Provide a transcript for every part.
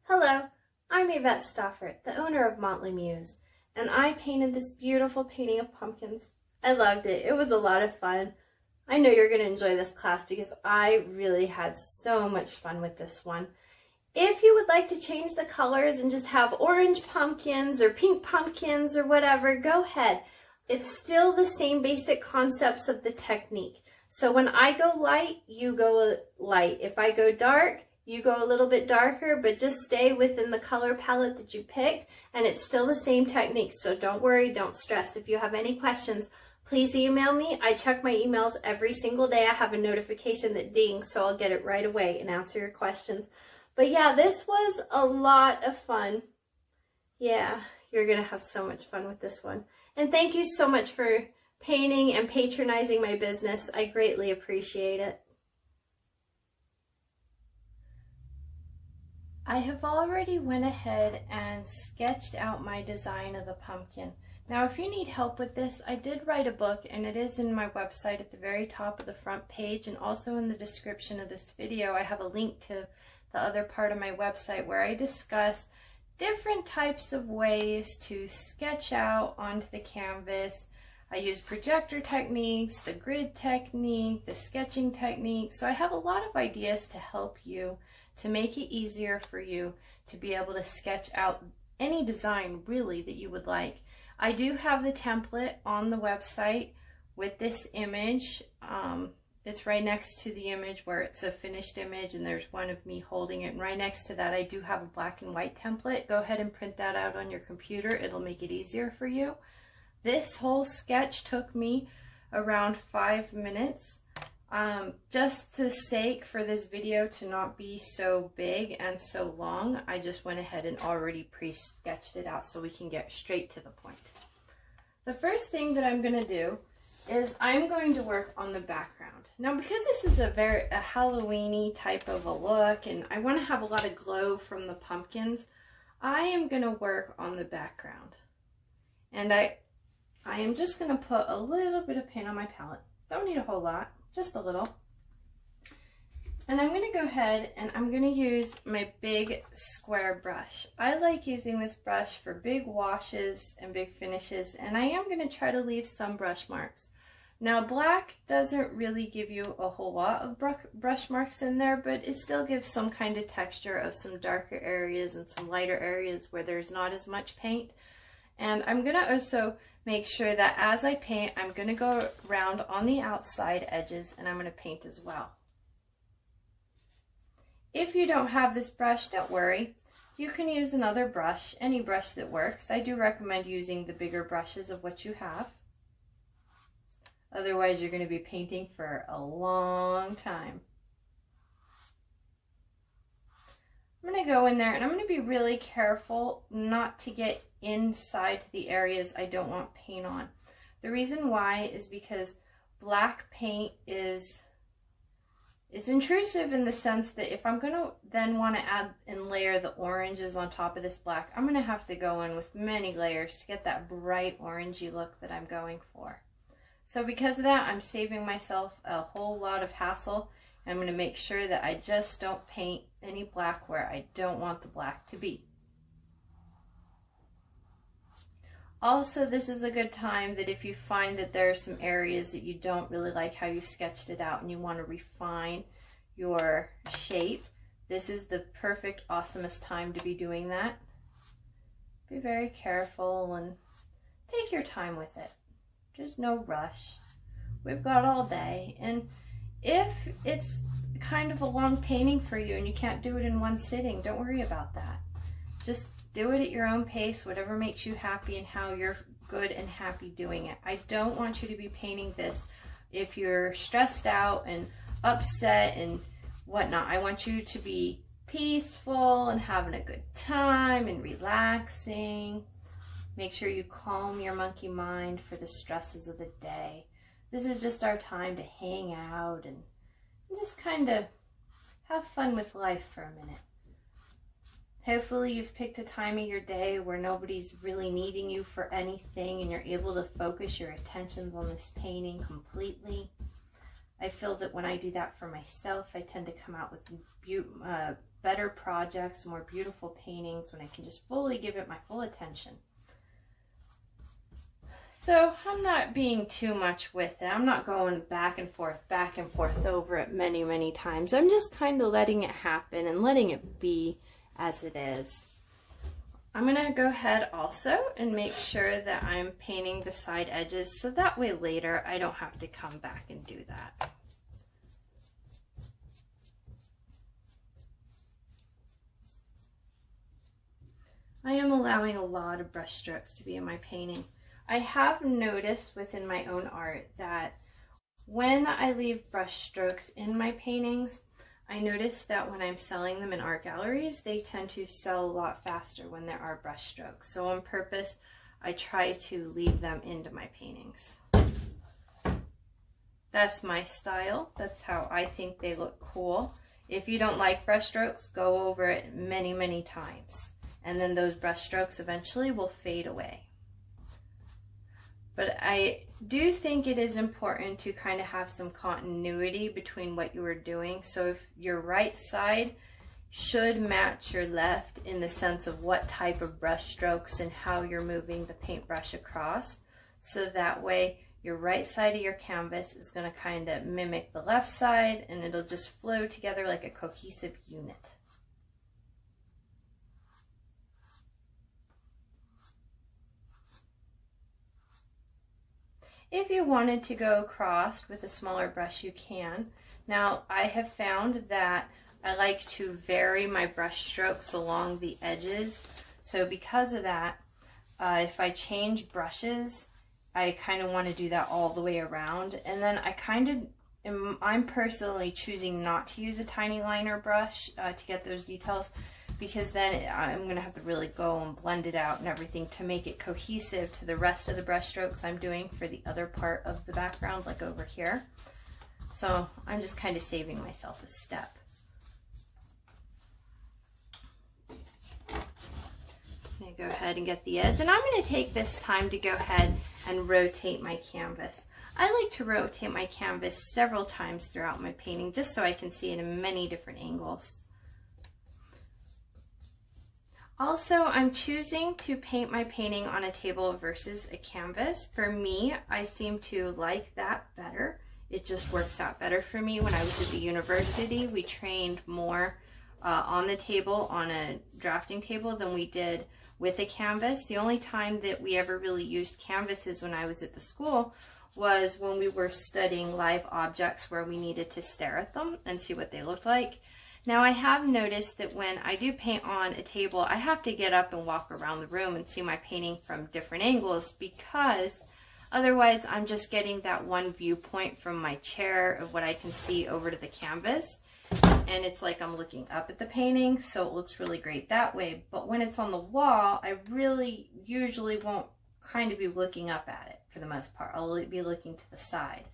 Hello, I'm Yvette Stoffert, the owner of Motley Muse, and I painted this beautiful painting of pumpkins. I loved it. It was a lot of fun. I know you're going to enjoy this class because I really had so much fun with this one. If you would like to change the colors and just have orange pumpkins or pink pumpkins or whatever, go ahead. It's still the same basic concepts of the technique. So when I go light, you go light. If I go dark, you go a little bit darker, but just stay within the color palette that you picked, and it's still the same technique. So don't worry, don't stress. If you have any questions, please email me. I check my emails every single day. I have a notification that dings, so I'll get it right away and answer your questions. But yeah, this was a lot of fun. Yeah, you're gonna have so much fun with this one. And thank you so much for painting and patronizing my business. I greatly appreciate it. I have already went ahead and sketched out my design of the pumpkin. Now, if you need help with this, I did write a book, and it is in my website at the very top of the front page, and also in the description of this video I have a link to the other part of my website where I discuss different types of ways to sketch out onto the canvas. I use projector techniques, the grid technique, the sketching technique, so I have a lot of ideas to help you, to make it easier for you to be able to sketch out any design really that you would like. I do have the template on the website with this image. It's right next to the image where it's a finished image, and there's one of me holding it. And right next to that, I do have a black and white template. Go ahead and print that out on your computer. It'll make it easier for you. This whole sketch took me around 5 minutes. Just to sake for this video to not be so big and so long, I just went ahead and already pre-sketched it out so we can get straight to the point. The first thing that I'm going to do is I'm going to work on the background. Now, because this is a Halloween-y type of a look, and I want to have a lot of glow from the pumpkins, I am going to work on the background. And I am just going to put a little bit of paint on my palette. Don't need a whole lot, just a little. And I'm going to go ahead and I'm going to use my big square brush. I like using this brush for big washes and big finishes, and I am going to try to leave some brush marks. Now, black doesn't really give you a whole lot of brush marks in there, but it still gives some kind of texture of some darker areas and some lighter areas where there's not as much paint. And I'm going to also make sure that as I paint, I'm going to go around on the outside edges, and I'm going to paint as well. If you don't have this brush, don't worry. You can use another brush, any brush that works. I do recommend using the bigger brushes of what you have. Otherwise, you're going to be painting for a long time. I'm going to go in there, and I'm going to be really careful not to get inside the areas I don't want paint on. The reason why is because black paint it's intrusive in the sense that if I'm going to then want to add and layer the oranges on top of this black, I'm going to have to go in with many layers to get that bright orangey look that I'm going for. So because of that, I'm saving myself a whole lot of hassle. I'm going to make sure that I just don't paint any black where I don't want the black to be. Also, this is a good time that if you find that there are some areas that you don't really like how you sketched it out and you want to refine your shape, this is the perfect, awesomest time to be doing that. Be very careful and take your time with it. There's no rush. We've got all day. And if it's kind of a long painting for you and you can't do it in one sitting, don't worry about that. Just do it at your own pace, whatever makes you happy and how you're good and happy doing it. I don't want you to be painting this if you're stressed out and upset and whatnot. I want you to be peaceful and having a good time and relaxing. Make sure you calm your monkey mind for the stresses of the day. This is just our time to hang out and just kind of have fun with life for a minute. Hopefully you've picked a time of your day where nobody's really needing you for anything and you're able to focus your attentions on this painting completely. I feel that when I do that for myself, I tend to come out with better projects, more beautiful paintings when I can just fully give it my full attention. So I'm not being too much with it. I'm not going back and forth over it many, many times. I'm just kind of letting it happen and letting it be as it is. I'm going to go ahead also and make sure that I'm painting the side edges so that way later I don't have to come back and do that. I am allowing a lot of brush strokes to be in my painting. I have noticed within my own art that when I leave brush strokes in my paintings, I notice that when I'm selling them in art galleries, they tend to sell a lot faster when there are brush strokes. So on purpose, I try to leave them into my paintings. That's my style. That's how I think they look cool. If you don't like brush strokes, go over it many, many times. And then those brush strokes eventually will fade away. But I do think it is important to kind of have some continuity between what you are doing. So if your right side should match your left in the sense of what type of brush strokes and how you're moving the paintbrush across. So that way your right side of your canvas is going to kind of mimic the left side and it'll just flow together like a cohesive unit. If you wanted to go across with a smaller brush, you can. Now, I have found that I like to vary my brush strokes along the edges. So because of that, if I change brushes, I kind of want to do that all the way around. And then I'm personally choosing not to use a tiny liner brush to get those details, because then I'm going to have to really go and blend it out and everything to make it cohesive to the rest of the brush strokes I'm doing for the other part of the background, like over here. So I'm just kind of saving myself a step. I'm going to go ahead and get the edge, and I'm going to take this time to go ahead and rotate my canvas. I like to rotate my canvas several times throughout my painting just so I can see it in many different angles. Also, I'm choosing to paint my painting on a table versus a canvas. For me, I seem to like that better. It just works out better for me. When I was at the university, we trained more on the table, on a drafting table, than we did with a canvas. The only time that we ever really used canvases when I was at the school was when we were studying live objects where we needed to stare at them and see what they looked like. Now, I have noticed that when I do paint on a table, I have to get up and walk around the room and see my painting from different angles, because otherwise I'm just getting that one viewpoint from my chair of what I can see over to the canvas. And it's like I'm looking up at the painting, so it looks really great that way. But when it's on the wall, I really usually won't kind of be looking up at it for the most part. I'll be looking to the side.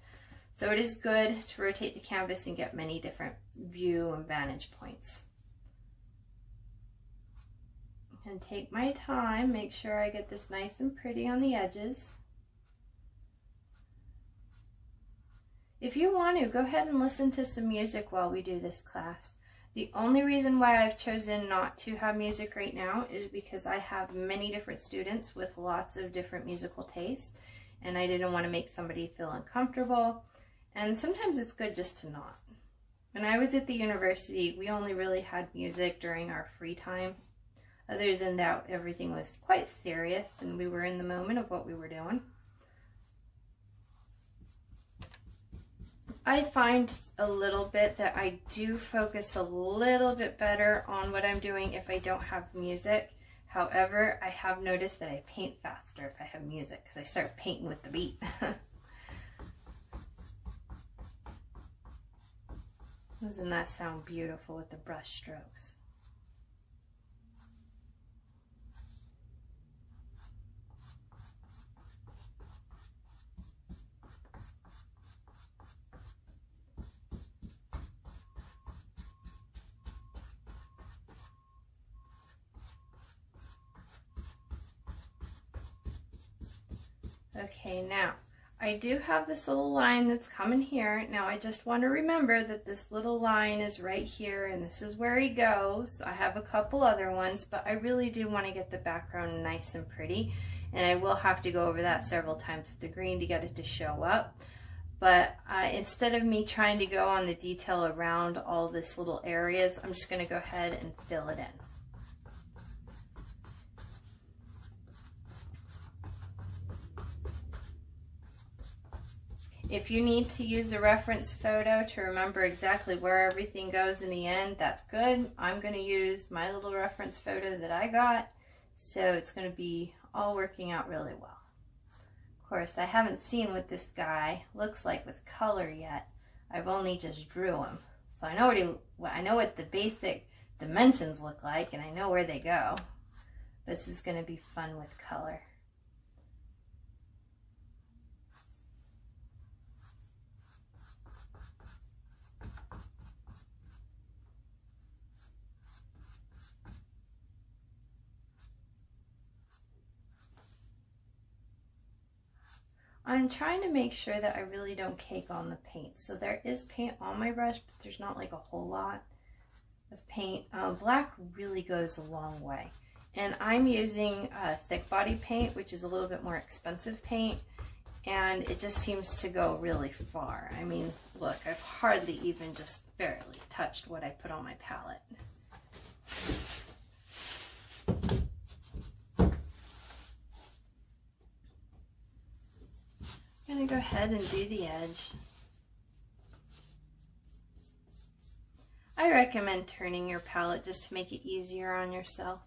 So it is good to rotate the canvas and get many different view and vantage points. And take my time, make sure I get this nice and pretty on the edges. If you want to, go ahead and listen to some music while we do this class. The only reason why I've chosen not to have music right now is because I have many different students with lots of different musical tastes, and I didn't want to make somebody feel uncomfortable. And sometimes it's good just to not. When I was at the university, we only really had music during our free time. Other than that, everything was quite serious and we were in the moment of what we were doing. I find a little bit that I do focus a little bit better on what I'm doing if I don't have music. However, I have noticed that I paint faster if I have music because I start painting with the beat. Doesn't that sound beautiful with the brush strokes? Okay, now I do have this little line that's coming here. Now I just want to remember that this little line is right here and this is where he goes. I have a couple other ones, but I really do want to get the background nice and pretty. And I will have to go over that several times with the green to get it to show up. But instead of me trying to go on the detail around all this little areas, I'm just going to go ahead and fill it in. If you need to use a reference photo to remember exactly where everything goes in the end, that's good. I'm going to use my little reference photo that I got, so it's going to be all working out really well. Of course, I haven't seen what this guy looks like with color yet. I've only just drew him. So I know what the basic dimensions look like, and I know where they go. This is going to be fun with color. I'm trying to make sure that I really don't cake on the paint. So there is paint on my brush, but there's not like a whole lot of paint. Black really goes a long way. And I'm using thick body paint, which is a little bit more expensive paint. And it just seems to go really far. I mean, look, I've hardly even just barely touched what I put on my palette. I'm going to go ahead and do the edge. I recommend turning your palette just to make it easier on yourself.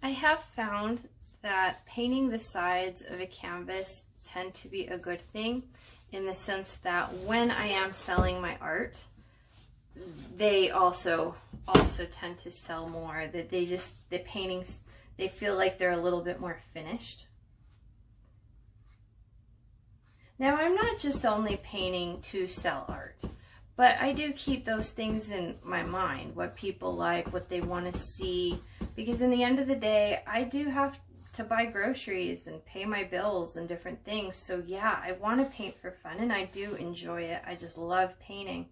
I have found that painting the sides of a canvas tend to be a good thing in the sense that when I am selling my art, they also tend to sell more. That the paintings, they feel like they're a little bit more finished. Now I'm not just only painting to sell art, but I do keep those things in my mind, what people like, what they want to see, because in the end of the day, I do have to buy groceries and pay my bills and different things. So yeah, I want to paint for fun and I do enjoy it. I just love painting.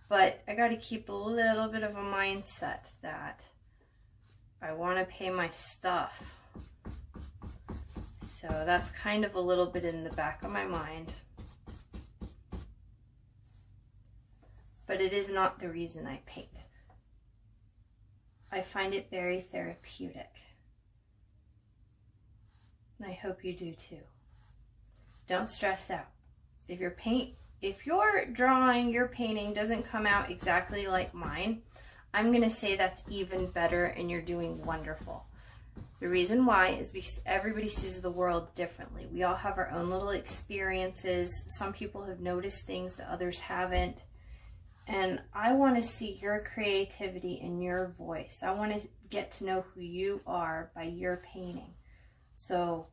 But I got to keep a little bit of a mindset that I want to pay my stuff. So that's kind of a little bit in the back of my mind. But it is not the reason I paint. I find it very therapeutic. And I hope you do too. Don't stress out. If your drawing, your painting doesn't come out exactly like mine, I'm going to say that's even better and you're doing wonderful. The reason why is because everybody sees the world differently. We all have our own little experiences. Some people have noticed things that others haven't. And I want to see your creativity and your voice. I want to get to know who you are by your painting. So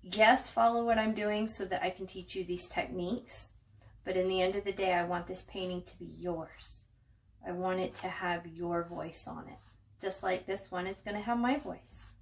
yes, follow what I'm doing so that I can teach you these techniques. But in the end of the day, I want this painting to be yours. I want it to have your voice on it. Just like this one is going to have my voice.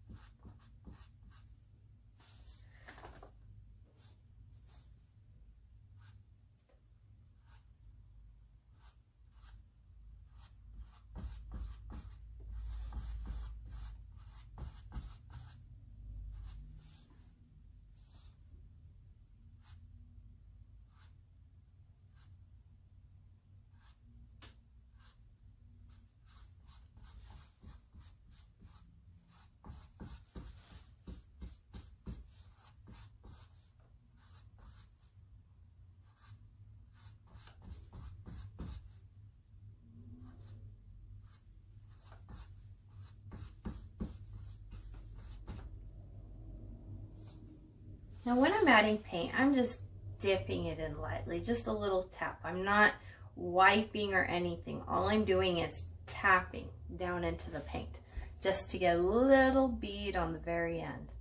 Now when I'm adding paint, I'm just dipping it in lightly, just a little tap. I'm not wiping or anything. All I'm doing is tapping down into the paint just to get a little bead on the very end.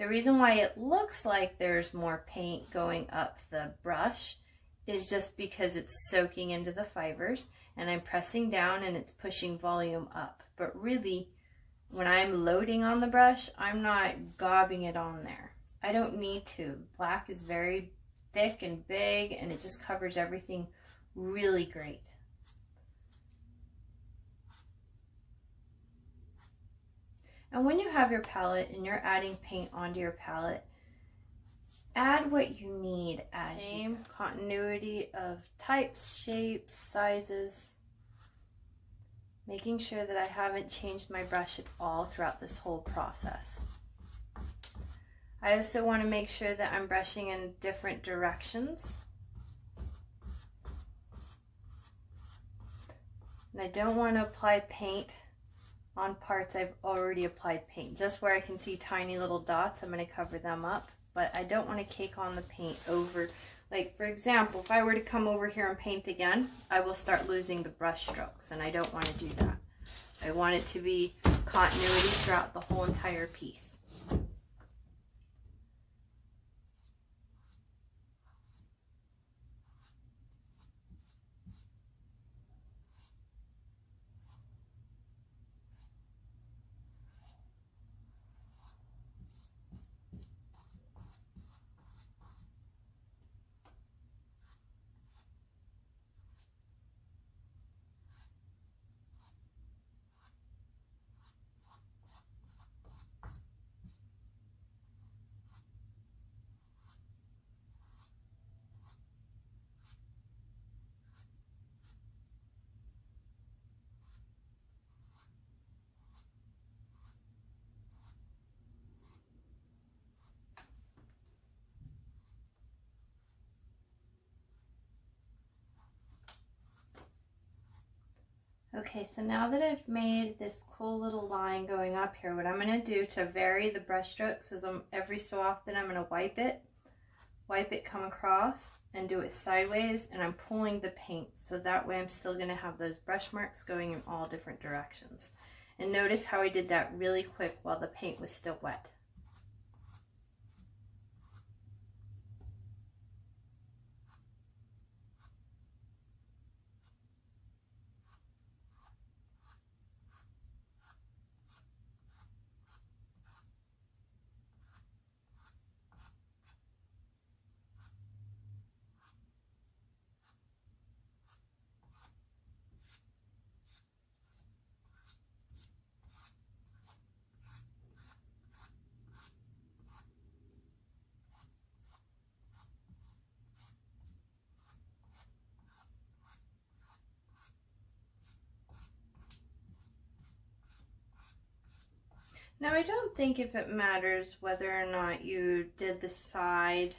The reason why it looks like there's more paint going up the brush is just because it's soaking into the fibers, and I'm pressing down and it's pushing volume up. But really, when I'm loading on the brush, I'm not gobbing it on there. I don't need to. Black is very thick and big, and it just covers everything really great. And when you have your palette and you're adding paint onto your palette, add what you need as same continuity of types, shapes, sizes, making sure that I haven't changed my brush at all throughout this whole process. I also want to make sure that I'm brushing in different directions. And I don't want to apply paint on parts I've already applied paint. Just where I can see tiny little dots, I'm going to cover them up. But I don't want to cake on the paint over. Like, for example, if I were to come over here and paint again, I will start losing the brush strokes, and I don't want to do that. I want it to be continuity throughout the whole entire piece. Okay, so now that I've made this cool little line going up here, what I'm going to do to vary the brush strokes is every so often I'm going to wipe it, come across, and do it sideways, and I'm pulling the paint, so that way I'm still going to have those brush marks going in all different directions. And notice how I did that really quick while the paint was still wet. Now, I don't think if it matters whether or not you did the side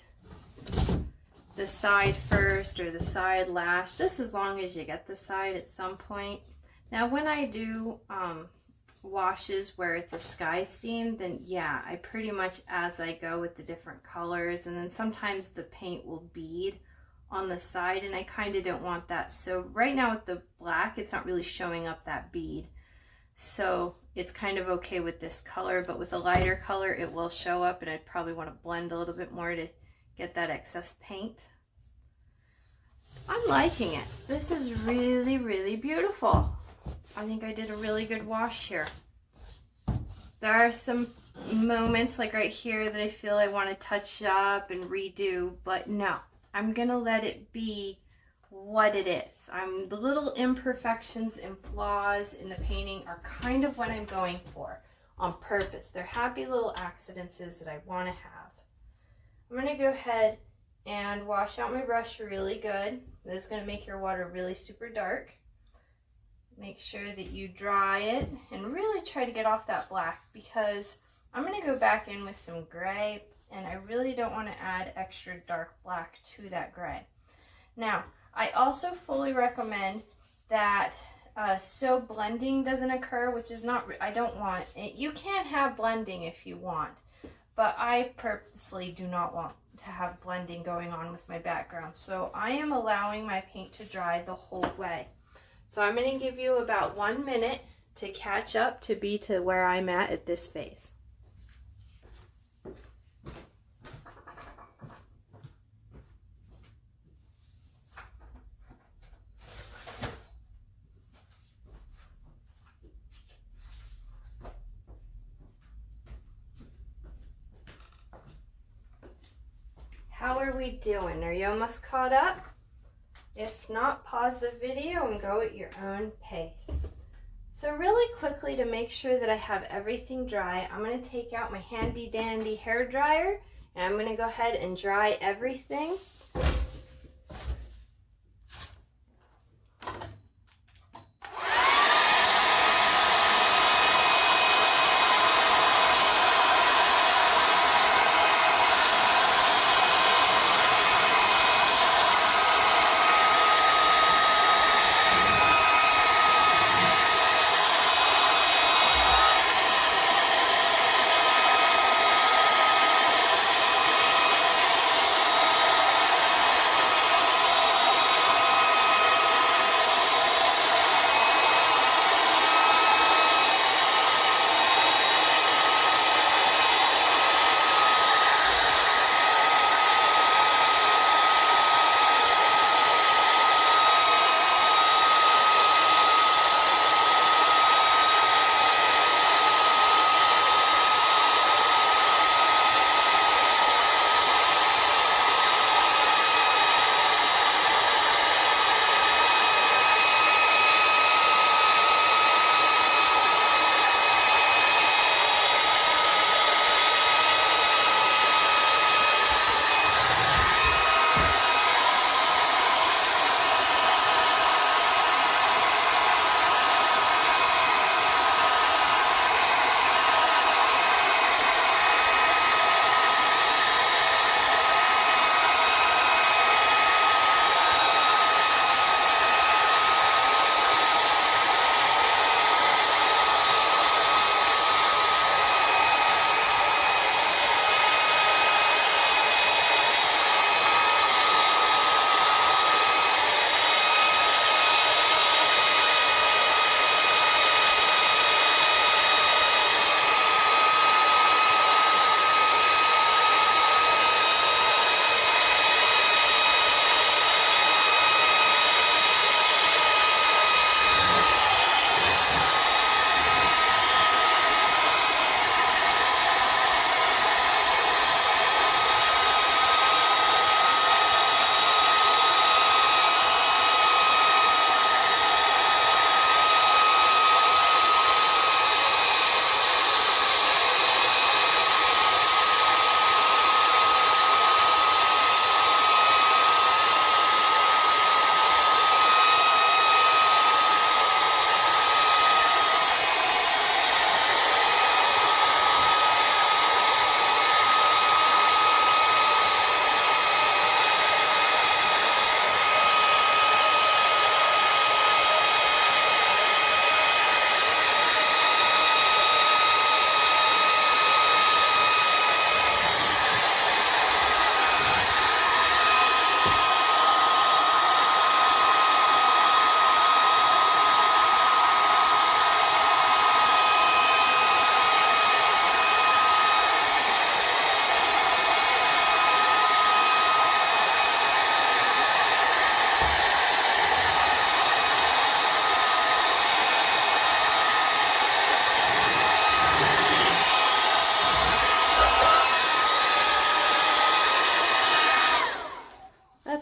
first or the side last, just as long as you get the side at some point. Now, when I do washes where it's a sky scene, then yeah, I pretty much as I go with the different colors, and then sometimes the paint will bead on the side, and I kind of don't want that. So right now with the black, it's not really showing up that bead. So it's kind of okay with this color, but with a lighter color it will show up, and I'd probably want to blend a little bit more to get that excess paint. I'm liking it. This is really, really beautiful. I think I did a really good wash here. There are some moments like right here that I feel I want to touch up and redo, but no, I'm gonna let it be what it is. The little imperfections and flaws in the painting are kind of what I'm going for on purpose. They're happy little accidents that I want to have. I'm going to go ahead and wash out my brush really good. This is going to make your water really super dark. Make sure that you dry it and really try to get off that black, because I'm going to go back in with some gray, and I really don't want to add extra dark black to that gray. Now, I also fully recommend that so blending doesn't occur, which is not, I don't want it. You can have blending if you want, but I purposely do not want to have blending going on with my background. So I am allowing my paint to dry the whole way. So I'm going to give you about 1 minute to catch up to be to where I'm at this phase. are we doing? Are you almost caught up? If not, pause the video and go at your own pace. So really quickly, to make sure that I have everything dry, I'm going to take out my handy dandy hair dryer and I'm going to go ahead and dry everything.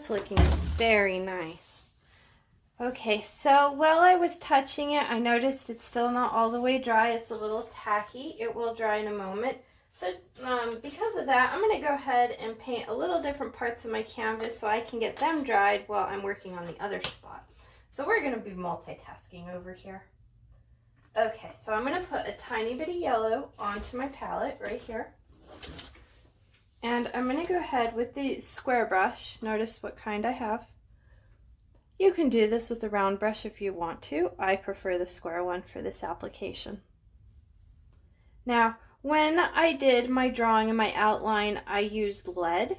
Looking very nice. Okay, so while I was touching it, I noticed it's still not all the way dry. It's a little tacky. It will dry in a moment. So because of that, I'm going to go ahead and paint a little different parts of my canvas so I can get them dried while I'm working on the other spot. So we're going to be multitasking over here. Okay, so I'm going to put a tiny bit of yellow onto my palette right here. And I'm going to go ahead with the square brush. Notice what kind I have. You can do this with a round brush if you want to. I prefer the square one for this application. Now, when I did my drawing and my outline, I used lead.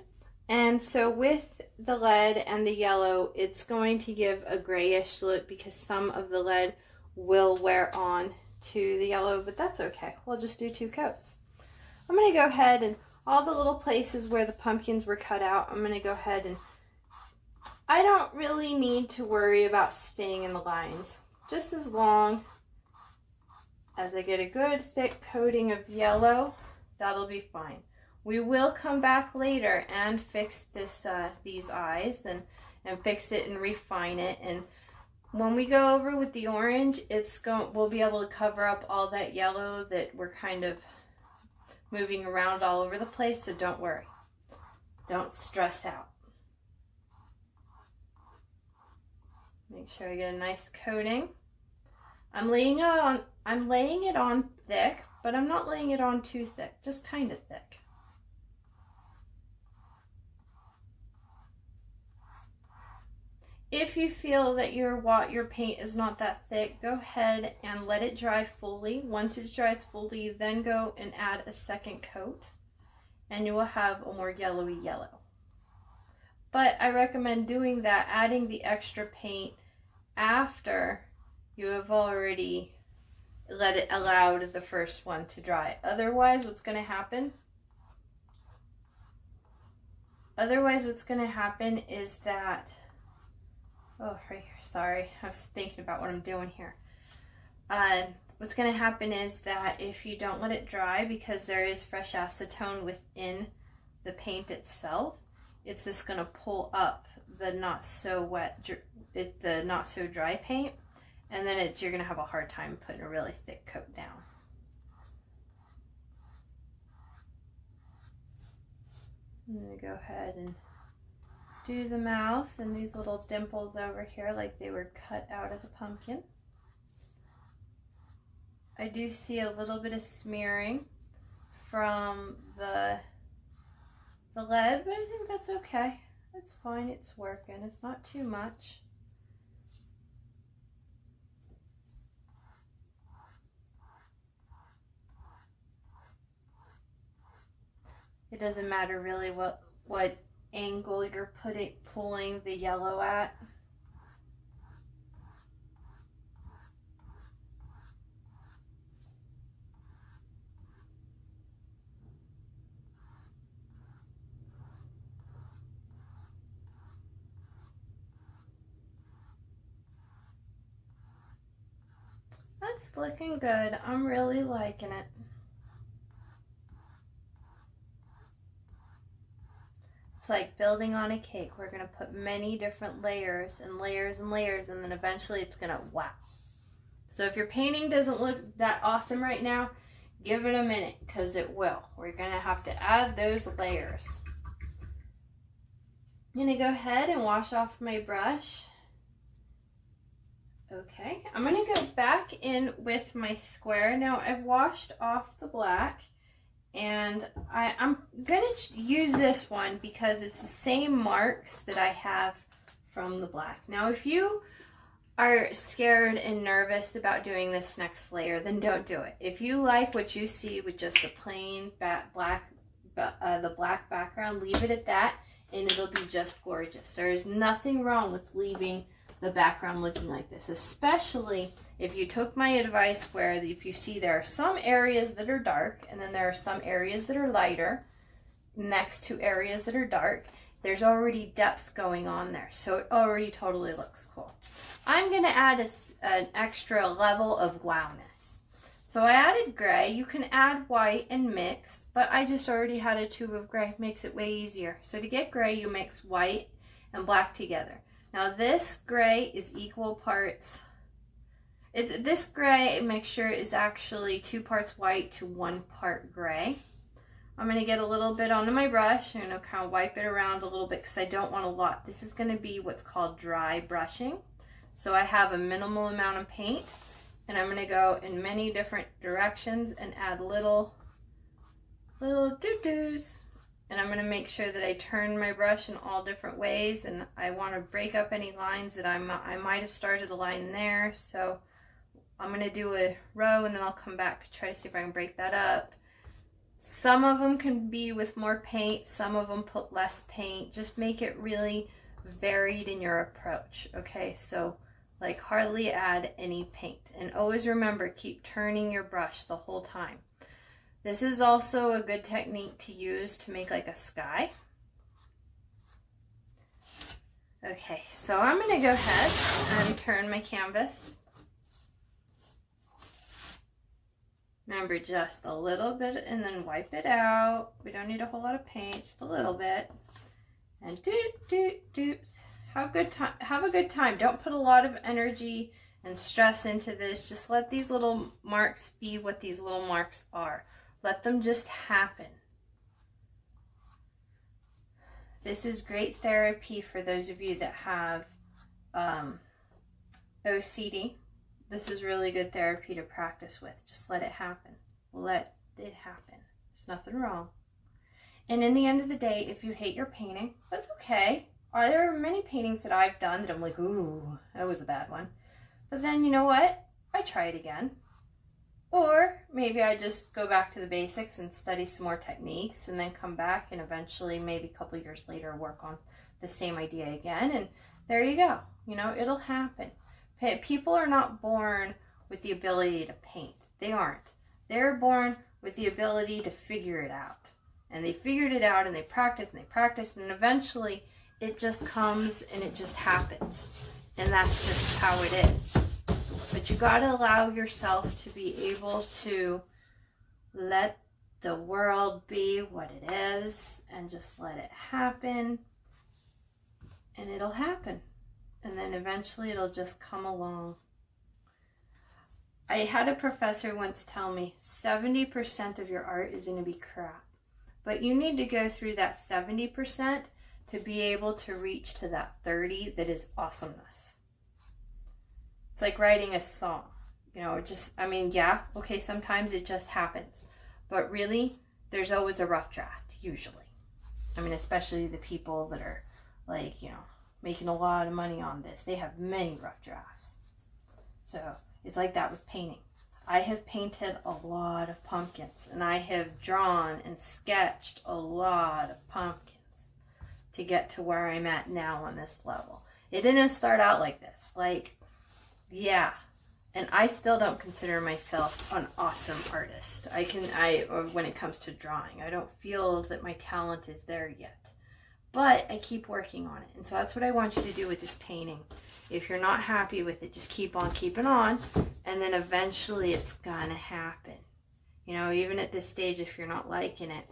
And so with the lead and the yellow, it's going to give a grayish look because some of the lead will wear on to the yellow, but that's okay. We'll just do 2 coats. I'm going to go ahead and all the little places where the pumpkins were cut out, I'm going to go ahead and I don't really need to worry about staying in the lines. Just as long as I get a good thick coating of yellow, that'll be fine. We will come back later and fix this these eyes and fix it and refine it. And when we go over with the orange, we'll be able to cover up all that yellow that we're kind of moving around all over the place, so don't worry. Don't stress out. Make sure I get a nice coating. I'm laying it on thick, but I'm not laying it on too thick, just kind of thick. If you feel that your paint is not that thick, go ahead and let it dry fully. Once it dries fully, then go and add a second coat, and you will have a more yellowy yellow. But I recommend doing that, adding the extra paint after you have already allowed the first one to dry. Otherwise, what's going to happen is that, oh, right here, sorry, I was thinking about what I'm doing here. What's going to happen is that if you don't let it dry, because there is fresh acetone within the paint itself, it's just going to pull up the not so dry paint, and then you're going to have a hard time putting a really thick coat down. I'm going to go ahead and do the mouth and these little dimples over here like they were cut out of the pumpkin. I do see a little bit of smearing from the lead, but I think that's okay. It's fine, it's working. It's not too much. It doesn't matter really what angle you're pulling the yellow at. That's looking good. I'm really liking it. It's like building on a cake. We're going to put many different layers and layers and layers, and then eventually it's going to wow. So if your painting doesn't look that awesome right now, give it a minute, because it will. We're going to have to add those layers. I'm going to go ahead and wash off my brush. Okay, I'm going to go back in with my square. Now I've washed off the black, and I'm going to use this one because it's the same marks that I have from the black. Now if you are scared and nervous about doing this next layer, then don't do it. If you like what you see with just a plain the black background, leave it at that, and it'll be just gorgeous. There is nothing wrong with leaving the background looking like this, especially if you took my advice where if you see there are some areas that are dark and then there are some areas that are lighter next to areas that are dark, there's already depth going on there, so it already totally looks cool. I'm going to add an extra level of wowness. So I added gray. You can add white and mix, but I just already had a tube of gray. Makes it way easier. So to get gray, you mix white and black together. Now this gray is equal parts. This gray mixture is actually 2 parts white to 1 part gray. I'm going to get a little bit onto my brush. I'm going to kind of wipe it around a little bit because I don't want a lot. This is going to be what's called dry brushing. So I have a minimal amount of paint, and I'm going to go in many different directions and add little doo-doos. And I'm going to make sure that I turn my brush in all different ways, and I want to break up any lines that I might have started a line there. So I'm going to do a row, and then I'll come back to try to see if I can break that up. Some of them can be with more paint, some of them put less paint. Just make it really varied in your approach, okay? So like hardly add any paint. And always remember, keep turning your brush the whole time. This is also a good technique to use to make like a sky. Okay, so I'm going to go ahead and turn my canvas. Remember, just a little bit and then wipe it out. We don't need a whole lot of paint, just a little bit. And doot. Have a good time. Don't put a lot of energy and stress into this. Just let these little marks be what these little marks are. Let them just happen. This is great therapy for those of you that have OCD. This is really good therapy to practice with. Just let it happen. Let it happen. There's nothing wrong. And in the end of the day, if you hate your painting, that's okay. There are many paintings that I've done that I'm like, ooh, that was a bad one. But then, you know what? I try it again. Or maybe I just go back to the basics and study some more techniques and then come back and eventually, maybe a couple years later, work on the same idea again. And there you go. You know, it'll happen. People are not born with the ability to paint. They aren't. They're born with the ability to figure it out. And they figured it out and they practice and eventually it just comes and it just happens. And that's just how it is. But you got to allow yourself to be able to let the world be what it is and just let it happen. And it'll happen. And then eventually it'll just come along. I had a professor once tell me 70% of your art is going to be crap. But you need to go through that 70% to be able to reach to that 30 that is awesomeness. It's like writing a song. You know, yeah, okay, sometimes it just happens. But really, there's always a rough draft, usually. I mean, especially the people that are like, you know, making a lot of money on this. They have many rough drafts. So it's like that with painting. I have painted a lot of pumpkins and I have drawn and sketched a lot of pumpkins to get to where I'm at now on this level. It didn't start out like this. Like, yeah. And I still don't consider myself an awesome artist. When it comes to drawing, I don't feel that my talent is there yet. But I keep working on it. And so that's what I want you to do with this painting. If you're not happy with it, just keep on keeping on. And then eventually it's gonna happen. You know, even at this stage, if you're not liking it,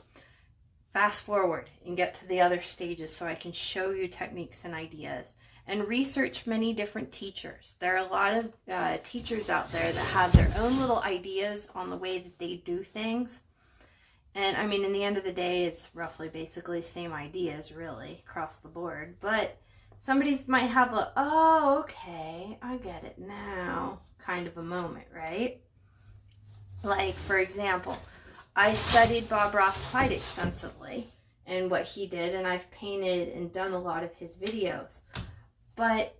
fast forward and get to the other stages so I can show you techniques and ideas. And research many different teachers. There are a lot of teachers out there that have their own little ideas on the way that they do things. And I mean, in the end of the day, it's roughly basically the same ideas, really, across the board. But somebody might have a, oh, okay, I get it now, kind of a moment, right? Like, for example, I studied Bob Ross quite extensively and what he did, and I've painted and done a lot of his videos. But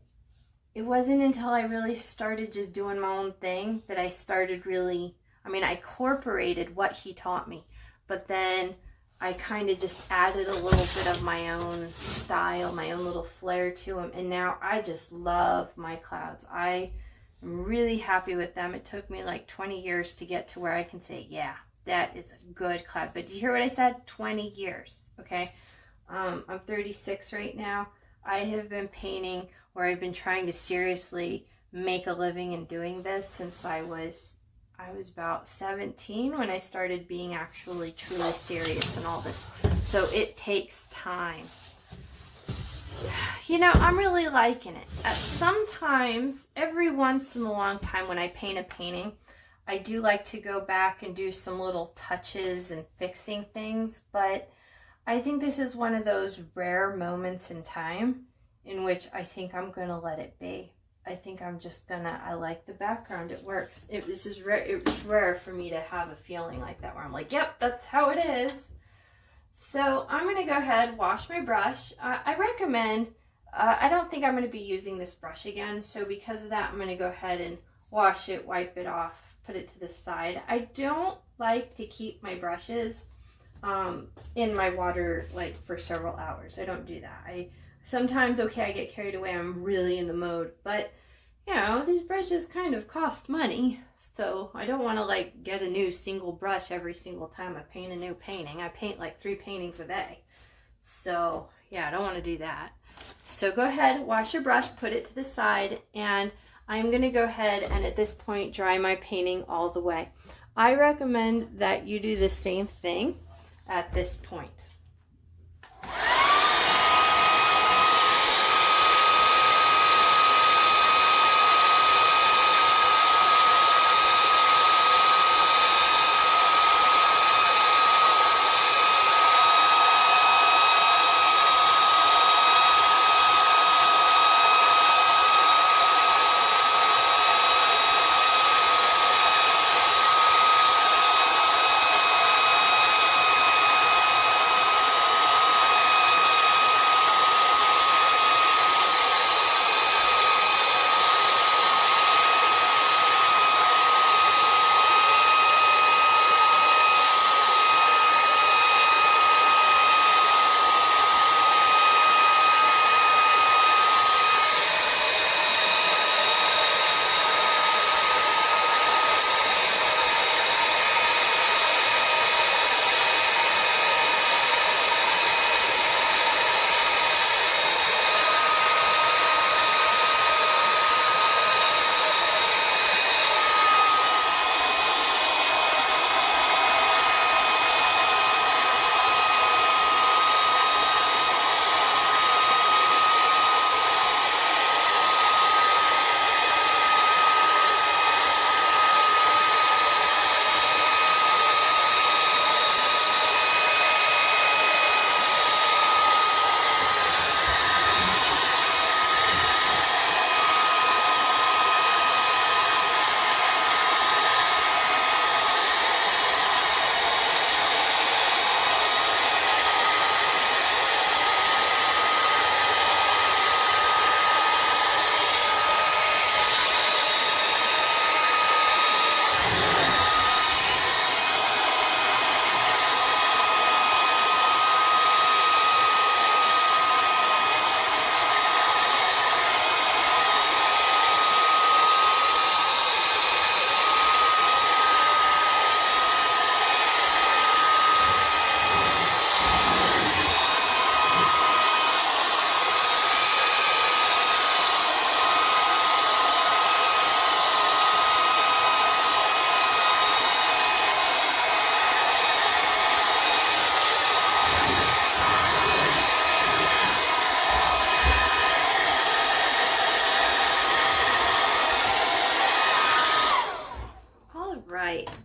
it wasn't until I really started just doing my own thing that I started really, I incorporated what he taught me. But then I kind of just added a little bit of my own style, my own little flair to them. And now I just love my clouds. I am really happy with them. It took me like 20 years to get to where I can say, yeah, that is a good cloud. But do you hear what I said? 20 years, okay? I'm 36 right now. I have been painting, or I've been trying to seriously make a living in doing this since I was about 17 when I started being actually truly serious in all this. So it takes time. You know, I'm really liking it. Sometimes, every once in a long time when I paint a painting, I do like to go back and do some little touches and fixing things, but I think this is one of those rare moments in time in which I think I'm going to let it be. I think I'm just gonna, I like the background, it works. It was rare for me to have a feeling like that where I'm like, yep, that's how it is. So I'm gonna go ahead, wash my brush. I recommend, I don't think I'm gonna be using this brush again, so because of that, I'm gonna go ahead and wash it, wipe it off, put it to the side. I don't like to keep my brushes in my water like for several hours. I don't do that. Sometimes, okay, I get carried away, I'm really in the mode, but, you know, these brushes kind of cost money, so I don't want to, like, get a new single brush every single time I paint a new painting. I paint, like, 3 paintings a day, so, yeah, I don't want to do that. So go ahead, wash your brush, put it to the side, and I'm going to go ahead and, at this point, dry my painting all the way. I recommend that you do the same thing at this point.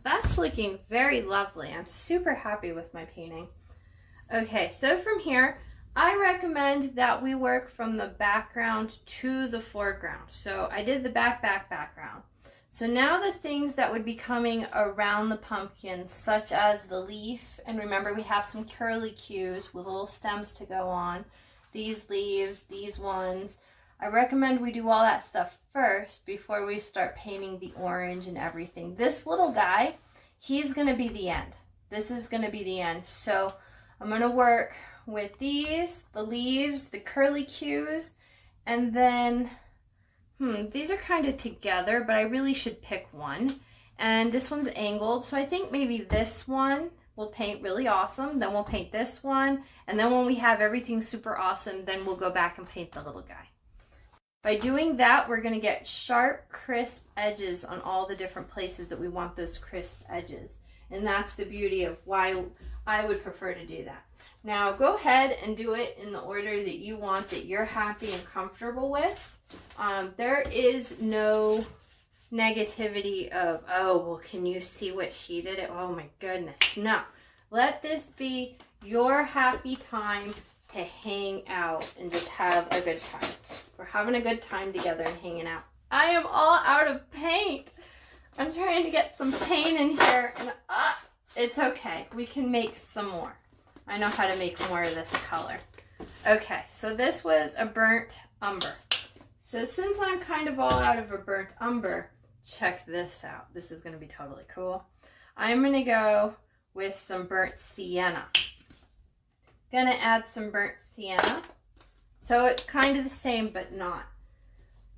That's looking very lovely. I'm super happy with my painting. Okay, so from here, I recommend that we work from the background to the foreground. So I did the background. So now the things that would be coming around the pumpkin, such as the leaf, and remember we have some curly cues with little stems to go on, these leaves, these ones. I recommend we do all that stuff first before we start painting the orange and everything. This little guy, he's going to be the end. This is going to be the end. So I'm going to work with these, the leaves, the curly cues, and then, these are kind of together, but I really should pick one. And this one's angled, so I think maybe this one we'll paint really awesome. Then we'll paint this one, and then when we have everything super awesome, then we'll go back and paint the little guy. By doing that, we're going to get sharp, crisp edges on all the different places that we want those crisp edges. And that's the beauty of why I would prefer to do that. Now go ahead and do it in the order that you want, that you're happy and comfortable with. There is no negativity of, oh, well, can you see what she did? Oh my goodness. No. Let this be your happy time to hang out and just have a good time. We're having a good time together and hanging out. I am all out of paint. I'm trying to get some paint in here, and it's okay. We can make some more. I know how to make more of this color. Okay, so this was a burnt umber. So since I'm kind of all out of a burnt umber, check this out. This is going to be totally cool. I'm going to go with some burnt sienna. Going to add some burnt sienna. So it's kind of the same, but not.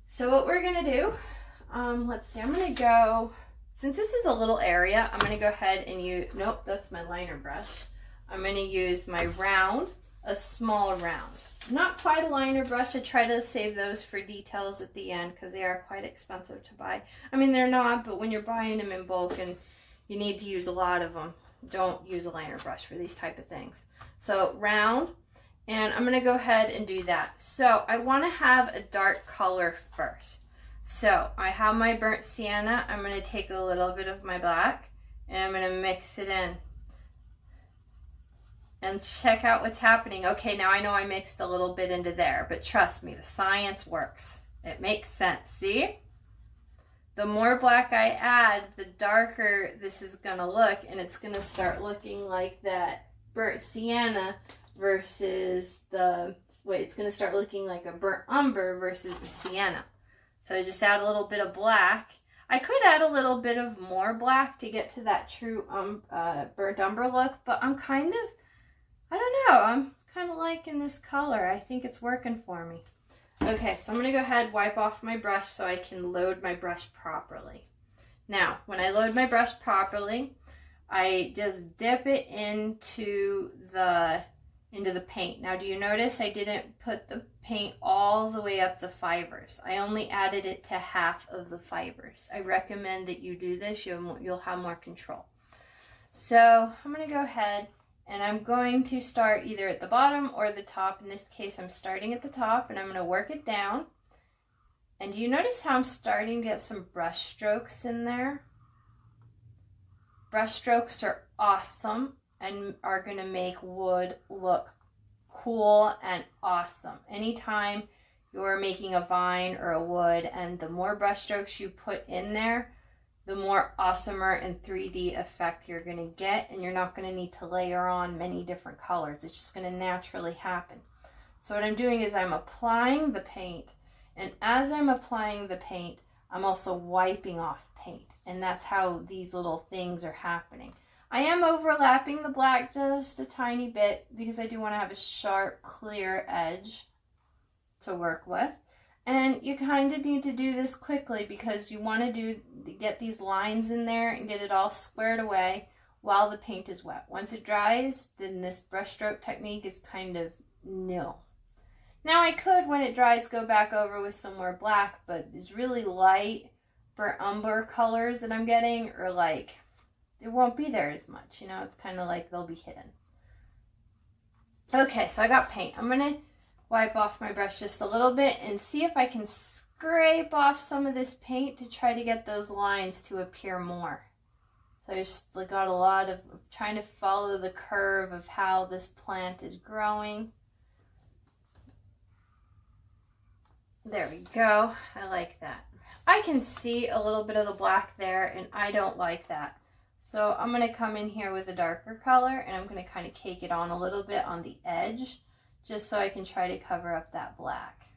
So what we're going to do, let's see, I'm going to go, since this is a little area, I'm going to go ahead and use, nope, that's my liner brush. I'm going to use my round, a small round. Not quite a liner brush. I try to save those for details at the end because they are quite expensive to buy. I mean, they're not, but when you're buying them in bulk and You need to use a lot of them. Don't use a liner brush for these type of things. So round, and I'm gonna go ahead and do that. So I wanna have a dark color first. So I have my burnt sienna. I'm gonna take a little bit of my black and I'm gonna mix it in. And check out what's happening. Okay, now I know I mixed a little bit into there, but trust me, the science works. It makes sense, see? The more black I add, the darker this is gonna look, and it's gonna start looking like that burnt sienna versus it's gonna start looking like a burnt umber versus the sienna. So I just add a little bit of black. I could add a little bit of more black to get to that true burnt umber look, but I'm kind of, I don't know, I'm kind of liking this color. I think it's working for me. Okay, so I'm going to go ahead and wipe off my brush so I can load my brush properly. Now, when I load my brush properly, I just dip it into the paint. Now, do you notice I didn't put the paint all the way up the fibers? I only added it to half of the fibers. I recommend that you do this. You'll have more control. So I'm going to go ahead and I'm going to start either at the bottom or the top. In this case, I'm starting at the top and I'm going to work it down. And do you notice how I'm starting to get some brush strokes in there? Brush strokes are awesome and are going to make wood look cool and awesome. Anytime you're making a vine or a wood, and the more brush strokes you put in there, the more awesomer and 3D effect you're going to get, and you're not going to need to layer on many different colors. It's just going to naturally happen. So what I'm doing is I'm applying the paint, and as I'm applying the paint, I'm also wiping off paint, and that's how these little things are happening. I am overlapping the black just a tiny bit because I do want to have a sharp, clear edge to work with. And you kind of need to do this quickly because you want to get these lines in there and get it all squared away while the paint is wet. Once it dries, then this brush stroke technique is kind of nil. Now I could, when it dries, go back over with some more black, but these really light burnt umber colors that I'm getting are like, it won't be there as much, you know, it's kind of like they'll be hidden. Okay, so I got paint. I'm going to wipe off my brush just a little bit and see if I can scrape off some of this paint to try to get those lines to appear more. So I just got a lot of trying to follow the curve of how this plant is growing. There we go. I like that. I can see a little bit of the black there and I don't like that. So I'm going to come in here with a darker color and I'm going to kind of cake it on a little bit on the edge, just so I can try to cover up that black.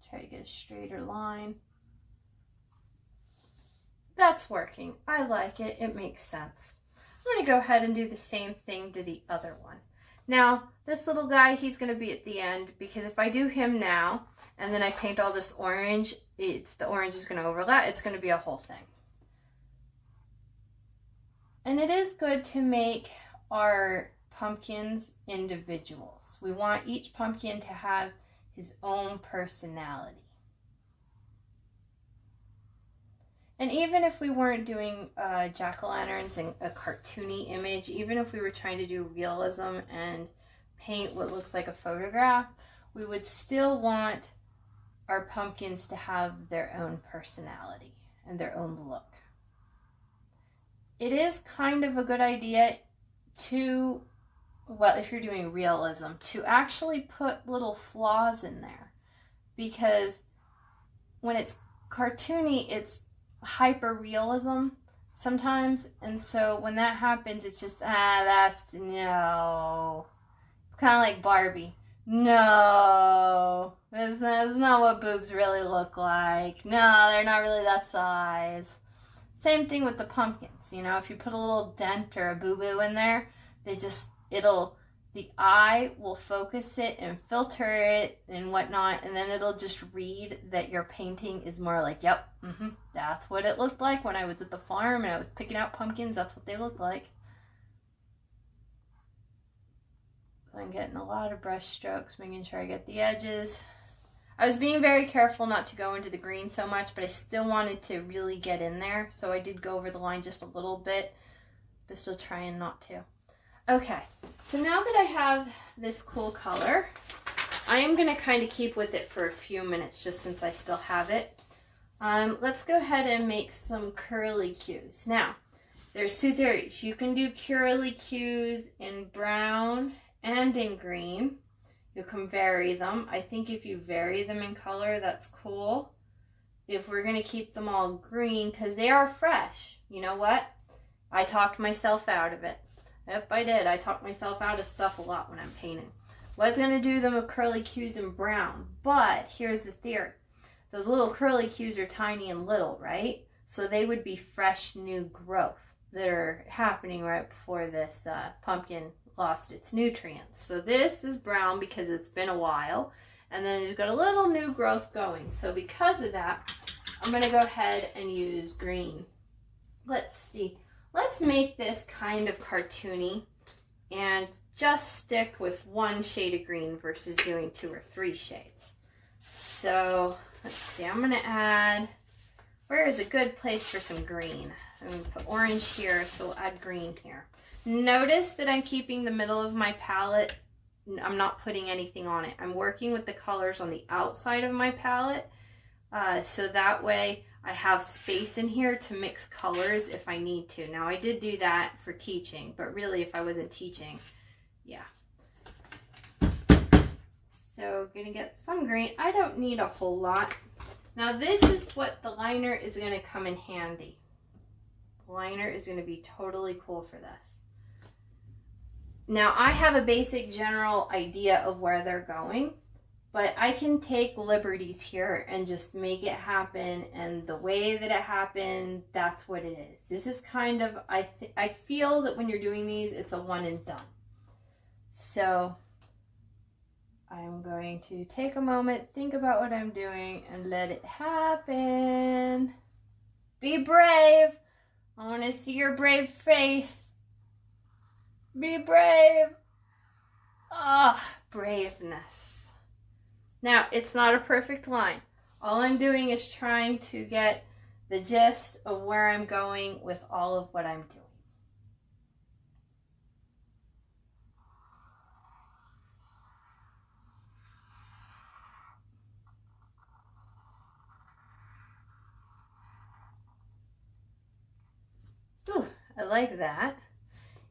Try to get a straighter line. That's working. I like it. It makes sense. I'm going to go ahead and do the same thing to the other one. Now, this little guy, he's going to be at the end, because if I do him now and then I paint all this orange, the orange is going to overlap. It's going to be a whole thing. And it is good to make our pumpkins individuals. We want each pumpkin to have his own personality. And even if we weren't doing jack-o'-lanterns and a cartoony image, even if we were trying to do realism and paint what looks like a photograph, we would still want our pumpkins to have their own personality and their own look. It is kind of a good idea to, well, if you're doing realism, to actually put little flaws in there, because when it's cartoony, it's hyper realism sometimes, and so when that happens, it's just, that's, no. It's kind of like Barbie. No, that's not what boobs really look like. No, they're not really that size. Same thing with the pumpkins. You know, if you put a little dent or a boo-boo in there, the eye will focus it and filter it and whatnot, and then it'll just read that your painting is more like, yep, that's what it looked like when I was at the farm and I was picking out pumpkins. That's what they look like. I'm getting a lot of brush strokes, making sure I get the edges. I was being very careful not to go into the green so much, but I still wanted to really get in there. So I did go over the line just a little bit, but still trying not to. Okay, so now that I have this cool color, I am going to kind of keep with it for a few minutes just since I still have it. Let's go ahead and make some curlicues. Now, there's two theories. You can do curlicues in brown and in green. You can vary them. I think if you vary them in color, that's cool. If we're going to keep them all green, because they are fresh, you know what? I talked myself out of it. Yep, I did. I talk myself out of stuff a lot when I'm painting. Was going to do them with curlicues in brown, but here's the theory. Those little curlicues are tiny and little, right? So they would be fresh new growth that are happening right before this pumpkin lost its nutrients. So this is brown because it's been a while, and then it's got a little new growth going. So because of that, I'm going to go ahead and use green. Let's see. Let's make this kind of cartoony and just stick with one shade of green versus doing 2 or 3 shades. So let's see, I'm going to add, where is a good place for some green? I'm going to put orange here, so we'll add green here. Notice that I'm keeping the middle of my palette. I'm not putting anything on it. I'm working with the colors on the outside of my palette, so that way I have space in here to mix colors if I need to. Now I did do that for teaching, but really if I wasn't teaching, yeah. So gonna get some green. I don't need a whole lot. Now this is what the liner is gonna come in handy. The liner is gonna be totally cool for this. Now I have a basic general idea of where they're going, but I can take liberties here and just make it happen, and the way that it happened, that's what it is. This is kind of, I feel that when you're doing these, it's a one and done. So I'm going to take a moment, think about what I'm doing, and let it happen. Be brave. I want to see your brave face. Be brave. Ah, braveness. Now, it's not a perfect line. All I'm doing is trying to get the gist of where I'm going with all of what I'm doing. Ooh, I like that.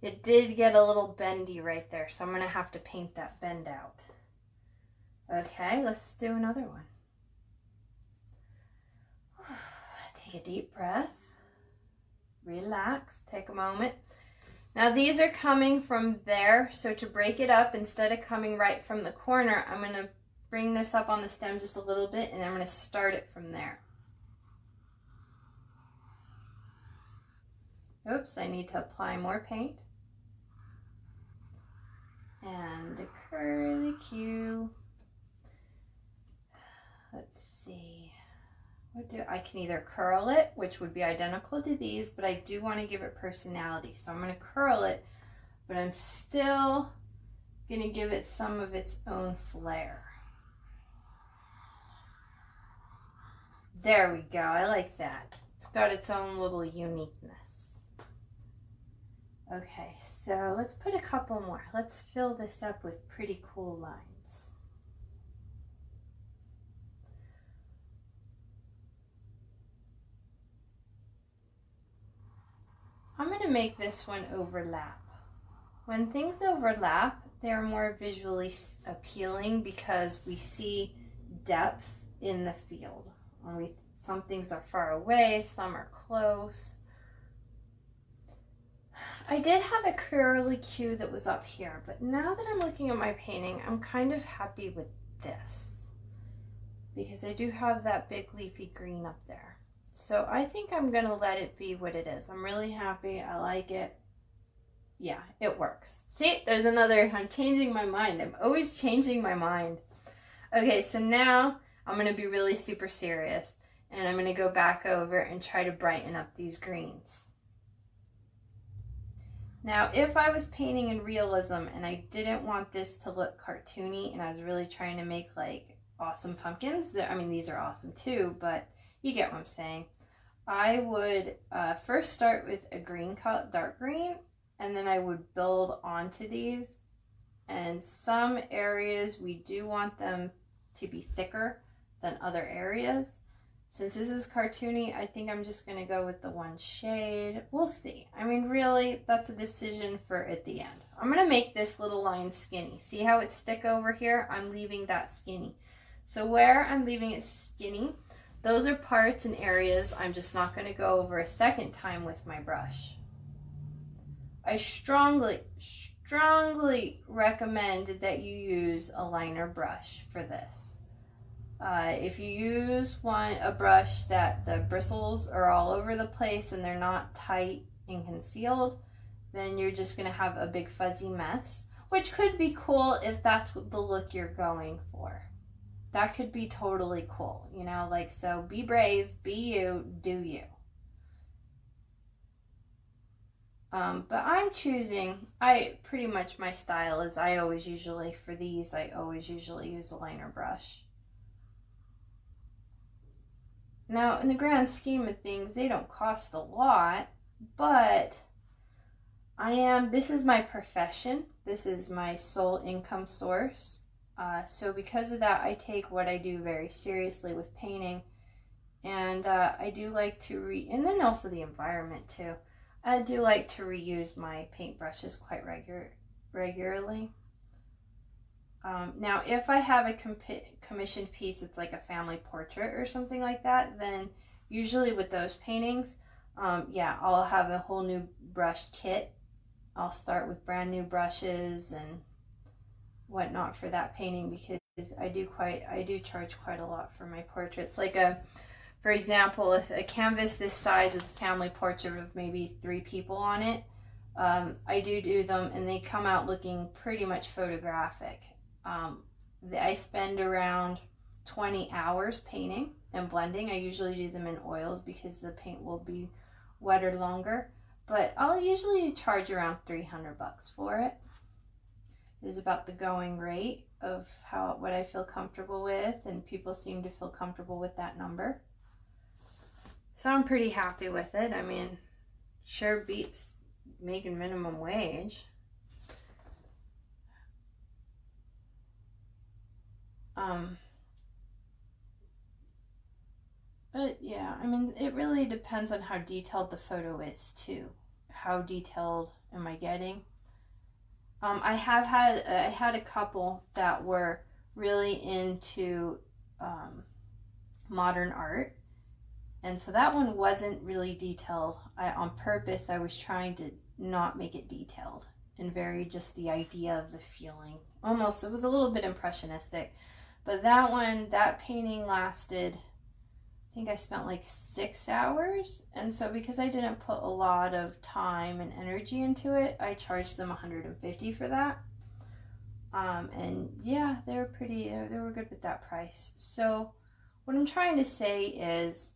It did get a little bendy right there, so I'm going to have to paint that bend out. Okay, let's do another one. Take a deep breath. Relax, take a moment. Now these are coming from there, so to break it up, instead of coming right from the corner, I'm going to bring this up on the stem just a little bit, and I'm going to start it from there. Oops, I need to apply more paint. And a curlicue. Let's see. I can either curl it, which would be identical to these, but I do want to give it personality. So I'm going to curl it, but I'm still going to give it some of its own flair. There we go. I like that. It's got its own little uniqueness. Okay, so let's put a couple more. Let's fill this up with pretty cool lines. I'm going to make this one overlap. When things overlap, they're more visually appealing because we see depth in the field. Some things are far away, some are close. I did have a curlicue that was up here, but now that I'm looking at my painting, I'm kind of happy with this because I do have that big leafy green up there. So I think I'm going to let it be what it is. I'm really happy. I like it. Yeah, it works. See, there's another, I'm changing my mind. I'm always changing my mind. Okay, so now I'm going to be really super serious, and I'm going to go back over and try to brighten up these greens. Now, if I was painting in realism and I didn't want this to look cartoony and I was really trying to make like awesome pumpkins. I mean, these are awesome too, but you get what I'm saying. I would first start with a green color, dark green, and then I would build onto these. And some areas we do want them to be thicker than other areas. Since this is cartoony, I think I'm just going to go with the one shade. We'll see. I mean, really, that's a decision for at the end. I'm going to make this little line skinny. See how it's thick over here? I'm leaving that skinny. So where I'm leaving it skinny, those are parts and areas I'm just not going to go over a second time with my brush. I strongly recommend that you use a liner brush for this. If you use a brush that the bristles are all over the place and they're not tight and concealed, then you're just going to have a big fuzzy mess, which could be cool if that's the look you're going for. That could be totally cool, you know, like, so be brave, be you, do you. But I'm choosing, pretty much my style is I always usually use a liner brush. Now, in the grand scheme of things, they don't cost a lot, but this is my profession. This is my sole income source. So because of that, I take what I do very seriously with painting. And I do like to and then also the environment too. I do like to reuse my paintbrushes quite regularly. Now, if I have a commissioned piece, it's like a family portrait or something like that, then usually with those paintings, yeah, I'll have a whole new brush kit. I'll start with brand new brushes and whatnot for that painting, because I do charge quite a lot for my portraits. Like for example, a canvas this size with a family portrait of maybe 3 people on it, I do them and they come out looking pretty much photographic. I spend around 20 hours painting and blending. I usually do them in oils because the paint will be wetter longer, but I'll usually charge around $300 for it. Is about the going rate of what I feel comfortable with, and people seem to feel comfortable with that number. So I'm pretty happy with it. I mean, sure beats making minimum wage. But yeah, I mean, it really depends on how detailed the photo is too. How detailed am I getting? I had a couple that were really into modern art, and so that one wasn't really detailed. On purpose, I was trying to not make it detailed and very just the idea of the feeling. Almost, it was a little bit impressionistic, but that painting lasted, I think I spent like 6 hours, and so because I didn't put a lot of time and energy into it, I charged them $150 for that. And yeah, they were good with that price. So what I'm trying to say is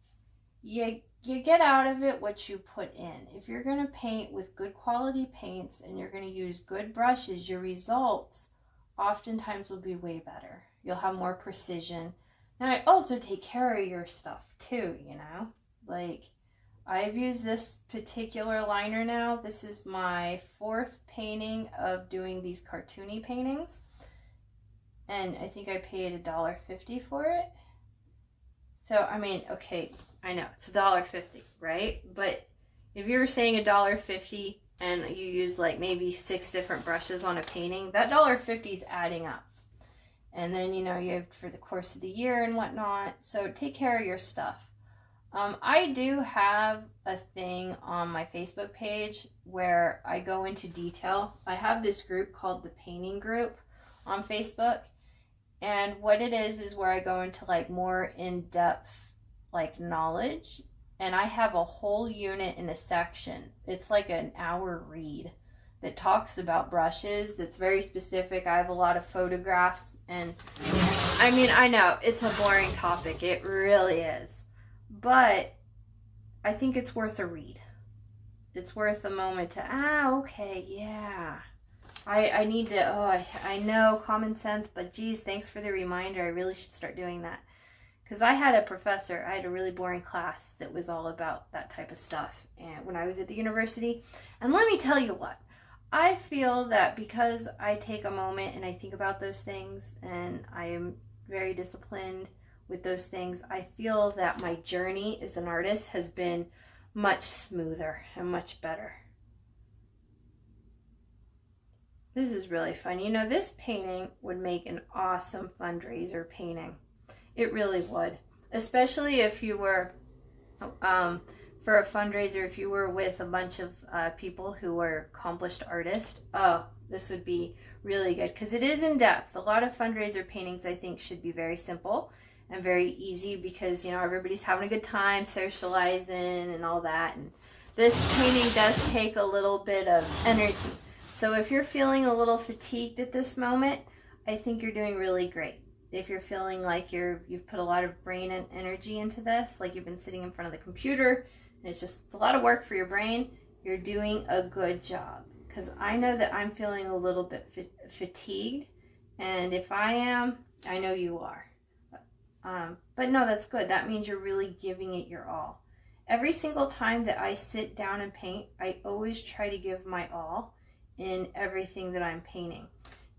you get out of it what you put in. If you're going to paint with good quality paints and you're going to use good brushes, your results oftentimes will be way better. You'll have more precision. Now, I also take care of your stuff too, you know? Like, I've used this particular liner now. This is my 4th painting of doing these cartoony paintings. And I think I paid $1.50 for it. So, I mean, okay, I know, it's $1.50, right? But if you were saying $1.50 and you use like maybe 6 different brushes on a painting, that $1.50 is adding up. And then, you know, you have for the course of the year and whatnot. So take care of your stuff. I do have a thing on my Facebook page where I go into detail. I have this group called the Painting Group on Facebook. And what it is where I go into like more in-depth like knowledge. And I have a whole unit in a section. It's like an hour read that talks about brushes, that's very specific. I have a lot of photographs, and I mean, I know it's a boring topic, it really is, but I think it's worth a read. It's worth a moment to, okay, yeah, I need to, oh, I know, common sense, but geez, thanks for the reminder. I really should start doing that. Because I had a really boring class that was all about that type of stuff and when I was at the university. And let me tell you what, I feel that because I take a moment and I think about those things and I am very disciplined with those things, I feel that my journey as an artist has been much smoother and much better. This is really fun. You know, this painting would make an awesome fundraiser painting. It really would. Especially if you were, for a fundraiser, if you were with a bunch of people who were accomplished artists. Oh, this would be really good because it is in depth. A lot of fundraiser paintings, I think, should be very simple and very easy because, you know, everybody's having a good time, socializing and all that. And this painting does take a little bit of energy. So if you're feeling a little fatigued at this moment, I think you're doing really great. If you're feeling like you've put a lot of brain and energy into this, like you've been sitting in front of the computer, and it's just a lot of work for your brain, you're doing a good job. Because I know that I'm feeling a little bit fatigued, and if I am, I know you are. But no, that's good. That means you're really giving it your all. Every single time that I sit down and paint, I always try to give my all in everything that I'm painting.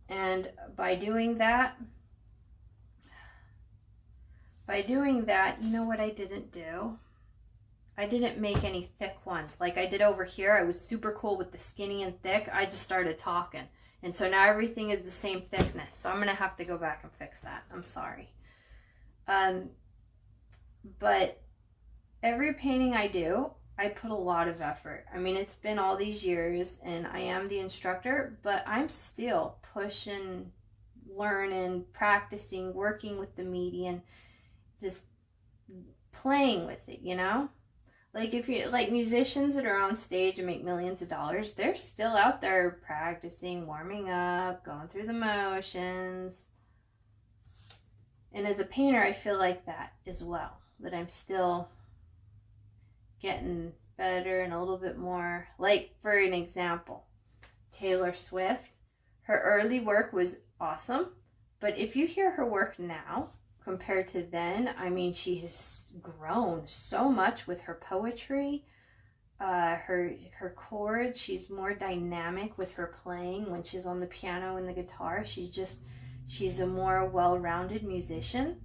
And by doing that, you know what I didn't do? I didn't make any thick ones. Like I did over here, I was super cool with the skinny and thick. I just started talking. And so now everything is the same thickness. So I'm going to have to go back and fix that. I'm sorry. But every painting I do, I put a lot of effort. I mean, it's been all these years and I am the instructor, but I'm still pushing, learning, practicing, working with the medium, just playing with it, you know? Like if you like musicians that are on stage and make millions of dollars, they're still out there practicing, warming up, going through the motions. And as a painter, I feel like that as well, that I'm still getting better and a little bit more. Like for an example, Taylor Swift, her early work was awesome, but if you hear her work now compared to then, I mean, she has grown so much with her poetry, her chords. She's more dynamic with her playing when she's on the piano and the guitar. She's a more well-rounded musician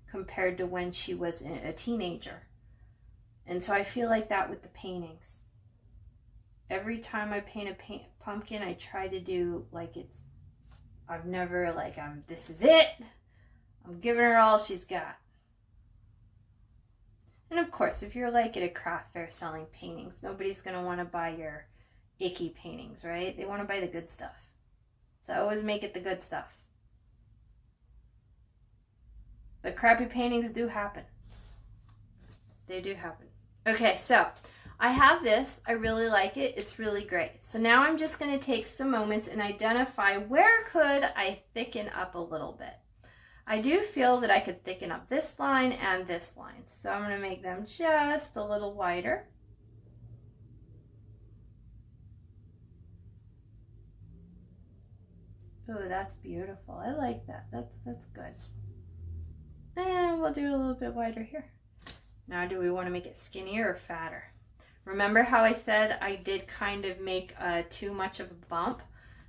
compared to when she was a teenager. And so I feel like that with the paintings. Every time I paint a pumpkin, I try to do like I've never like, this is it. I'm giving her all she's got. And of course, if you're like at a craft fair selling paintings, nobody's going to want to buy your icky paintings, right? They want to buy the good stuff. So I always make it the good stuff. But crappy paintings do happen. They do happen. Okay, so I have this. I really like it. It's really great. So now I'm just going to take some moments and identify where could I thicken up a little bit. I do feel that I could thicken up this line and this line. So I'm going to make them just a little wider. Oh, that's beautiful. I like that. That's good. And we'll do it a little bit wider here. Now, do we want to make it skinnier or fatter? Remember how I said I did kind of make too much of a bump?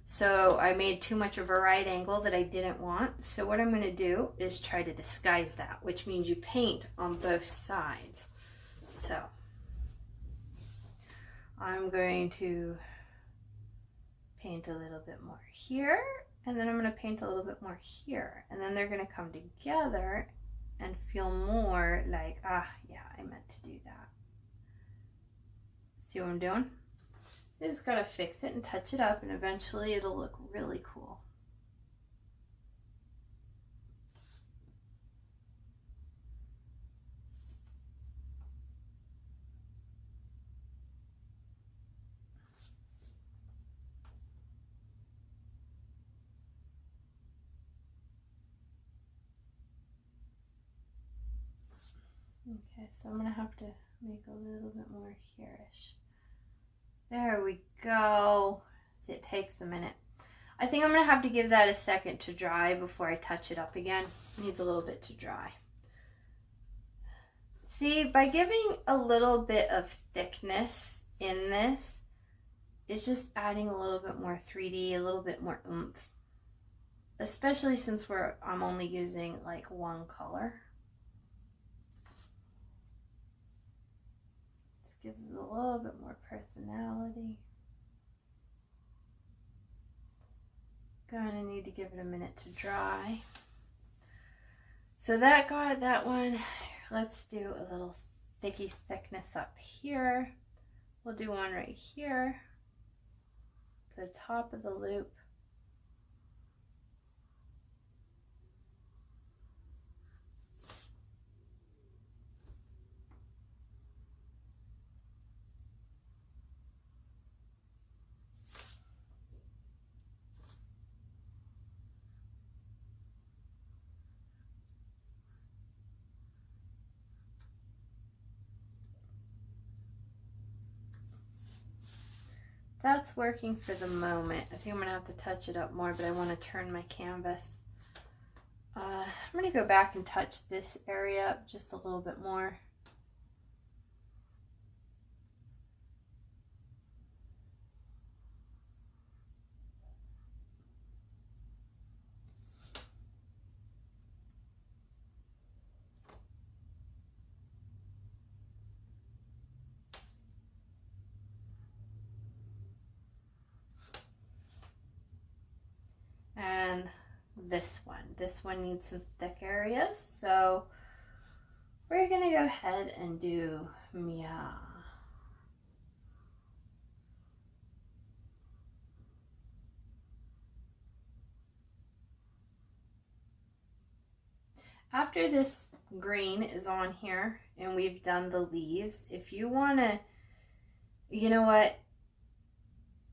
So I made too much of a right angle that I didn't want. So what I'm going to do is try to disguise that, which means you paint on both sides. So I'm going to paint a little bit more here, and then I'm going to paint a little bit more here, and then they're going to come together and feel more like, ah, yeah, I meant to do that. See what I'm doing? You just gotta fix it and touch it up, and eventually it'll look really cool. Okay, so I'm gonna have to make a little bit more here-ish. There we go. It takes a minute. I think I'm going to have to give that a second to dry before I touch it up again. It needs a little bit to dry. See, by giving a little bit of thickness in this, it's just adding a little bit more 3D, a little bit more oomph. Especially since I'm only using like one color. Let's give it a little bit more personality. Gonna need to give it a minute to dry. So that got that one. Let's do a little sticky thickness up here. We'll do one right here, the top of the loop. That's working for the moment. I think I'm gonna have to touch it up more, but I want to turn my canvas. I'm gonna go back and touch this area up just a little bit more. And this one needs some thick areas, so we're gonna go ahead and do Mia. After this green is on here and we've done the leaves, if you want to, you know what,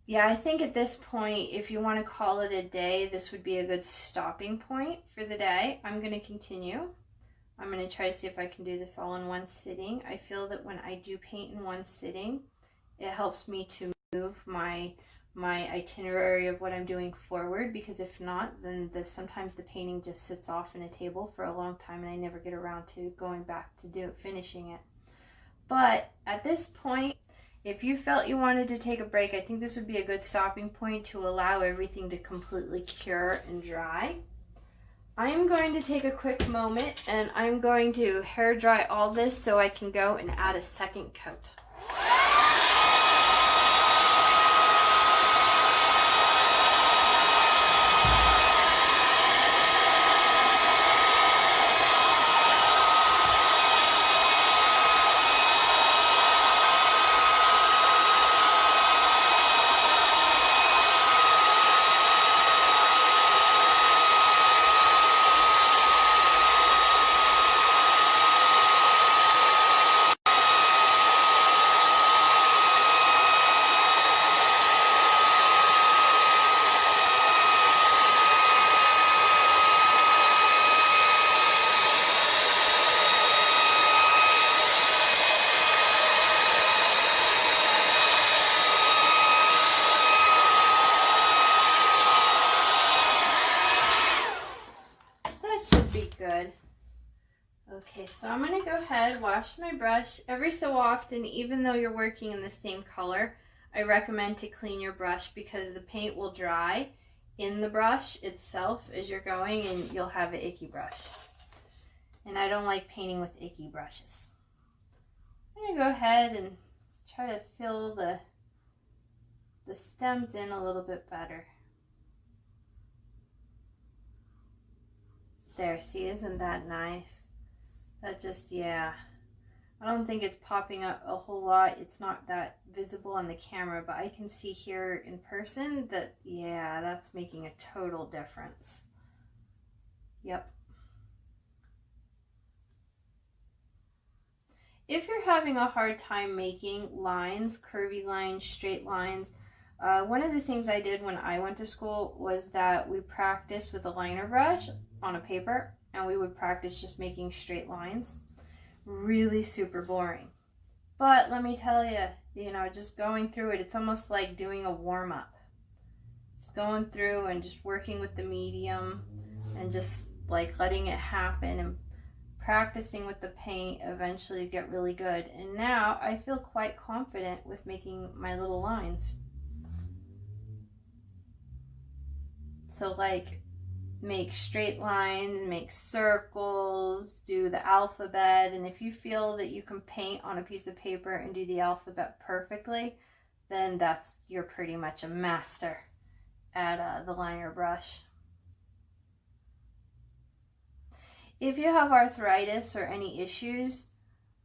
yeah, I think at this point, if you want to call it a day, this would be a good stopping point for the day. I'm going to continue. I'm going to try to see if I can do this all in one sitting. I feel that when I do paint in one sitting, it helps me to move my itinerary of what I'm doing forward, because if not, then sometimes the painting just sits off in a table for a long time and I never get around to going back to finishing it. But at this point, if you felt you wanted to take a break, I think this would be a good stopping point to allow everything to completely cure and dry. I'm going to take a quick moment and I'm going to hair dry all this so I can go and add a second coat. Good. Okay, so I'm going to go ahead, wash my brush. Every so often, even though you're working in the same color, I recommend to clean your brush because the paint will dry in the brush itself as you're going and you'll have an icky brush. And I don't like painting with icky brushes. I'm going to go ahead and try to fill the stems in a little bit better. There, see, isn't that nice? That just, yeah. I don't think it's popping up a whole lot. It's not that visible on the camera, but I can see here in person that, yeah, that's making a total difference. Yep. If you're having a hard time making lines, curvy lines, straight lines, one of the things I did when I went to school was that we practiced with a liner brush on a paper and we would practice just making straight lines. Really super boring. But let me tell you, you know, just going through it, it's almost like doing a warm-up. Just going through and just working with the medium and just like letting it happen and practicing with the paint. Eventually get really good. And now I feel quite confident with making my little lines. So like make straight lines, make circles, do the alphabet. And if you feel that you can paint on a piece of paper and do the alphabet perfectly, then you're pretty much a master at the liner brush. If you have arthritis or any issues,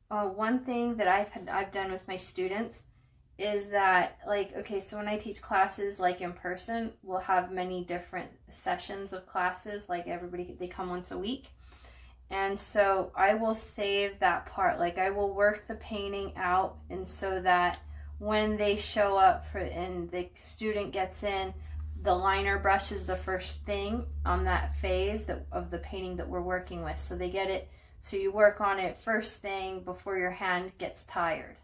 one thing that I've done with my students is that, like, okay, so when I teach classes like in person, we'll have many different sessions of classes, like they come once a week. And so I will save that part, like I will work the painting out, and so that when they show up and the student gets in, the liner brush is the first thing on that phase of the painting that we're working with. So they get it, so you work on it first thing before your hand gets tired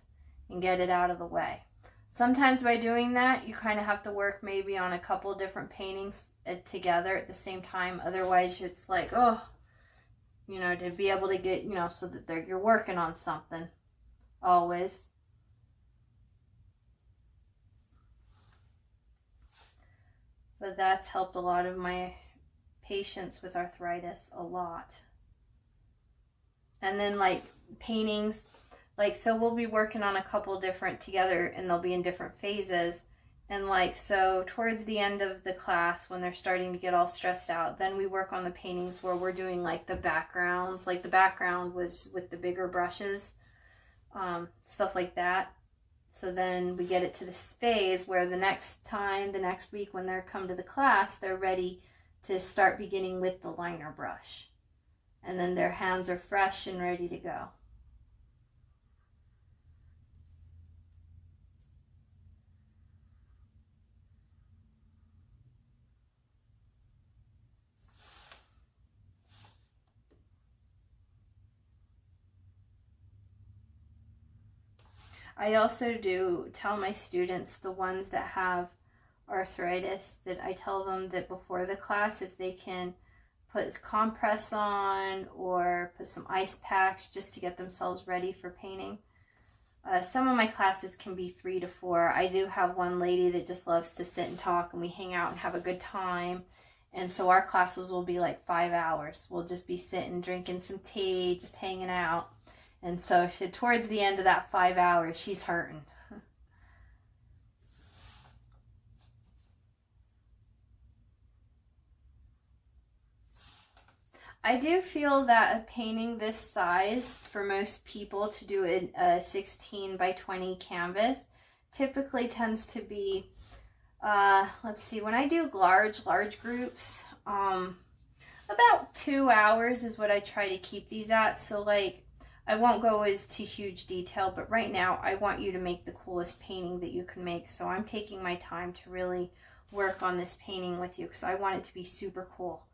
and get it out of the way. Sometimes by doing that, you kind of have to work maybe on a couple different paintings together at the same time. Otherwise, it's like, oh, you know, to be able to get, you know, so that you're working on something always. But that's helped a lot of my patients with arthritis a lot. And then like paintings, like, so we'll be working on a couple different together, and they'll be in different phases. And like, so towards the end of the class, when they're starting to get all stressed out, then we work on the paintings where we're doing like the backgrounds, like the background was with the bigger brushes, stuff like that. So then we get it to this phase where the next week when they're come to the class, they're ready to start beginning with the liner brush. And then their hands are fresh and ready to go. I also do tell my students, the ones that have arthritis, that I tell them that before the class, if they can put compress on or put some ice packs just to get themselves ready for painting. Some of my classes can be 3 to 4. I do have one lady that just loves to sit and talk, and we hang out and have a good time. And so our classes will be like 5 hours. We'll just be sitting, drinking some tea, just hanging out. And so towards the end of that 5 hours, she's hurting. I do feel that a painting this size, for most people to do a 16 by 20 canvas, typically tends to be, let's see, when I do large groups, about 2 hours is what I try to keep these at. So like, I won't go as to huge detail, but right now I want you to make the coolest painting that you can make. So I'm taking my time to really work on this painting with you because I want it to be super cool.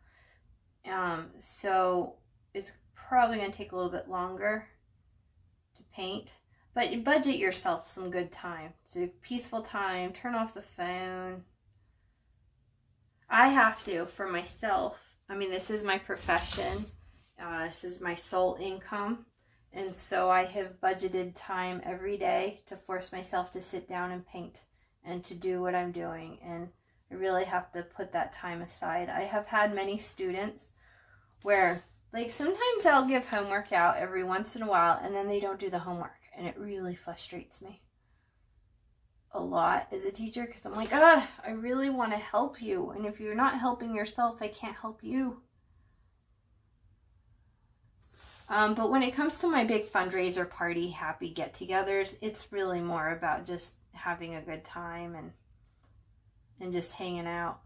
So it's probably going to take a little bit longer to paint, but budget yourself some good time. So peaceful time, turn off the phone. I have to, for myself. I mean, this is my profession. This is my sole income. And so I have budgeted time every day to force myself to sit down and paint and to do what I'm doing. And I really have to put that time aside. I have had many students where, like, sometimes I'll give homework out every once in a while and then they don't do the homework. And it really frustrates me a lot as a teacher because I'm like, I really want to help you. And if you're not helping yourself, I can't help you. But when it comes to my big fundraiser party, happy get-togethers, it's really more about just having a good time and just hanging out.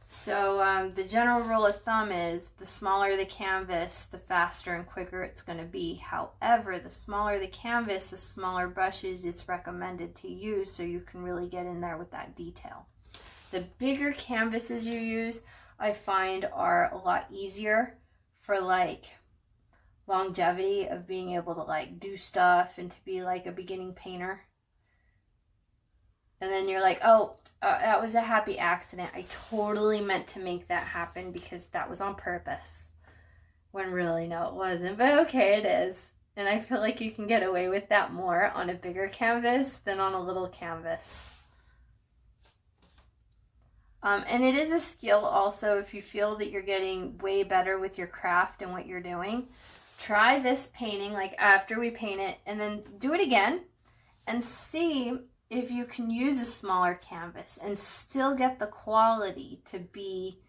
So the general rule of thumb is the smaller the canvas, the faster and quicker it's going to be. However, the smaller the canvas, the smaller brushes it's recommended to use so you can really get in there with that detail. The bigger canvases you use, I find, are a lot easier for like longevity of being able to like do stuff and to be like a beginning painter. And then you're like, oh, that was a happy accident. I totally meant to make that happen because that was on purpose. When really, no, it wasn't. But okay, it is. And I feel like you can get away with that more on a bigger canvas than on a little canvas. And it is a skill also if you feel that you're getting way better with your craft and what you're doing. Try this painting like after we paint it and then do it again and see if you can use a smaller canvas and still get the quality to be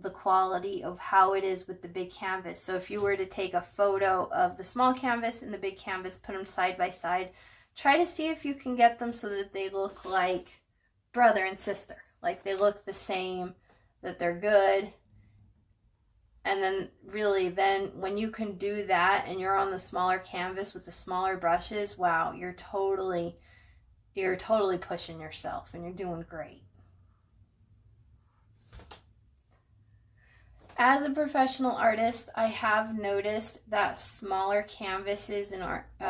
the quality of how it is with the big canvas. So if you were to take a photo of the small canvas and the big canvas, put them side by side, try to see if you can get them so that they look like brother and sister, like they look the same, that they're good. And then really then when you can do that and you're on the smaller canvas with the smaller brushes, wow, you're totally pushing yourself and you're doing great. As a professional artist, I have noticed that smaller canvases in art, in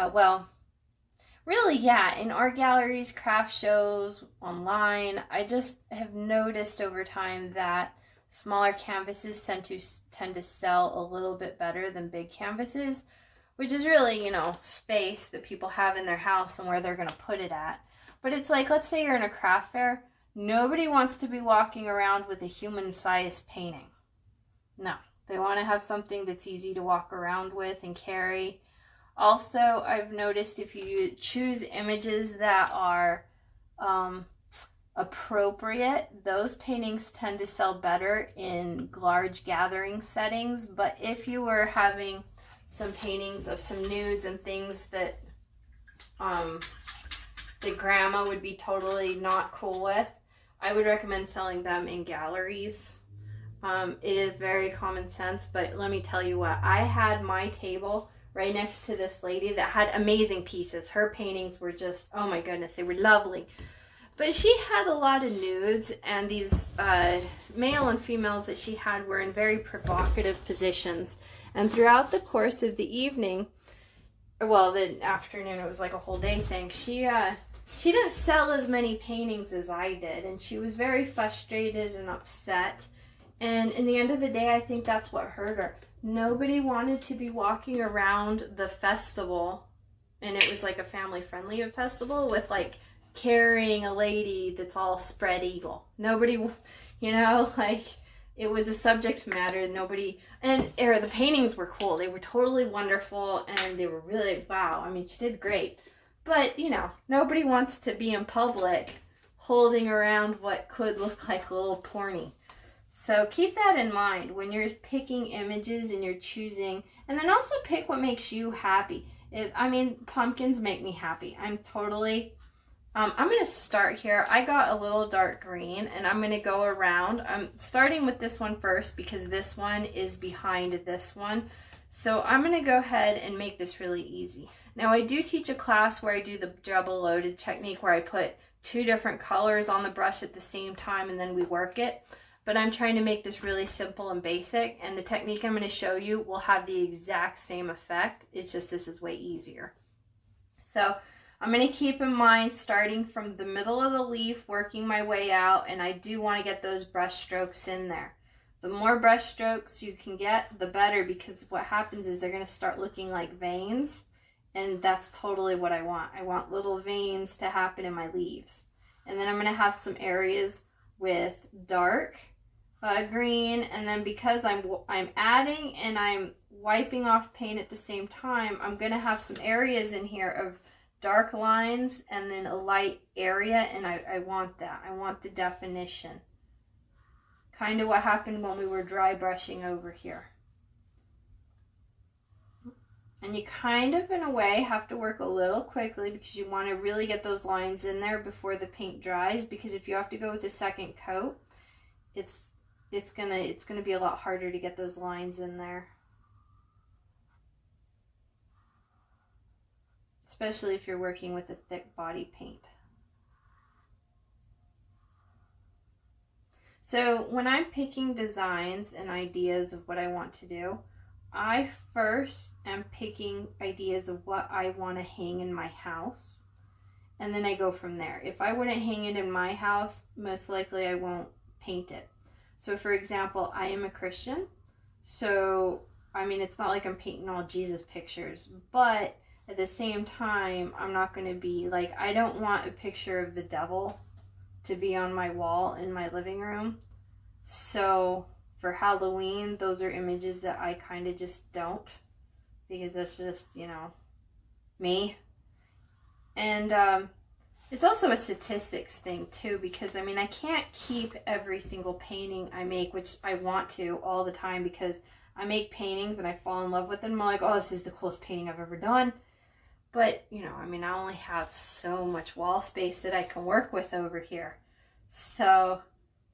art galleries, craft shows, online, I just have noticed over time that smaller canvases tend to sell a little bit better than big canvases, which is really, space that people have in their house and where they're going to put it at. But it's like, let's say you're in a craft fair, nobody wants to be walking around with a human-sized painting. No, they want to have something that's easy to walk around with and carry. Also, I've noticed if you choose images that are appropriate, those paintings tend to sell better in large gathering settings. But if you were having some paintings of some nudes and things that the grandma would be totally not cool with, I would recommend selling them in galleries. It is very common sense, but let me tell you what, I had my table right next to this lady that had amazing pieces. Her paintings were just, oh my goodness, they were lovely. But she had a lot of nudes, and these male and females that she had were in very provocative positions. And throughout the course of the evening, well, the afternoon, it was like a whole day thing, she didn't sell as many paintings as I did, and she was very frustrated and upset. And in the end of the day, I think that's what hurt her. Nobody wanted to be walking around the festival, and it was like a family-friendly festival, with like carrying a lady that's all spread eagle. Nobody, like it was a subject matter. Nobody, the paintings were cool. They were totally wonderful, and they were really, wow. I mean, she did great. But, nobody wants to be in public holding around what could look like a little porny. So keep that in mind when you're picking images and you're choosing, and then also pick what makes you happy. Pumpkins make me happy. I'm going to start here. I got a little dark green, and I'm going to go around. I'm starting with this one first because this one is behind this one. So I'm going to go ahead and make this really easy. Now I do teach a class where I do the double loaded technique where I put 2 different colors on the brush at the same time and then we work it. But I'm trying to make this really simple and basic, and the technique I'm going to show you will have the exact same effect. It's just this is way easier. So I'm going to keep in mind starting from the middle of the leaf, working my way out, and I do want to get those brush strokes in there. The more brush strokes you can get, the better, because what happens is they're going to start looking like veins, and that's totally what I want. I want little veins to happen in my leaves. And then I'm going to have some areas with dark green, and then because I'm adding and I'm wiping off paint at the same time, I'm going to have some areas in here of dark lines and then a light area, and I want that. I want the definition. Kind of what happened when we were dry brushing over here. And you kind of, in a way, have to work a little quickly because you want to really get those lines in there before the paint dries, because if you have to go with a second coat, it's gonna be a lot harder to get those lines in there. Especially if you're working with a thick body paint. So when I'm picking designs and ideas of what I want to do, I first am picking ideas of what I want to hang in my house. and then I go from there. If I wouldn't hang it in my house, most likely I won't paint it. So for example, I am a Christian, so I mean, it's not like I'm painting all Jesus pictures, but at the same time, I'm not going to be like, I don't want a picture of the devil to be on my wall in my living room. So for Halloween, those are images that I kind of just don't, because that's just, you know, me. And it's also a statistics thing too, because I mean, I can't keep every single painting I make, which I want to all the time, because I make paintings and I fall in love with them. I'm like, oh, this is the coolest painting I've ever done. But, you know, I mean, I only have so much wall space that I can work with over here. So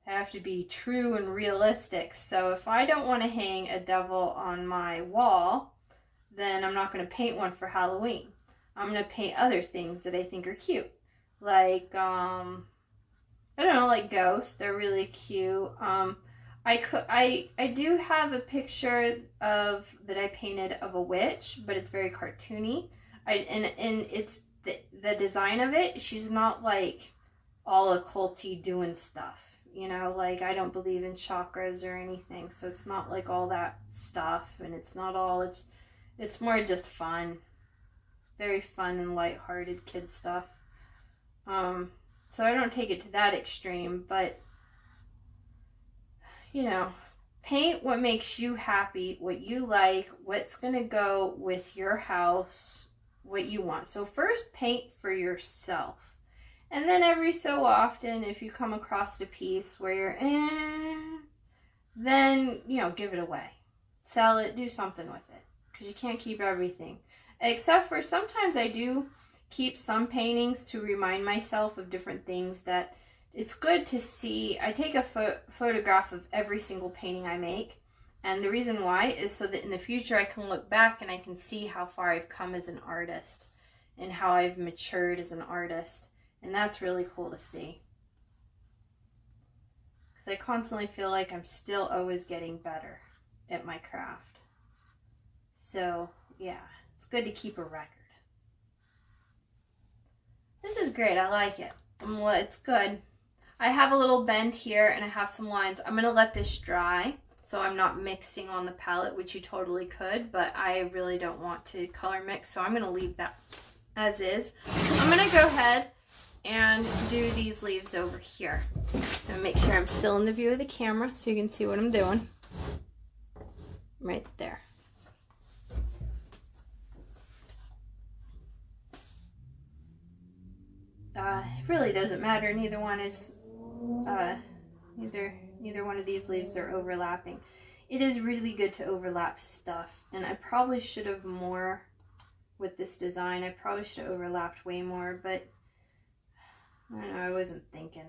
I have to be true and realistic. So if I don't want to hang a devil on my wall, then I'm not going to paint one for Halloween. I'm going to paint other things that I think are cute. Like, I don't know, like ghosts. They're really cute. I do have a picture of that I painted of a witch, but it's very cartoony. And it's the design of it. She's not like all occulty doing stuff, you know. Like, I don't believe in chakras or anything, so it's not like all that stuff. And it's not all. It's more just fun, very fun and lighthearted kid stuff. So I don't take it to that extreme, but you know, paint what makes you happy, what you like, what's gonna go with your house, what you want. So first, paint for yourself. And then every so often, if you come across a piece where you're, then, you know, give it away. Sell it, do something with it. Because you can't keep everything. Except for sometimes I do keep some paintings to remind myself of different things that it's good to see. I take a photograph of every single painting I make. And the reason why is so that in the future I can look back and I can see how far I've come as an artist and how I've matured as an artist. And that's really cool to see. Because I constantly feel like I'm still always getting better at my craft. So, yeah, it's good to keep a record. This is great. I like it. It's good. I have a little bend here and I have some lines. I'm going to let this dry so I'm not mixing on the palette, which you totally could, but I really don't want to color mix, so I'm going to leave that as is. I'm going to go ahead and do these leaves over here. And make sure I'm still in the view of the camera so you can see what I'm doing. Right there. It really doesn't matter. Neither one is, neither one of these leaves are overlapping. It is really good to overlap stuff, and I probably should have more with this design. I probably should have overlapped way more, but I don't know, I wasn't thinking.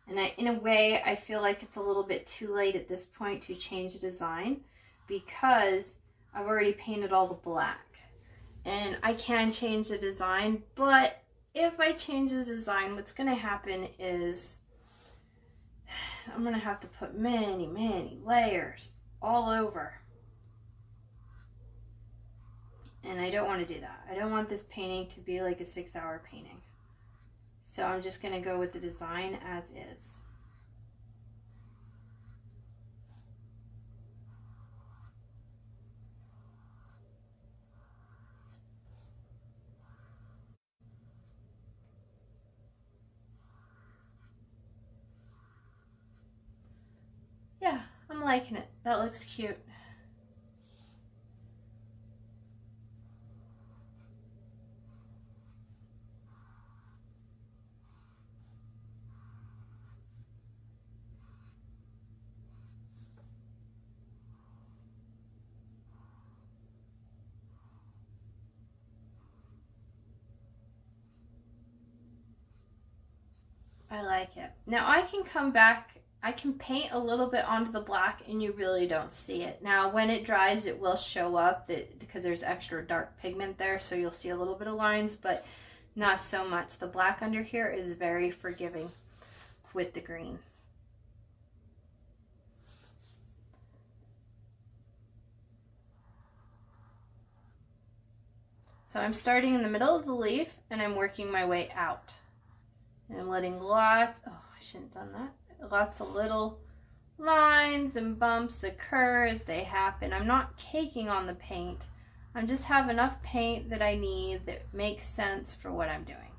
And in a way, I feel like it's a little bit too late at this point to change the design because I've already painted all the black. And I can change the design, but if I change the design, what's going to happen is I'm going to have to put many, many layers all over. And I don't want to do that. I don't want this painting to be like a 6-hour painting. So I'm just going to go with the design as is. Yeah, I'm liking it. That looks cute. I like it. Now I can come back, I can paint a little bit onto the black and you really don't see it. Now when it dries it will show up because there's extra dark pigment there, so you'll see a little bit of lines, but not so much. The black under here is very forgiving with the green. So I'm starting in the middle of the leaf and I'm working my way out. And I'm letting lots, oh, I shouldn't have done that. Lots of little lines and bumps occur as they happen. I'm not caking on the paint. I just have enough paint that I need that makes sense for what I'm doing.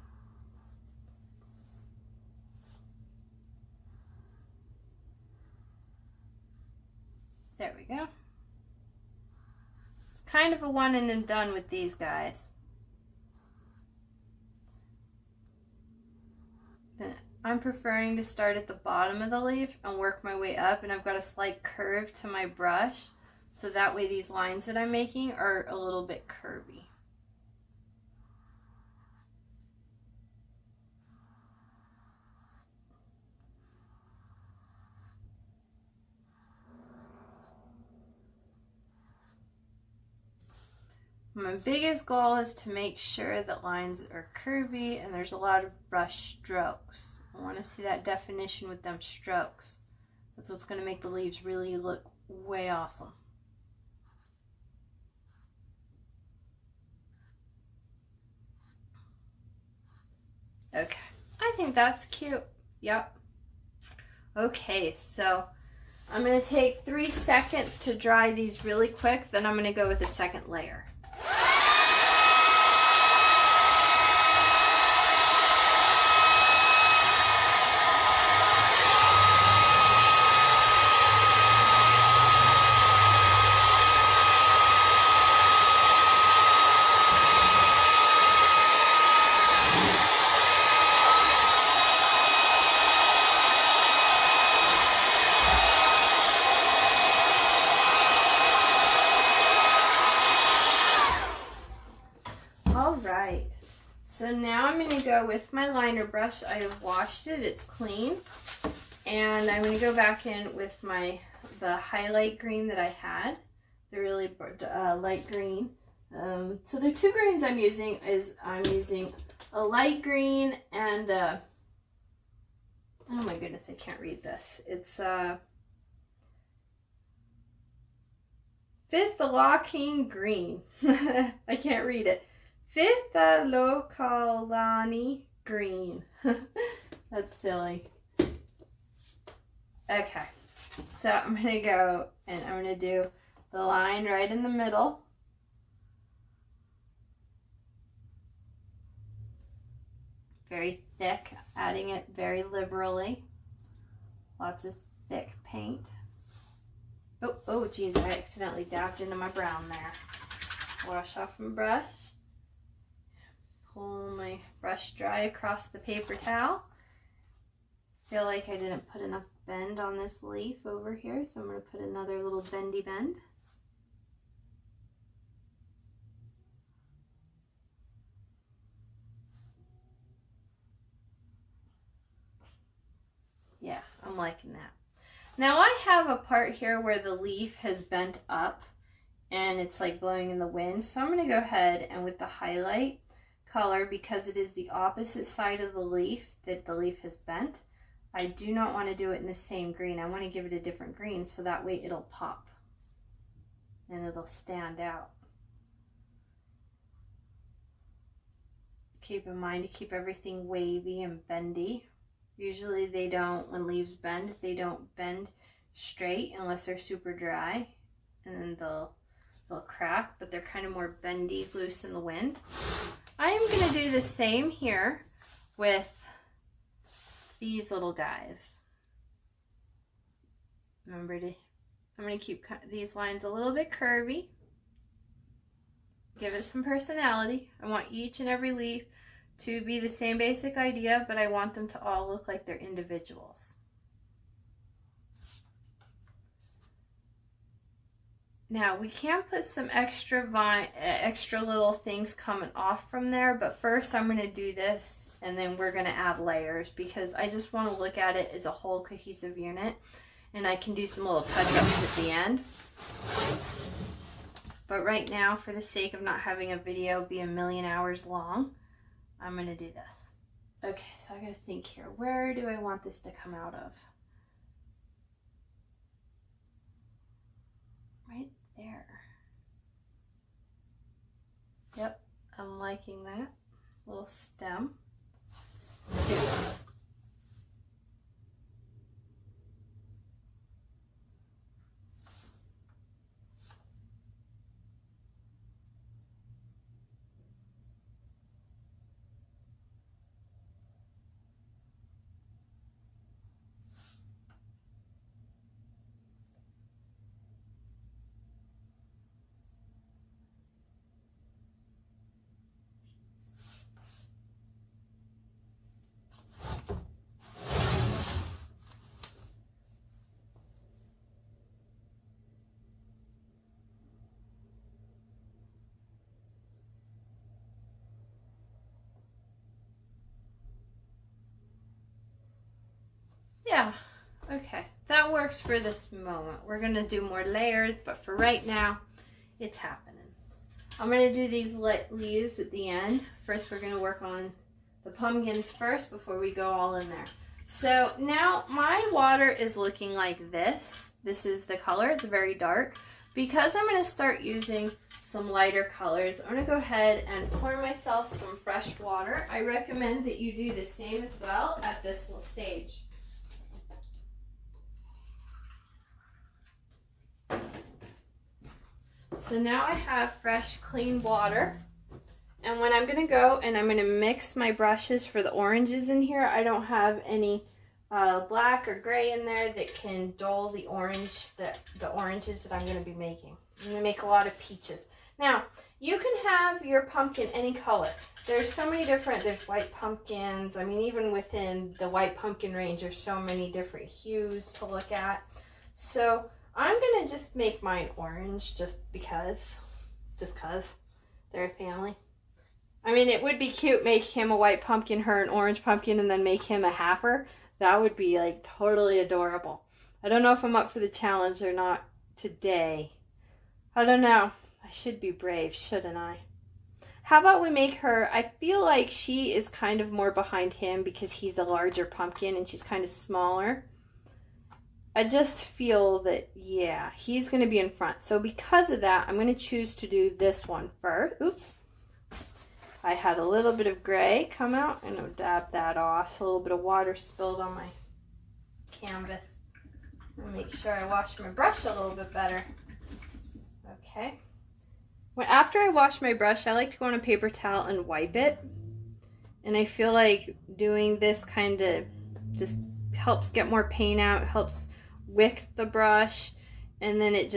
There we go. It's kind of a one and done with these guys. Then I'm preferring to start at the bottom of the leaf and work my way up, and I've got a slight curve to my brush, so that way these lines that I'm making are a little bit curvy. My biggest goal is to make sure that lines are curvy and there's a lot of brush strokes. I want to see that definition with them strokes. That's what's going to make the leaves really look way awesome. Okay, I think that's cute. Yep. Okay, so I'm going to take 3 seconds to dry these really quick, then I'm going to go with a second layer. Alright, so now I'm going to go with my liner brush. I have washed it, it's clean. And I'm going to go back in with the highlight green that I had, the really light green. So the 2 greens I'm using I'm using a light green and oh my goodness, I can't read this. It's Phthalockine green. I can't read it. Phthalockine green. That's silly. Okay, so I'm going to go and I'm going to do the line right in the middle. Very thick, adding it very liberally. Lots of thick paint. Oh geez, I accidentally dabbed into my brown there. Wash off my brush. Pull my brush dry across the paper towel. Feel like I didn't put enough bend on this leaf over here, so I'm going to put another little bendy bend. Yeah, I'm liking that. Now I have a part here where the leaf has bent up and it's like blowing in the wind, so I'm going to go ahead and with the highlight color, because it is the opposite side of the leaf that the leaf has bent, I do not want to do it in the same green. I want to give it a different green so that way it'll pop and it'll stand out. Keep in mind to keep everything wavy and bendy. Usually they don't, when leaves bend, they don't bend straight unless they're super dry, and then they'll crack, but they're kind of more bendy, loose in the wind. I am going to do the same here with these little guys. Remember I'm going to keep these lines a little bit curvy. Give it some personality. I want each and every leaf to be the same basic idea, but I want them to all look like they're individuals. Now we can put some extra little things coming off from there, but first I'm going to do this and then we're going to add layers because I just want to look at it as a whole cohesive unit, and I can do some little touch-ups at the end. But right now, for the sake of not having a video be a million hours long, I'm going to do this. Okay, so I got to think here. Where do I want this to come out of? Right there. Yep, I'm liking that little stem. Yeah, okay, that works for this moment. We're gonna do more layers, but for right now, it's happening. I'm gonna do these leaves at the end. First, we're gonna work on the pumpkins first before we go all in there. So now my water is looking like this. This is the color, it's very dark. Because I'm gonna start using some lighter colors, I'm gonna go ahead and pour myself some fresh water. I recommend that you do the same as well at this little stage. So now I have fresh, clean water. And when I'm going to go and I'm going to mix my brushes for the oranges in here, I don't have any black or gray in there that can dull the oranges that I'm going to be making. I'm going to make a lot of peaches. Now, you can have your pumpkin any color. There's so many different, there's white pumpkins. I mean, even within the white pumpkin range, there's so many different hues to look at. So I'm gonna just make mine orange just because they're a family. I mean, it would be cute, make him a white pumpkin, her an orange pumpkin, and then make him a halfer. That would be like totally adorable. I don't know if I'm up for the challenge or not today. I don't know. I should be brave, shouldn't I? How about we make her, I feel like she is kind of more behind him because he's a larger pumpkin and she's kind of smaller. I just feel that, yeah, he's going to be in front. So because of that, I'm going to choose to do this one first. Oops. I had a little bit of gray come out, and I'll dab that off. A little bit of water spilled on my canvas. I'll make sure I wash my brush a little bit better. Okay. After I wash my brush, I like to go on a paper towel and wipe it. And I feel like doing this kind of just helps get more paint out, helps wick the brush, and then it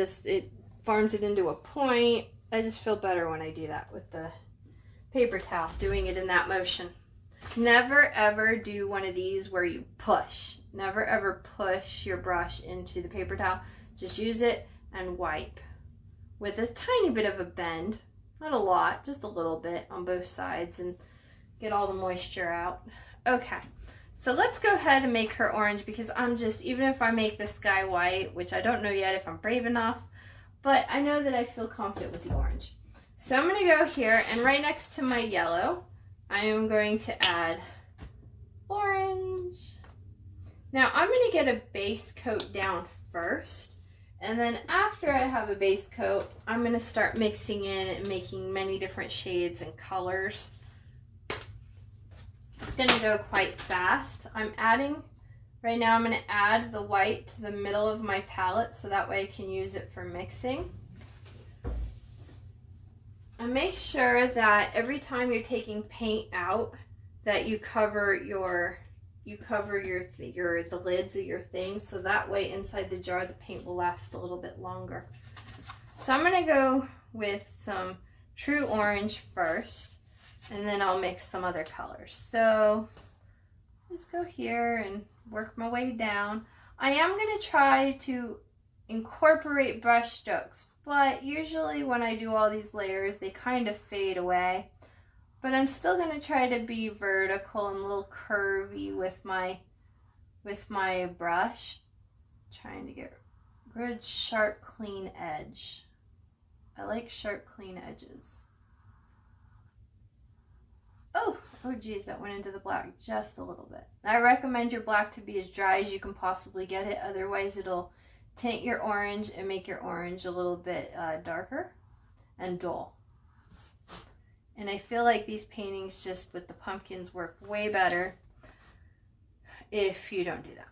forms it into a point. I just feel better when I do that with the paper towel, doing it in that motion. Never ever do one of these where you push. Never ever push your brush into the paper towel. Just use it and wipe with a tiny bit of a bend, not a lot, just a little bit on both sides, and get all the moisture out. Okay. So let's go ahead and make her orange, because even if I make this guy white, which I don't know yet if I'm brave enough, but I know that I feel confident with the orange. So I'm going to go here, and right next to my yellow, I am going to add orange. Now I'm going to get a base coat down first, and then after I have a base coat, I'm going to start mixing in and making many different shades and colors. It's going to go quite fast. Right now I'm going to add the white to the middle of my palette so that way I can use it for mixing. And make sure that every time you're taking paint out that you cover the lids of your things, so that way inside the jar the paint will last a little bit longer. So I'm going to go with some true orange first, and then I'll mix some other colors. So just go here and work my way down. I am going to try to incorporate brush strokes, but usually when I do all these layers they kind of fade away. But I'm still going to try to be vertical and a little curvy with my brush, trying to get good sharp clean edge. I like sharp clean edges. Oh geez, that went into the black just a little bit. I recommend your black to be as dry as you can possibly get it, otherwise it'll tint your orange and make your orange a little bit darker and dull. And I feel like these paintings just with the pumpkins work way better if you don't do that.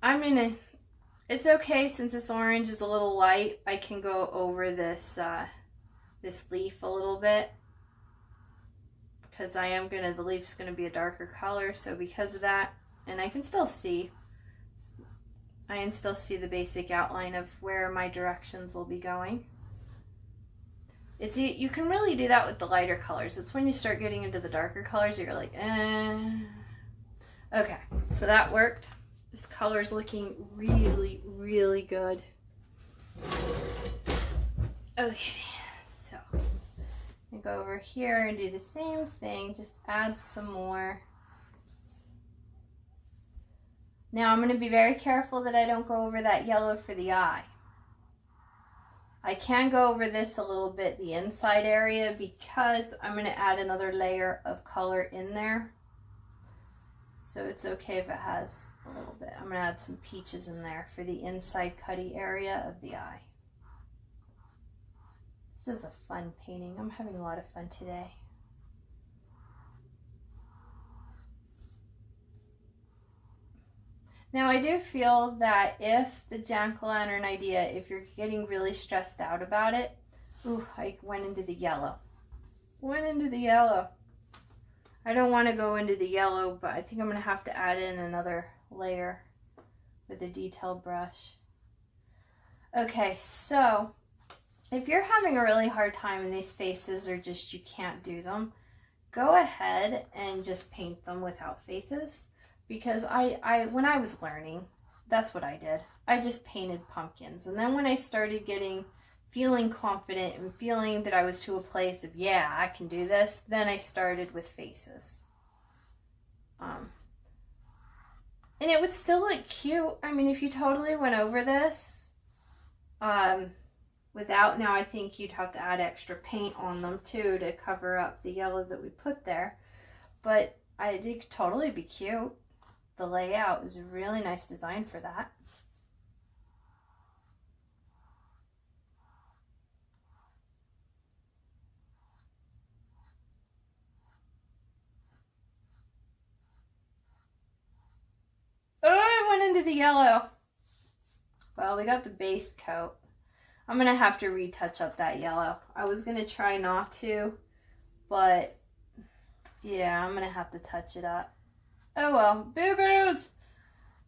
I'm gonna, it's okay since this orange is a little light, I can go over this this leaf a little bit, because the leaf's gonna be a darker color, so because of that, and I can still see the basic outline of where my directions will be going. You can really do that with the lighter colors. It's when you start getting into the darker colors you're like, Okay, so that worked. This color's looking really, really good. Okay, so I go over here and do the same thing, just add some more. Now I'm going to be very careful that I don't go over that yellow for the eye. I can go over this a little bit, the inside area, because I'm going to add another layer of color in there. So it's okay if it has a little bit. I'm going to add some peaches in there for the inside cutty area of the eye. This is a fun painting. I'm having a lot of fun today. Now I do feel that if the jack-o'-lantern idea, if you're getting really stressed out about it, ooh, I went into the yellow. I don't want to go into the yellow, but I think I'm going to have to add in another layer with a detailed brush. Okay, so if you're having a really hard time and these faces are just, you can't do them, go ahead and just paint them without faces. Because when I was learning, that's what I did. I just painted pumpkins. And then when I started feeling confident and feeling that I was to a place of, yeah, I can do this, then I started with faces. And it would still look cute. I mean, if you totally went over this, without, now I think you'd have to add extra paint on them too to cover up the yellow that we put there. But it could totally be cute. The layout is a really nice design for that. Oh, I went into the yellow. Well, we got the base coat. I'm going to have to retouch up that yellow. I was going to try not to, but yeah, I'm going to have to touch it up. Oh well, boo-boos!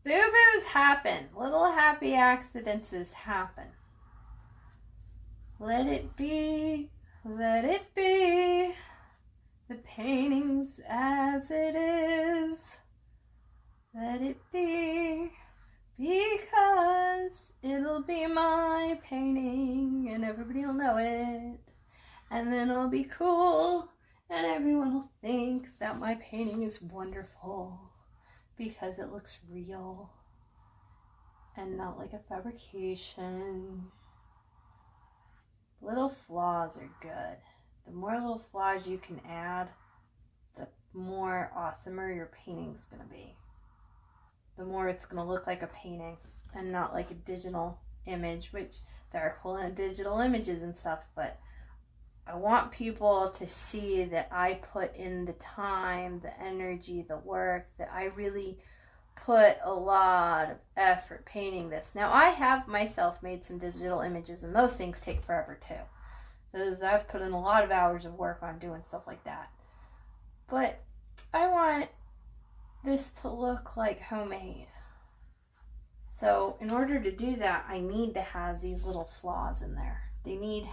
Boo-boos happen. Little happy accidents happen. Let it be, let it be. The painting's as it is. Let it be, because it'll be my painting and everybody will know it. And then it'll be cool. And everyone will think that my painting is wonderful because it looks real and not like a fabrication. Little flaws are good. The more little flaws you can add, the more awesomer your painting's going to be. The more it's going to look like a painting and not like a digital image, which there are cool digital images and stuff, but I want people to see that I put in the time, the energy, the work, that I really put a lot of effort painting this. Now, I have myself made some digital images, and those things take forever too. I've put in a lot of hours of work on doing stuff like that. But I want this to look like homemade. So in order to do that, I need to have these little flaws in there.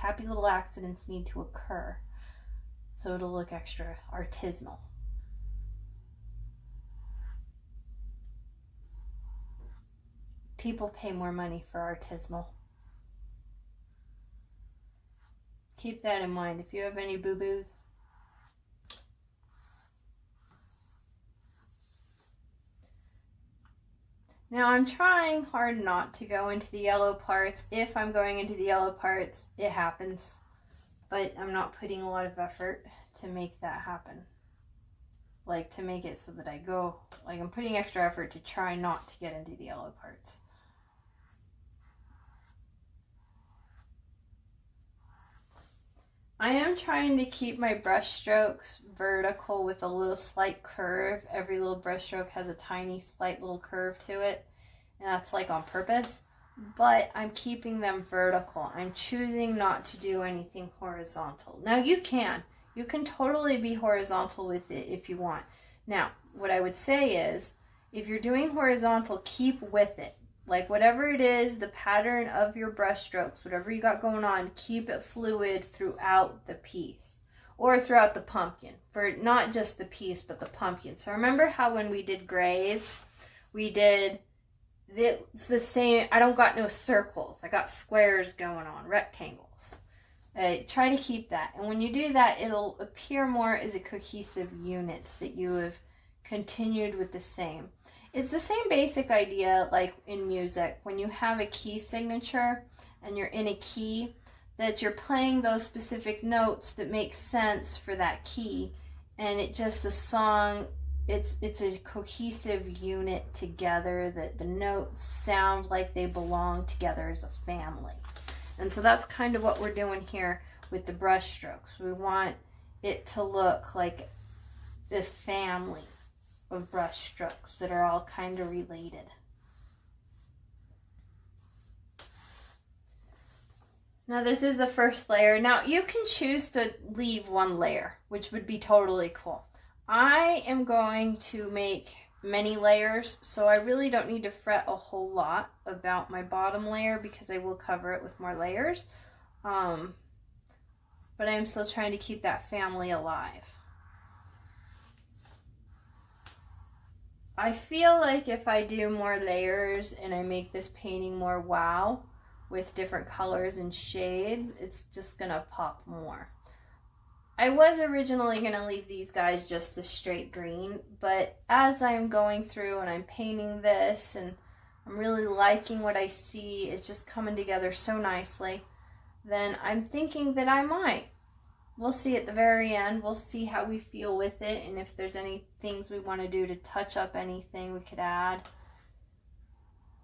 Happy little accidents need to occur so it'll look extra artisanal. People pay more money for artisanal. Keep that in mind if you have any boo-boos. Now I'm trying hard not to go into the yellow parts. If I'm going into the yellow parts, it happens. But I'm not putting a lot of effort to make that happen. Like to make it so that I'm putting extra effort to try not to get into the yellow parts. I am trying to keep my brush strokes vertical with a little slight curve. Every little brush stroke has a tiny slight little curve to it, and that's like on purpose, but I'm keeping them vertical. I'm choosing not to do anything horizontal. Now you can totally be horizontal with it if you want. Now, what I would say is, if you're doing horizontal, keep with it. Like whatever it is, the pattern of your brush strokes, whatever you got going on, keep it fluid throughout the piece or throughout the pumpkin, for not just the piece, but the pumpkin. So remember how when we did grays, we did, it's the same, I don't got no circles. I got squares going on, rectangles. Try to keep that. And when you do that, it'll appear more as a cohesive unit that you have continued with the same. It's the same basic idea like in music. When you have a key signature and you're in a key, that you're playing those specific notes that make sense for that key, and it just, the song, it's a cohesive unit together, that the notes sound like they belong together as a family. And so that's kind of what we're doing here with the brush strokes. We want it to look like the family of brush strokes that are all kind of related. Now this is the first layer. Now you can choose to leave one layer, which would be totally cool. I am going to make many layers, so I really don't need to fret a whole lot about my bottom layer because I will cover it with more layers. But I am still trying to keep that family alive. I feel like if I do more layers and I make this painting more wow with different colors and shades, it's just gonna pop more. I was originally gonna leave these guys just a straight green, but as I'm going through and I'm painting this and I'm really liking what I see, it's just coming together so nicely, then I'm thinking that I might. We'll see at the very end. We'll see how we feel with it, and if there's any things we want to do to touch up anything we could add.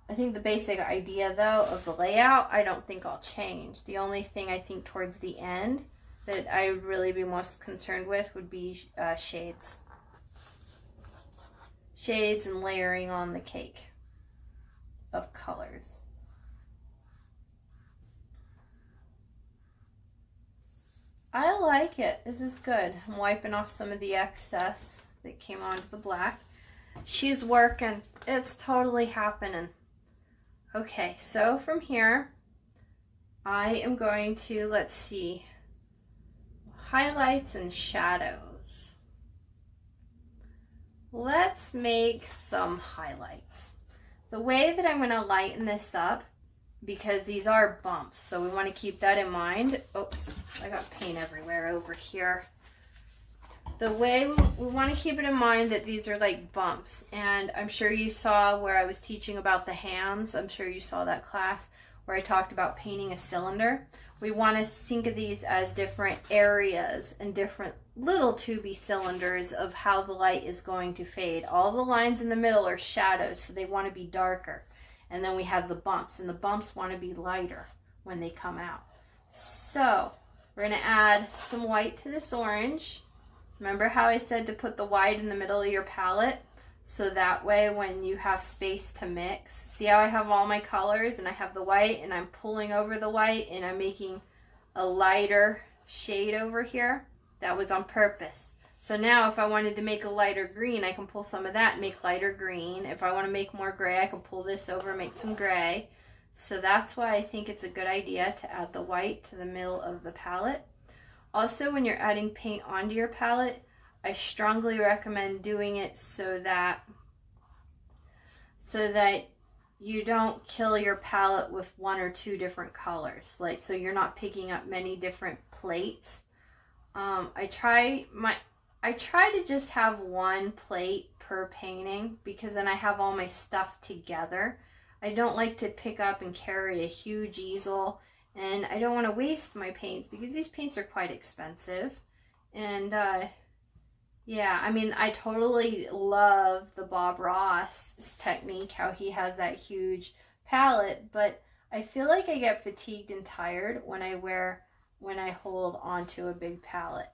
I think the basic idea, though, of the layout, I don't think I'll change. The only thing I think towards the end that I would really be most concerned with would be shades. Shades and layering on the cake of colors. I like it. This is good. I'm wiping off some of the excess that came onto the black. She's working. It's totally happening. Okay, so from here, I am going to, let's see, highlights and shadows. Let's make some highlights. The way that I'm going to lighten this up, because these are bumps, so we want to keep that in mind. Oops, I got paint everywhere over here. The way we want to keep it in mind that these are like bumps, and I'm sure you saw where I was teaching about the hands. I'm sure you saw that class where I talked about painting a cylinder. We want to think of these as different areas and different little tubey cylinders of how the light is going to fade. All the lines in the middle are shadows, so they want to be darker. And then we have the bumps, and the bumps want to be lighter when they come out. So we're going to add some white to this orange. Remember how I said to put the white in the middle of your palette? So that way when you have space to mix, see how I have all my colors and I have the white and I'm pulling over the white and I'm making a lighter shade over here? That was on purpose. So now if I wanted to make a lighter green, I can pull some of that and make lighter green. If I want to make more gray, I can pull this over and make some gray. So that's why I think it's a good idea to add the white to the middle of the palette. Also, when you're adding paint onto your palette, I strongly recommend doing it so that you don't kill your palette with one or two different colors. Like, so you're not picking up many different plates. I try to just have one plate per painting because then I have all my stuff together. I don't like to pick up and carry a huge easel, and I don't want to waste my paints because these paints are quite expensive. And yeah, I mean, I totally love the Bob Ross technique, how he has that huge palette, but I feel like I get fatigued and tired when I wear when I hold onto a big palette.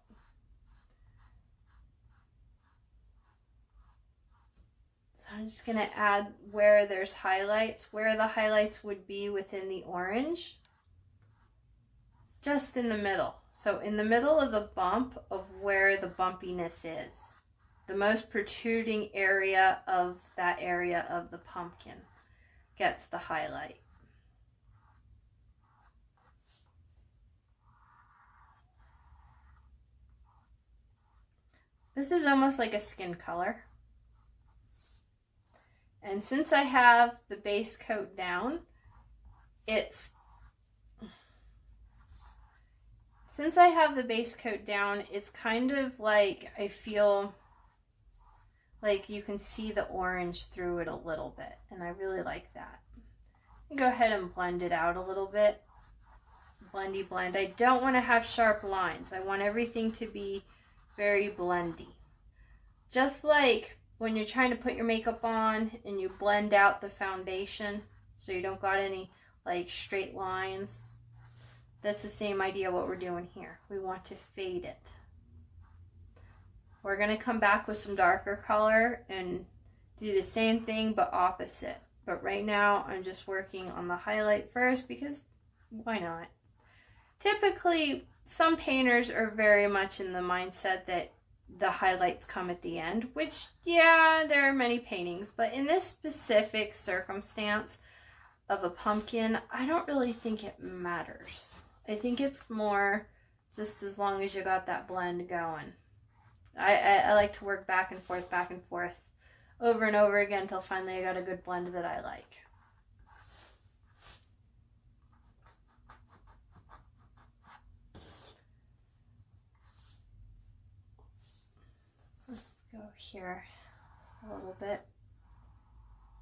So I'm just going to add where there's highlights, where the highlights would be within the orange, just in the middle. So in the middle of the bump of where the bumpiness is, the most protruding area of that area of the pumpkin gets the highlight. This is almost like a skin color. And since I have the base coat down, it's kind of like I feel like you can see the orange through it a little bit, and I really like that. Go ahead and blend it out a little bit. Blendy blend. I don't want to have sharp lines. I want everything to be very blendy. Just like when you're trying to put your makeup on and you blend out the foundation so you don't got any like straight lines. That's the same idea what we're doing here. We want to fade it. We're going to come back with some darker color and do the same thing but opposite. But right now I'm just working on the highlight first because why not? Typically some painters are very much in the mindset that the highlights come at the end, which yeah, there are many paintings, but in this specific circumstance of a pumpkin, I don't really think it matters. I think it's more just as long as you got that blend going. I like to work back and forth, over and over again until finally I got a good blend that I like. Let's go here a little bit.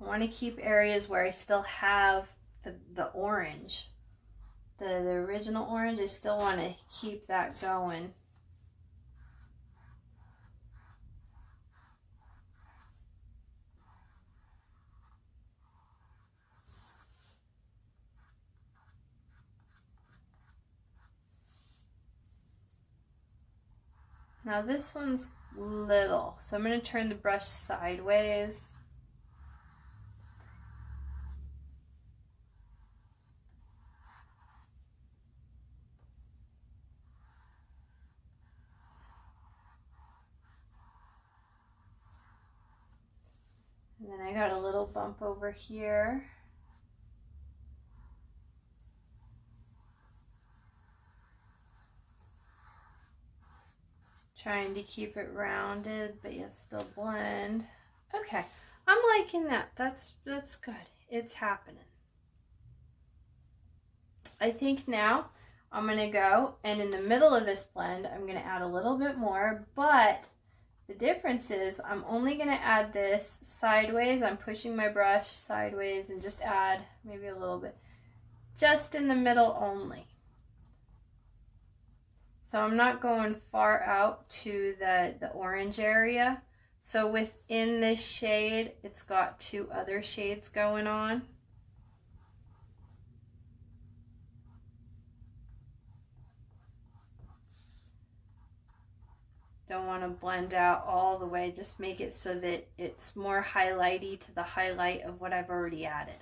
I want to keep areas where I still have the orange. The original orange, I still want to keep that going. Now this one's little, so I'm going to turn the brush sideways. And then I got a little bump over here. Trying to keep it rounded, but yet still blend. Okay, I'm liking that. That's good. It's happening. I think now I'm gonna go, and in the middle of this blend, I'm gonna add a little bit more, but the difference is I'm only gonna add this sideways. I'm pushing my brush sideways and just add maybe a little bit, just in the middle only. So I'm not going far out to the orange area. So within this shade, it's got two other shades going on. Don't want to blend out all the way, just make it so that it's more highlighty to the highlight of what I've already added.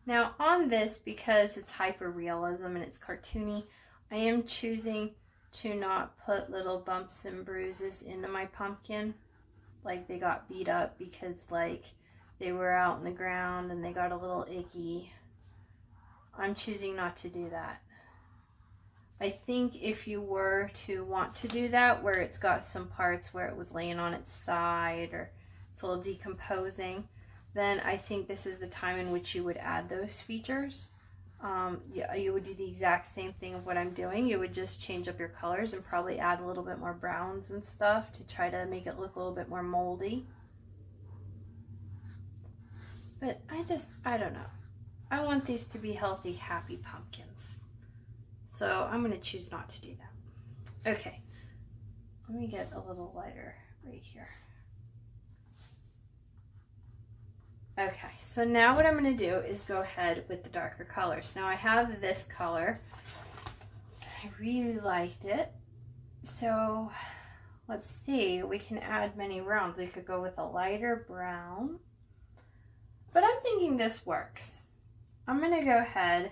Now on this, because it's hyper-realism and it's cartoony, I am choosing to not put little bumps and bruises into my pumpkin. Like they got beat up because like they were out in the ground and they got a little icky. I'm choosing not to do that. I think if you were to want to do that, where it's got some parts where it was laying on its side or it's a little decomposing, then I think this is the time in which you would add those features. Yeah, you would do the exact same thing of what I'm doing. You would just change up your colors and probably add a little bit more browns and stuff to try to make it look a little bit more moldy. But I don't know. I want these to be healthy, happy pumpkins. So I'm going to choose not to do that. Okay, let me get a little lighter right here. Okay, so now what I'm going to do is go ahead with the darker colors. Now I have this color. I really liked it. So let's see, we can add many browns. We could go with a lighter brown. But I'm thinking this works. I'm going to go ahead,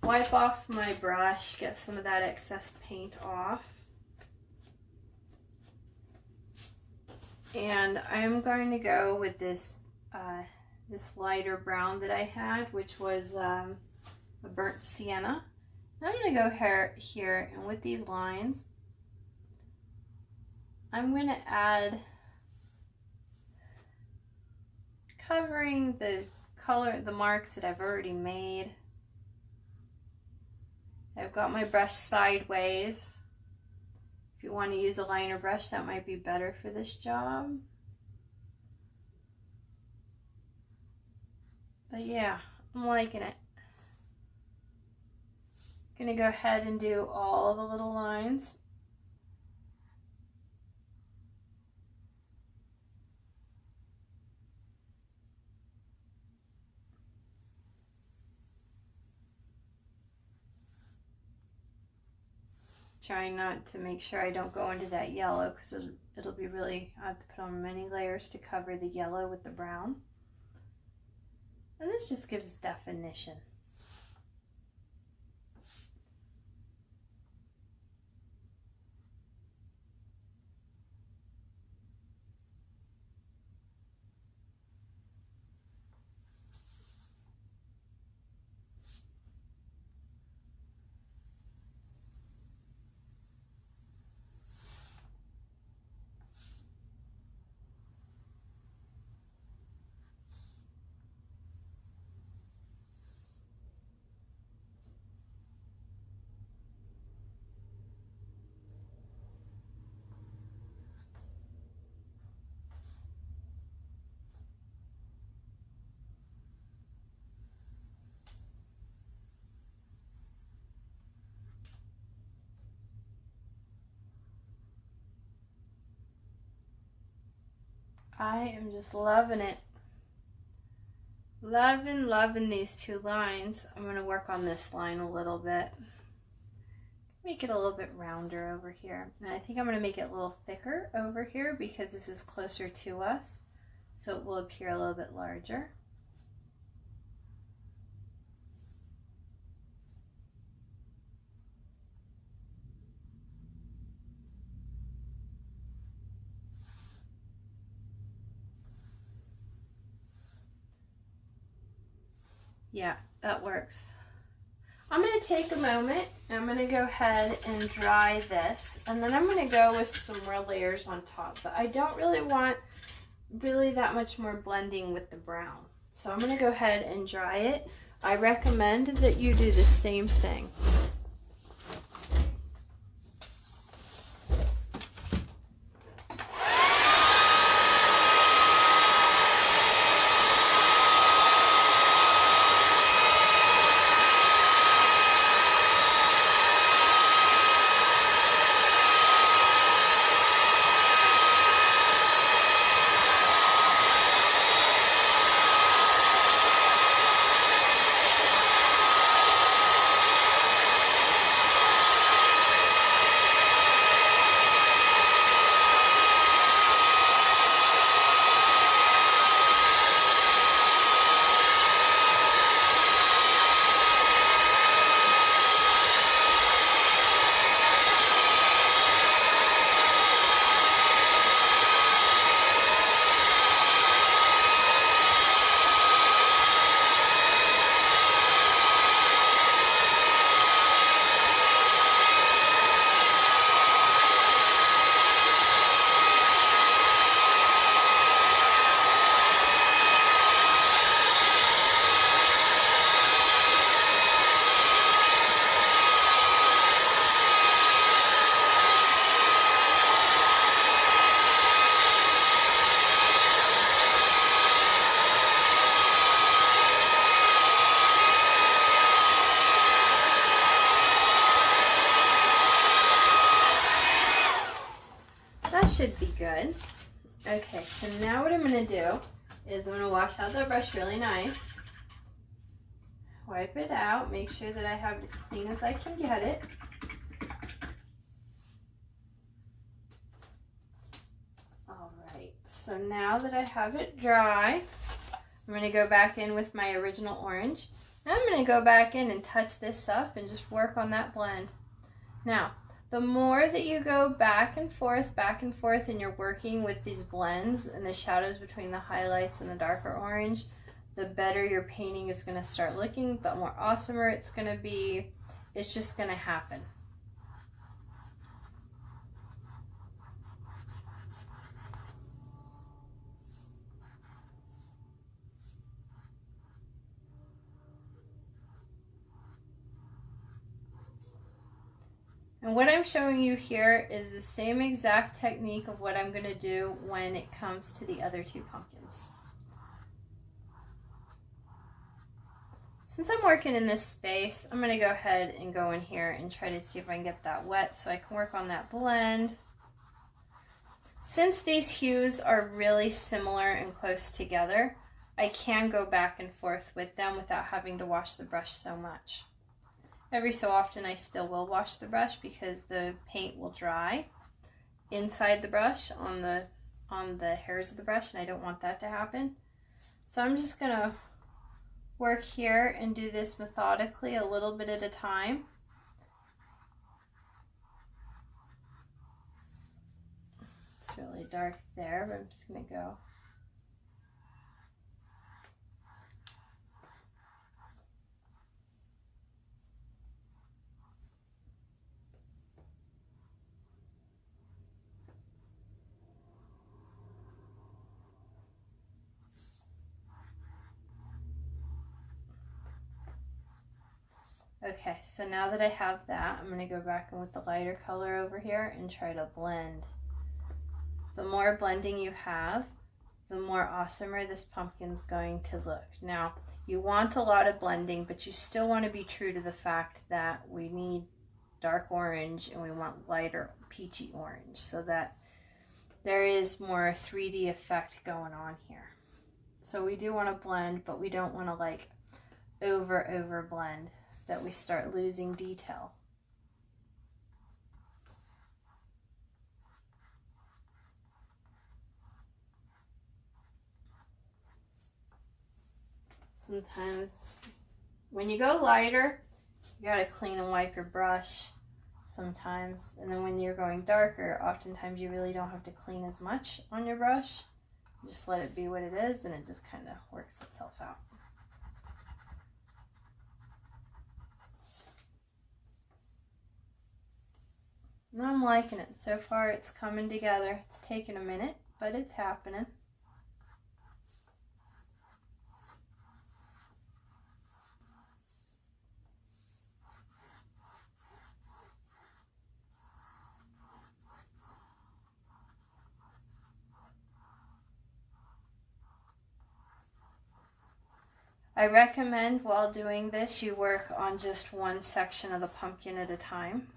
wipe off my brush, get some of that excess paint off. And I'm going to go with this lighter brown that I had, which was a burnt sienna. Now I'm going to go here, and with these lines, I'm going to add, covering the marks that I've already made. I've got my brush sideways. If you want to use a liner brush, that might be better for this job. But yeah, I'm liking it. Gonna go ahead and do all the little lines. Trying not to make sure I don't go into that yellow, because it'll be really, I have to put on many layers to cover the yellow with the brown. And this just gives definition. I am just loving it. Loving these two lines. I'm going to work on this line a little bit. Make it a little bit rounder over here. And I think I'm going to make it a little thicker over here because this is closer to us. So it will appear a little bit larger. Yeah, that works. I'm going to take a moment and I'm going to go ahead and dry this, and then I'm going to go with some more layers on top, but I don't really want that much more blending with the brown. So I'm going to go ahead and dry it. I recommend that you do the same thing. should be good. Okay, so now what I'm going to do is I'm going to wash out that brush really nice. Wipe it out, make sure that I have it as clean as I can get it. Alright, so now that I have it dry, I'm going to go back in with my original orange. Now I'm going to go back in and touch this up and just work on that blend. Now, the more that you go back and forth, and you're working with these blends and the shadows between the highlights and the darker orange, the better your painting is going to start looking, the more awesomer it's going to be. It's just going to happen. And what I'm showing you here is the same exact technique of what I'm going to do when it comes to the other two pumpkins. Since I'm working in this space, I'm going to go ahead and go in here and try to see if I can get that wet so I can work on that blend. Since these hues are really similar and close together, I can go back and forth with them without having to wash the brush so much. Every so often I still will wash the brush because the paint will dry inside the brush on the hairs of the brush, and I don't want that to happen. So I'm just going to work here and do this methodically, a little bit at a time. It's really dark there, but I'm just going to go. Okay, so now that I have that, I'm going to go back in with the lighter color over here and try to blend. The more blending you have, the more awesomer this pumpkin's going to look. Now, you want a lot of blending, but you still want to be true to the fact that we need dark orange and we want lighter peachy orange so that there is more 3D effect going on here. So we do want to blend, but we don't want to like over blend, that we start losing detail. Sometimes when you go lighter, you gotta clean and wipe your brush sometimes. And then when you're going darker, oftentimes you really don't have to clean as much on your brush. You just let it be what it is and it just kind of works itself out. I'm liking it. So far it's coming together. It's taken a minute, but it's happening. I recommend while doing this you work on just one section of the pumpkin at a time.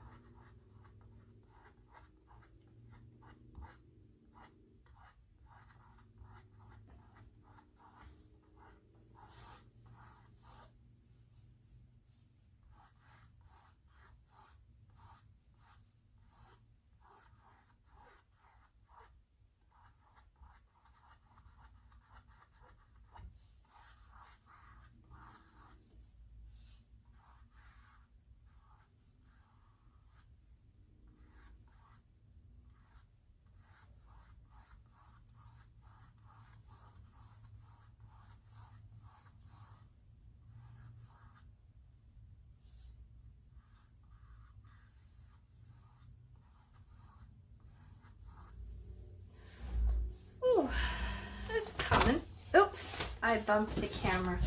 It's coming. Oops, I bumped the camera.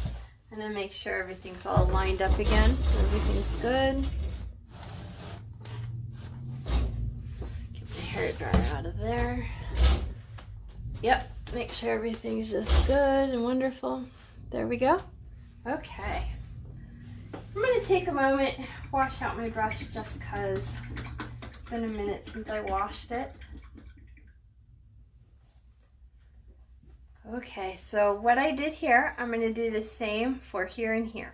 I'm gonna make sure everything's all lined up again. Everything's good. Get my hair dryer out of there. Yep, make sure everything's just good and wonderful. There we go. Okay. I'm gonna take a moment, wash out my brush just because it's been a minute since I washed it. Okay, so what I did here, I'm going to do the same for here and here.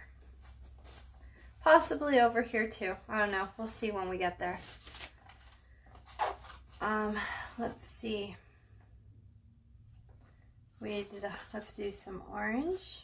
Possibly over here too. I don't know. We'll see when we get there. Let's see. Let's do some orange.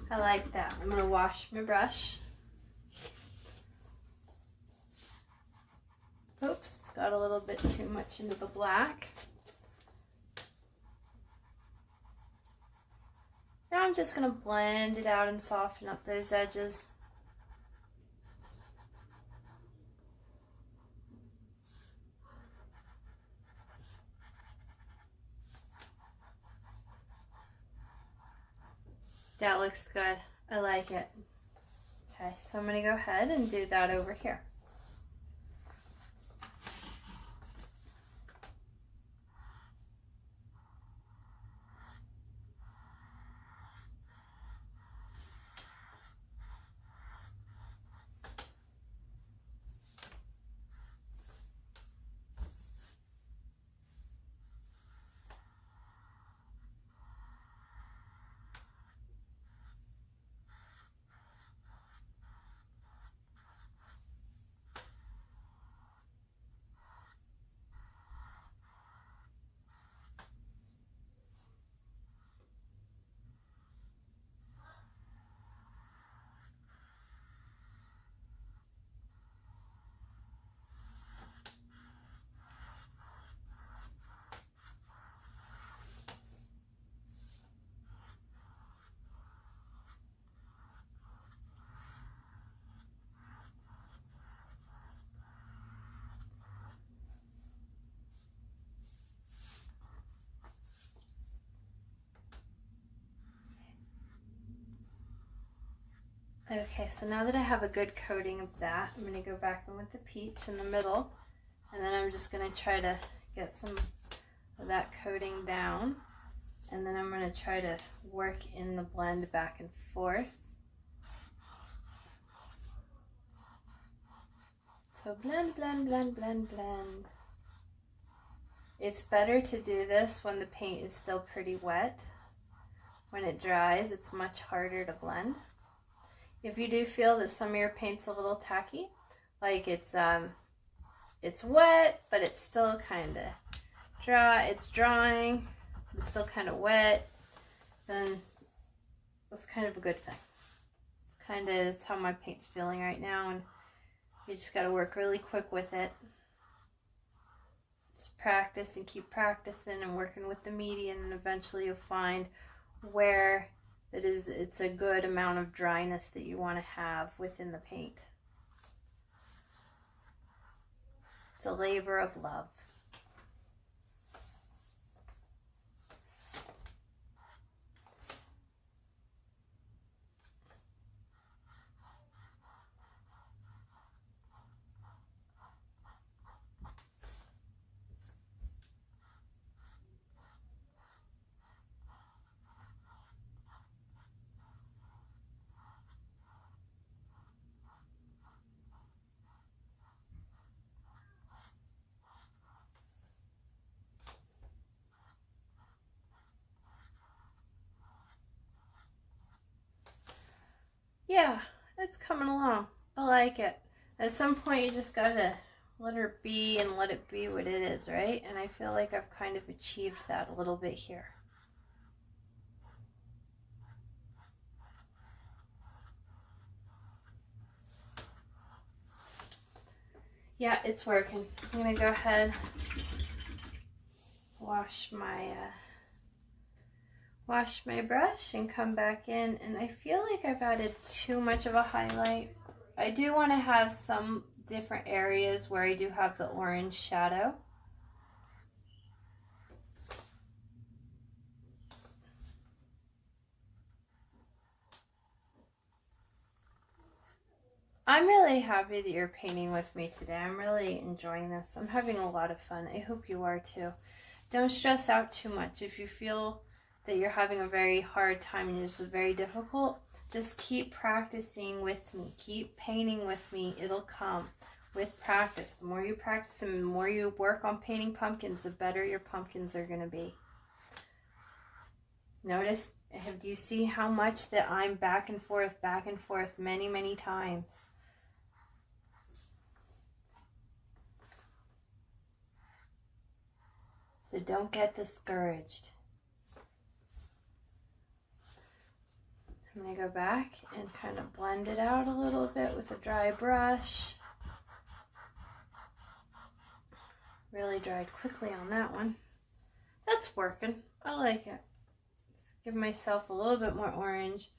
I like that. I'm going to wash my brush. Oops, got a little bit too much into the black. Now I'm just going to blend it out and soften up those edges. That looks good. I like it. Okay, so I'm going to go ahead and do that over here. Okay, so now that I have a good coating of that, I'm going to go back in with the peach in the middle, and then I'm just going to try to get some of that coating down, and then I'm going to try to work in the blend back and forth. So blend, blend, blend, blend, blend. It's better to do this when the paint is still pretty wet. When it dries, it's much harder to blend. If you do feel that some of your paint's a little tacky, like it's wet, but it's still kind of dry, it's drying, it's still kind of wet, then that's kind of a good thing. It's how my paint's feeling right now, and you just got to work really quick with it. Just practice and keep practicing and working with the medium, and eventually you'll find where it's a good amount of dryness that you want to have within the paint. It's a labor of love. Yeah, it's coming along. I like it. At some point you just gotta let her be and let it be what it is, right? And I feel like I've kind of achieved that a little bit here. Yeah, it's working. I'm gonna go ahead, wash my brush and come back in, and I feel like I've added too much of a highlight. I do want to have some different areas where I do have the orange shadow. I'm really happy that you're painting with me today. I'm really enjoying this. I'm having a lot of fun. I hope you are too. Don't stress out too much. If you feel that you're having a very hard time and this is very difficult, just keep practicing with me. Keep painting with me. It'll come with practice. The more you practice and the more you work on painting pumpkins, the better your pumpkins are going to be. Notice, do you see how much that I'm back and forth many, many times? So don't get discouraged. I'm going to go back and kind of blend it out a little bit with a dry brush. Really dried quickly on that one. That's working. I like it. Give myself a little bit more orange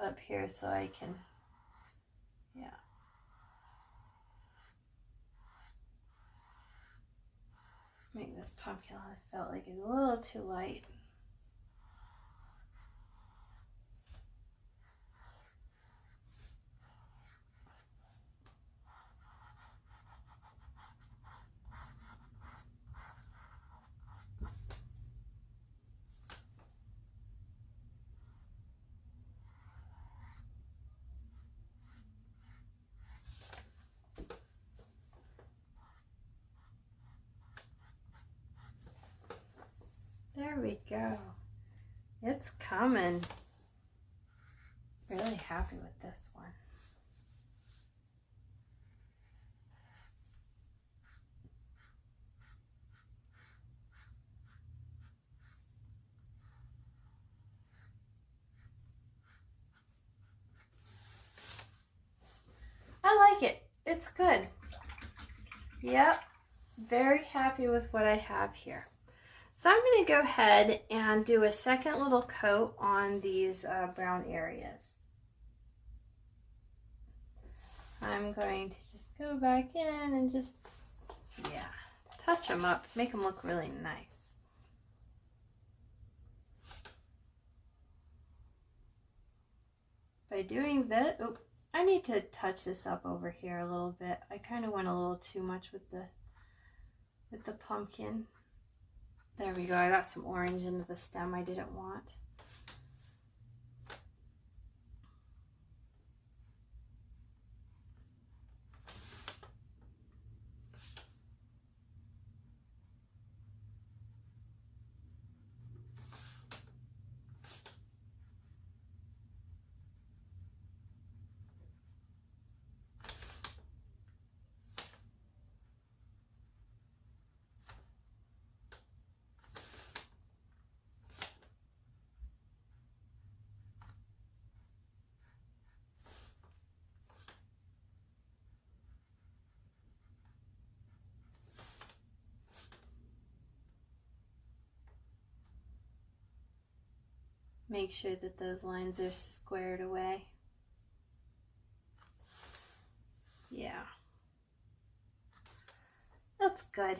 up here so I can, yeah. Make this pumpkin, I felt like it's a little too light. There we go. It's coming. Really happy with this one. I like it. It's good. Yep. Very happy with what I have here. So I'm going to go ahead and do a second little coat on these brown areas. I'm going to just go back in and just, yeah, touch them up, make them look really nice. By doing that, oh, I need to touch this up over here a little bit. I kind of went a little too much with the pumpkin. There we go. I got some orange into the stem I didn't want. Make sure that those lines are squared away. Yeah. That's good.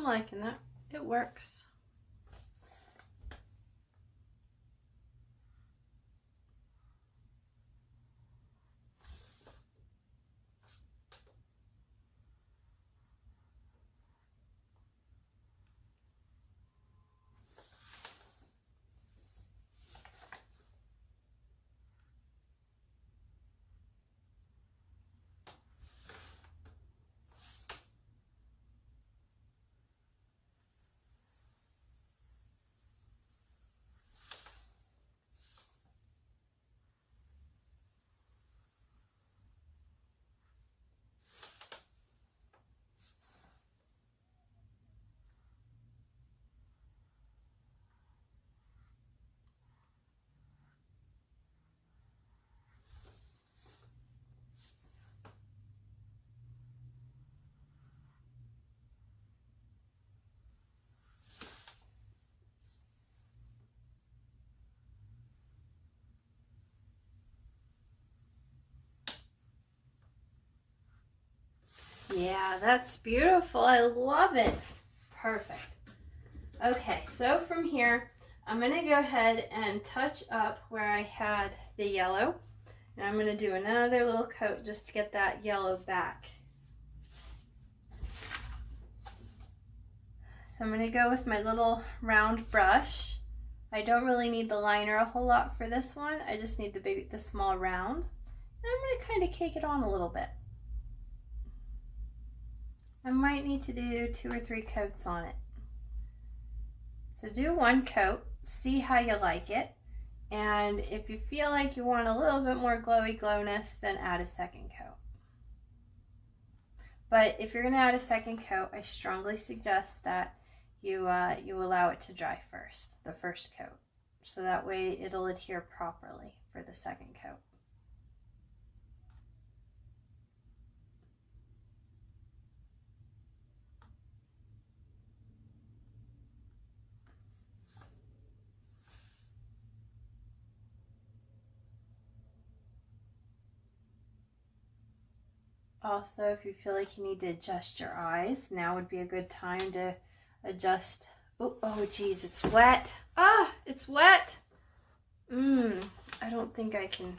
liking that. It works. Yeah, that's beautiful. I love it. Perfect. Okay, so from here, I'm going to go ahead and touch up where I had the yellow. And I'm going to do another little coat just to get that yellow back. So I'm going to go with my little round brush. I don't really need the liner a whole lot for this one. I just need the small round. And I'm going to kind of cake it on a little bit. I might need to do 2 or 3 coats on it. So do 1 coat, see how you like it, and if you feel like you want a little bit more glowy glowness, then add a 2nd coat. But if you're going to add a 2nd coat, I strongly suggest that you allow it to dry first, the 1st coat, so that way it'll adhere properly for the 2nd coat. Also, if you feel like you need to adjust your eyes, now would be a good time to adjust. Oh geez, it's wet. Ah, it's wet. I don't think I can.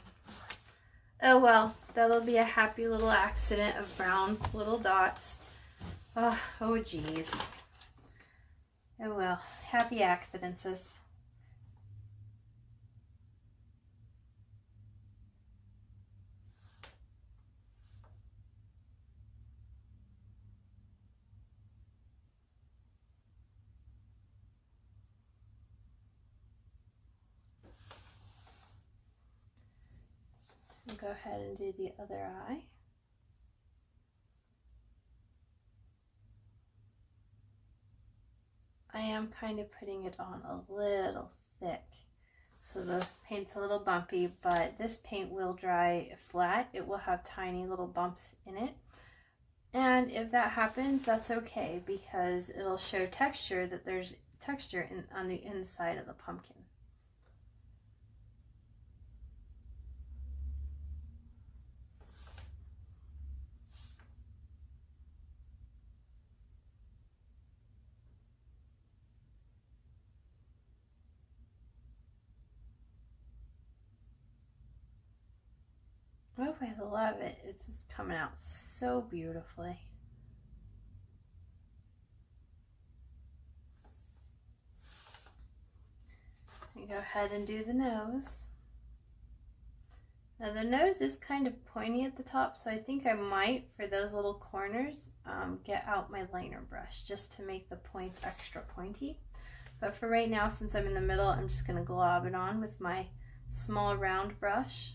Oh well, that'll be a happy little accident of brown little dots. Oh geez. Oh well, happy accidents. Go ahead and do the other eye. I am kind of putting it on a little thick, so the paint's a little bumpy, but this paint will dry flat. It will have tiny little bumps in it. And if that happens, that's okay, because it'll show texture, that there's texture on the inside of the pumpkin. Oh, I love it. It's just coming out so beautifully. Go ahead and do the nose. Now the nose is kind of pointy at the top, so I think I might, for those little corners, get out my liner brush just to make the points extra pointy. But for right now, since I'm in the middle, I'm just going to glob it on with my small round brush.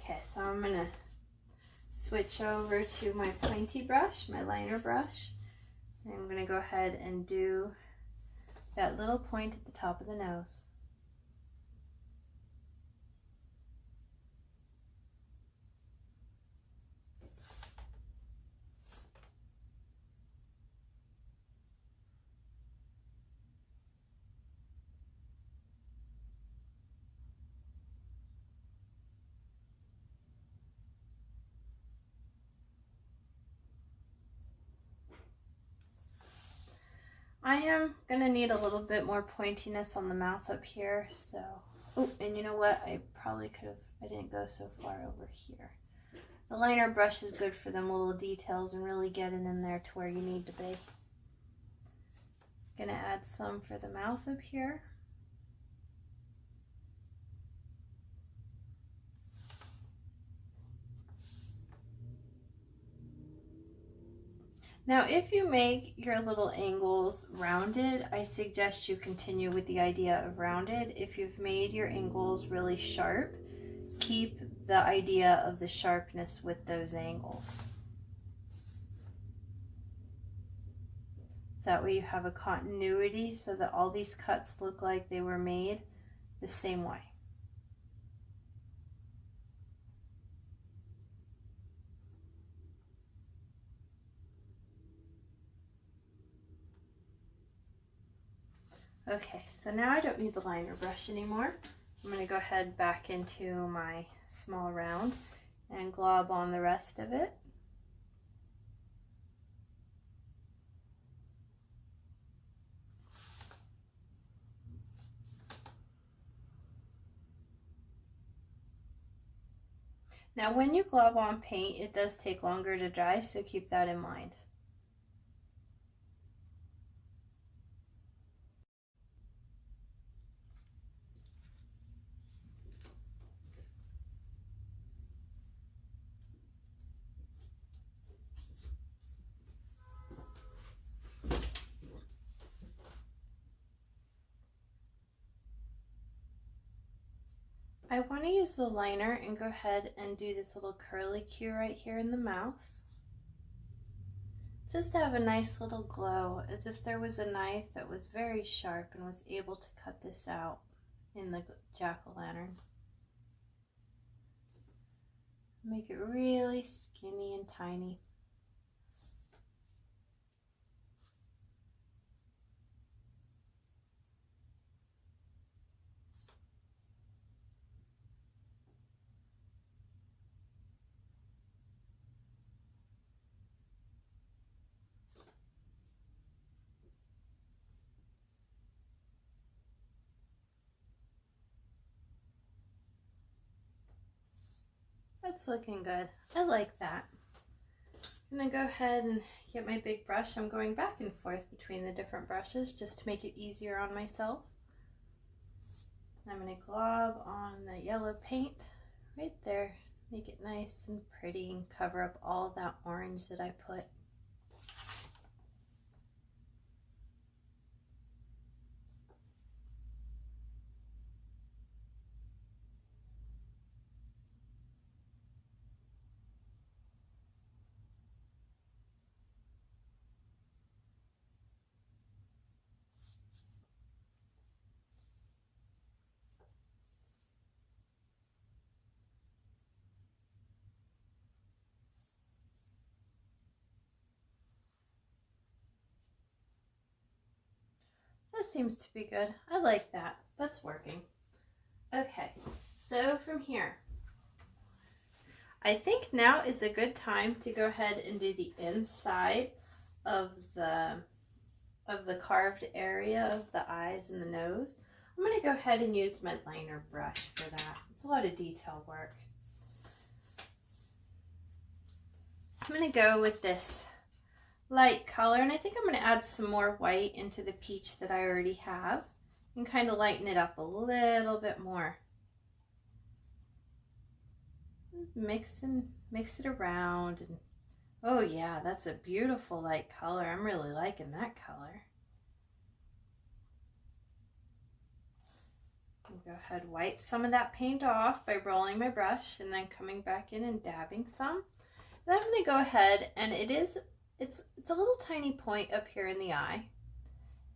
Okay, so I'm going to switch over to my pointy brush, my liner brush. And I'm going to go ahead and do that little point at the top of the nose. I am gonna need a little bit more pointiness on the mouth up here, so, oh, and you know what, I probably could have, I didn't go so far over here. The liner brush is good for them little details and really getting in there to where you need to be. Gonna add some for the mouth up here. Now, if you make your little angles rounded, I suggest you continue with the idea of rounded. If you've made your angles really sharp, keep the idea of the sharpness with those angles. That way you have a continuity so that all these cuts look like they were made the same way. Okay, so now I don't need the liner brush anymore. I'm going to go ahead back into my small round and glob on the rest of it. Now when you glob on paint, it does take longer to dry, so keep that in mind. I want to use the liner and go ahead and do this little curly cue right here in the mouth. Just to have a nice little glow, as if there was a knife that was very sharp and was able to cut this out in the jack-o'-lantern. Make it really skinny and tiny. That's looking good. I like that. I'm going to go ahead and get my big brush. I'm going back and forth between the different brushes just to make it easier on myself. I'm going to glob on the yellow paint right there. Make it nice and pretty and cover up all that orange that I put. That seems to be good. I like that. That's working. Okay, so from here, I think now is a good time to go ahead and do the inside of the carved area of the eyes and the nose. I'm going to go ahead and use my liner brush for that. It's a lot of detail work. I'm going to go with this light color, and I think I'm going to add some more white into the peach that I already have and kind of lighten it up a little bit more. Mix it around, and oh yeah, that's a beautiful light color. I'm really liking that color. I'll go ahead and wipe some of that paint off by rolling my brush and then coming back in and dabbing some. Then I'm going to go ahead, and it's a little tiny point up here in the eye,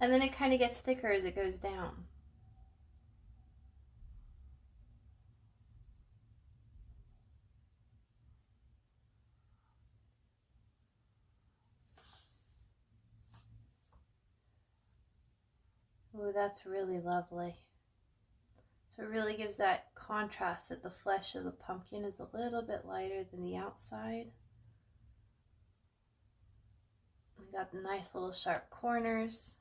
and then it kind of gets thicker as it goes down. Oh, that's really lovely. So it really gives that contrast that the flesh of the pumpkin is a little bit lighter than the outside. We got the nice little sharp corners.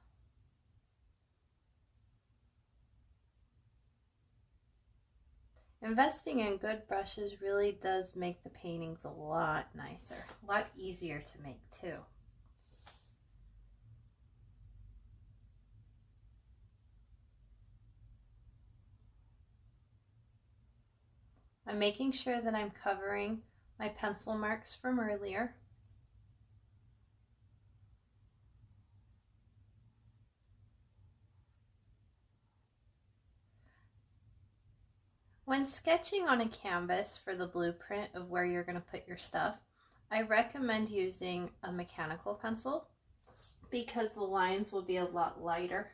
Investing in good brushes really does make the paintings a lot nicer, a lot easier to make too. I'm making sure that I'm covering my pencil marks from earlier. When sketching on a canvas for the blueprint of where you're going to put your stuff, I recommend using a mechanical pencil because the lines will be a lot lighter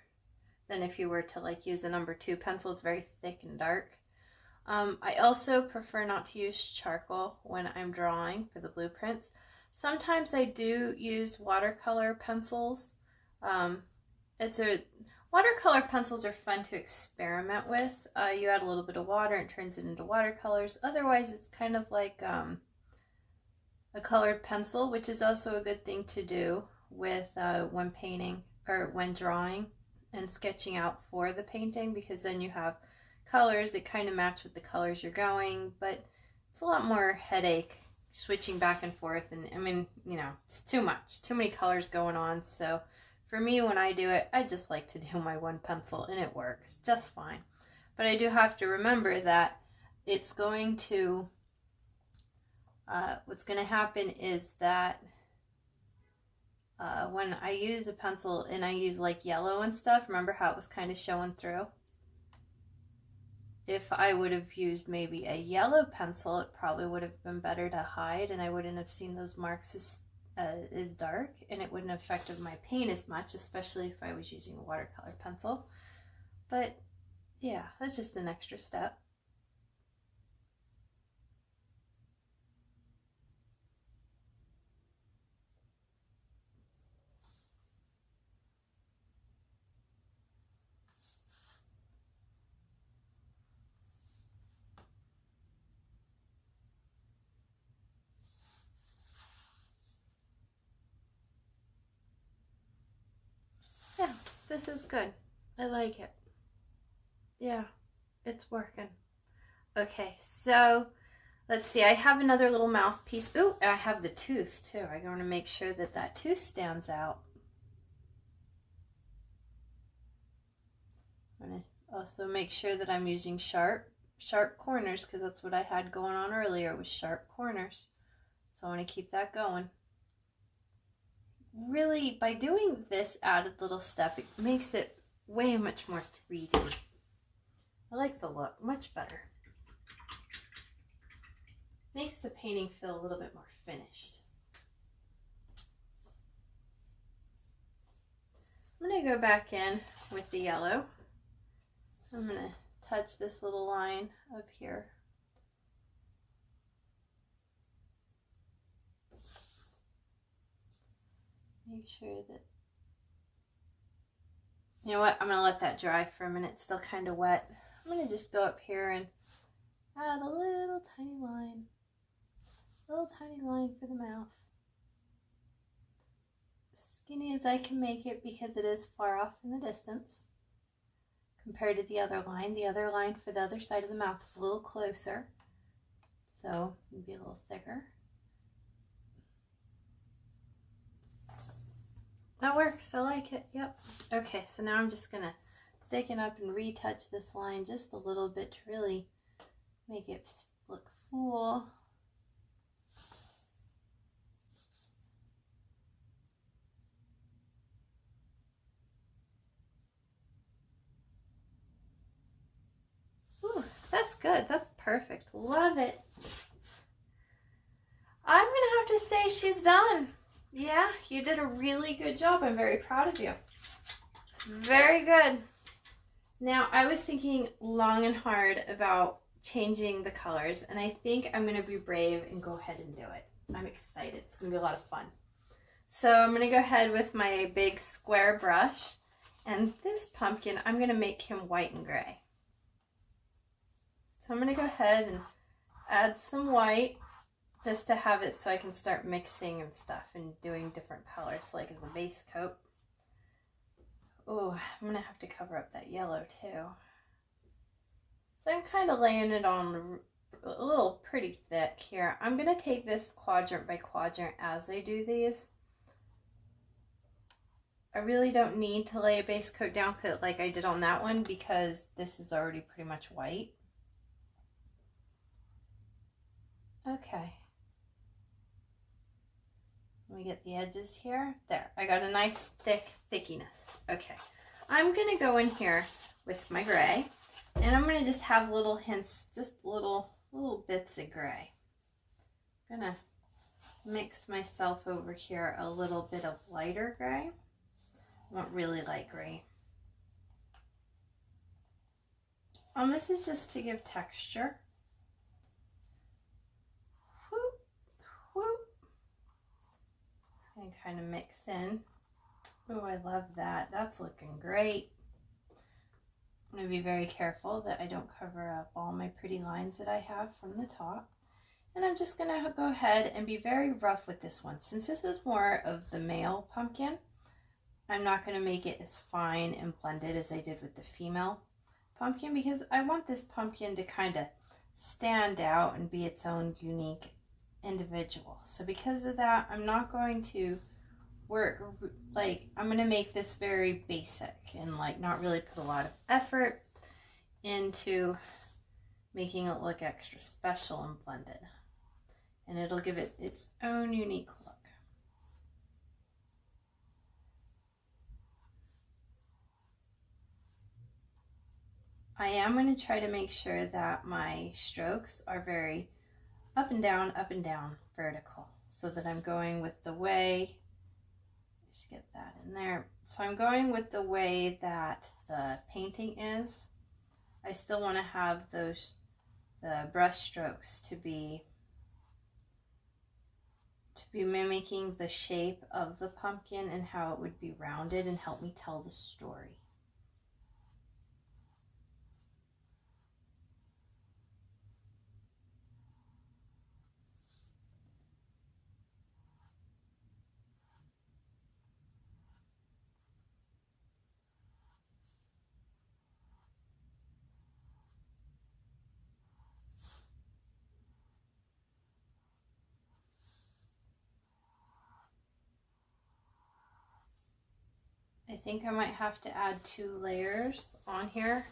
than if you were to like use a number 2 pencil. It's very thick and dark. I also prefer not to use charcoal when I'm drawing for the blueprints. Sometimes I do use watercolor pencils. Watercolor pencils are fun to experiment with. You add a little bit of water and it turns it into watercolors. Otherwise, it's kind of like a colored pencil, which is also a good thing to do with when painting or when drawing and sketching out for the painting, because then you have colors that kind of match with the colors you're going, but it's a lot more headache switching back and forth, and I mean, you know, it's too many colors going on. So for me, when I do it, I just like to do my one pencil and it works just fine. But I do have to remember that it's going to what's going to happen is that when I use a pencil and I use like yellow and stuff, remember how it was kind of showing through? If I would have used maybe a yellow pencil, it probably would have been better to hide and I wouldn't have seen those marks as dark, and it wouldn't have affected my paint as much, especially if I was using a watercolor pencil. But yeah, that's just an extra step. Yeah, this is good. I like it. Yeah, it's working. Okay, so let's see. I have another little mouthpiece. Ooh, I have the tooth too. I want to make sure that that tooth stands out. I'm going to also make sure that I'm using sharp corners, because that's what I had going on earlier was sharp corners. So I want to keep that going. Really, by doing this added little step, it makes it way much more 3D. I like the look much better. Makes the painting feel a little bit more finished. I'm going to go back in with the yellow. I'm going to touch this little line up here. Make sure that, you know what, I'm going to let that dry for a minute. It's still kind of wet. I'm going to just go up here and add a little tiny line for the mouth. As skinny as I can make it, because it is far off in the distance compared to the other line. The other line for the other side of the mouth is a little closer, so maybe a little thicker. That works. I like it. Yep. Okay, so now I'm just going to thicken up and retouch this line just a little bit to really make it look full. Ooh, that's good. That's perfect. Love it. I'm going to have to say she's done. Yeah, you did a really good job. I'm very proud of you. It's very good. Now, I was thinking long and hard about changing the colors, and I think I'm going to be brave and go ahead and do it. I'm excited. It's going to be a lot of fun. So I'm going to go ahead with my big square brush, and this pumpkin, I'm going to make him white and gray. So I'm going to go ahead and add some white, just to have it so I can start mixing and stuff and doing different colors, like as a base coat. Oh, I'm gonna have to cover up that yellow too. So I'm kind of laying it on a little pretty thick here. I'm going to take this quadrant by quadrant as I do these. I really don't need to lay a base coat down like I did on that one because this is already pretty much white. Okay. Let me get the edges here. There, I got a nice thick thickiness. Okay, I'm gonna go in here with my gray and I'm gonna just have little hints, just little bits of gray. I'm gonna mix myself over here a little bit of lighter gray. I want really light gray. This is just to give texture. Whoop, whoop. And kind of mix in. Oh, I love that. That's looking great. I'm going to be very careful that I don't cover up all my pretty lines that I have from the top. And I'm just going to go ahead and be very rough with this one. Since this is more of the male pumpkin, I'm not going to make it as fine and blended as I did with the female pumpkin because I want this pumpkin to kind of stand out and be its own unique individual. So because of that, I'm not going to work like I'm going to make this very basic and like not really put a lot of effort into making it look extra special and blended, and it'll give it its own unique look. I am going to try to make sure that my strokes are very up and down vertical, so that I'm going with the way, just get that in there. So I'm going with the way that the painting is. I still want to have the brush strokes to be mimicking the shape of the pumpkin and how it would be rounded and help me tell the story. I think I might have to add 2 layers on here.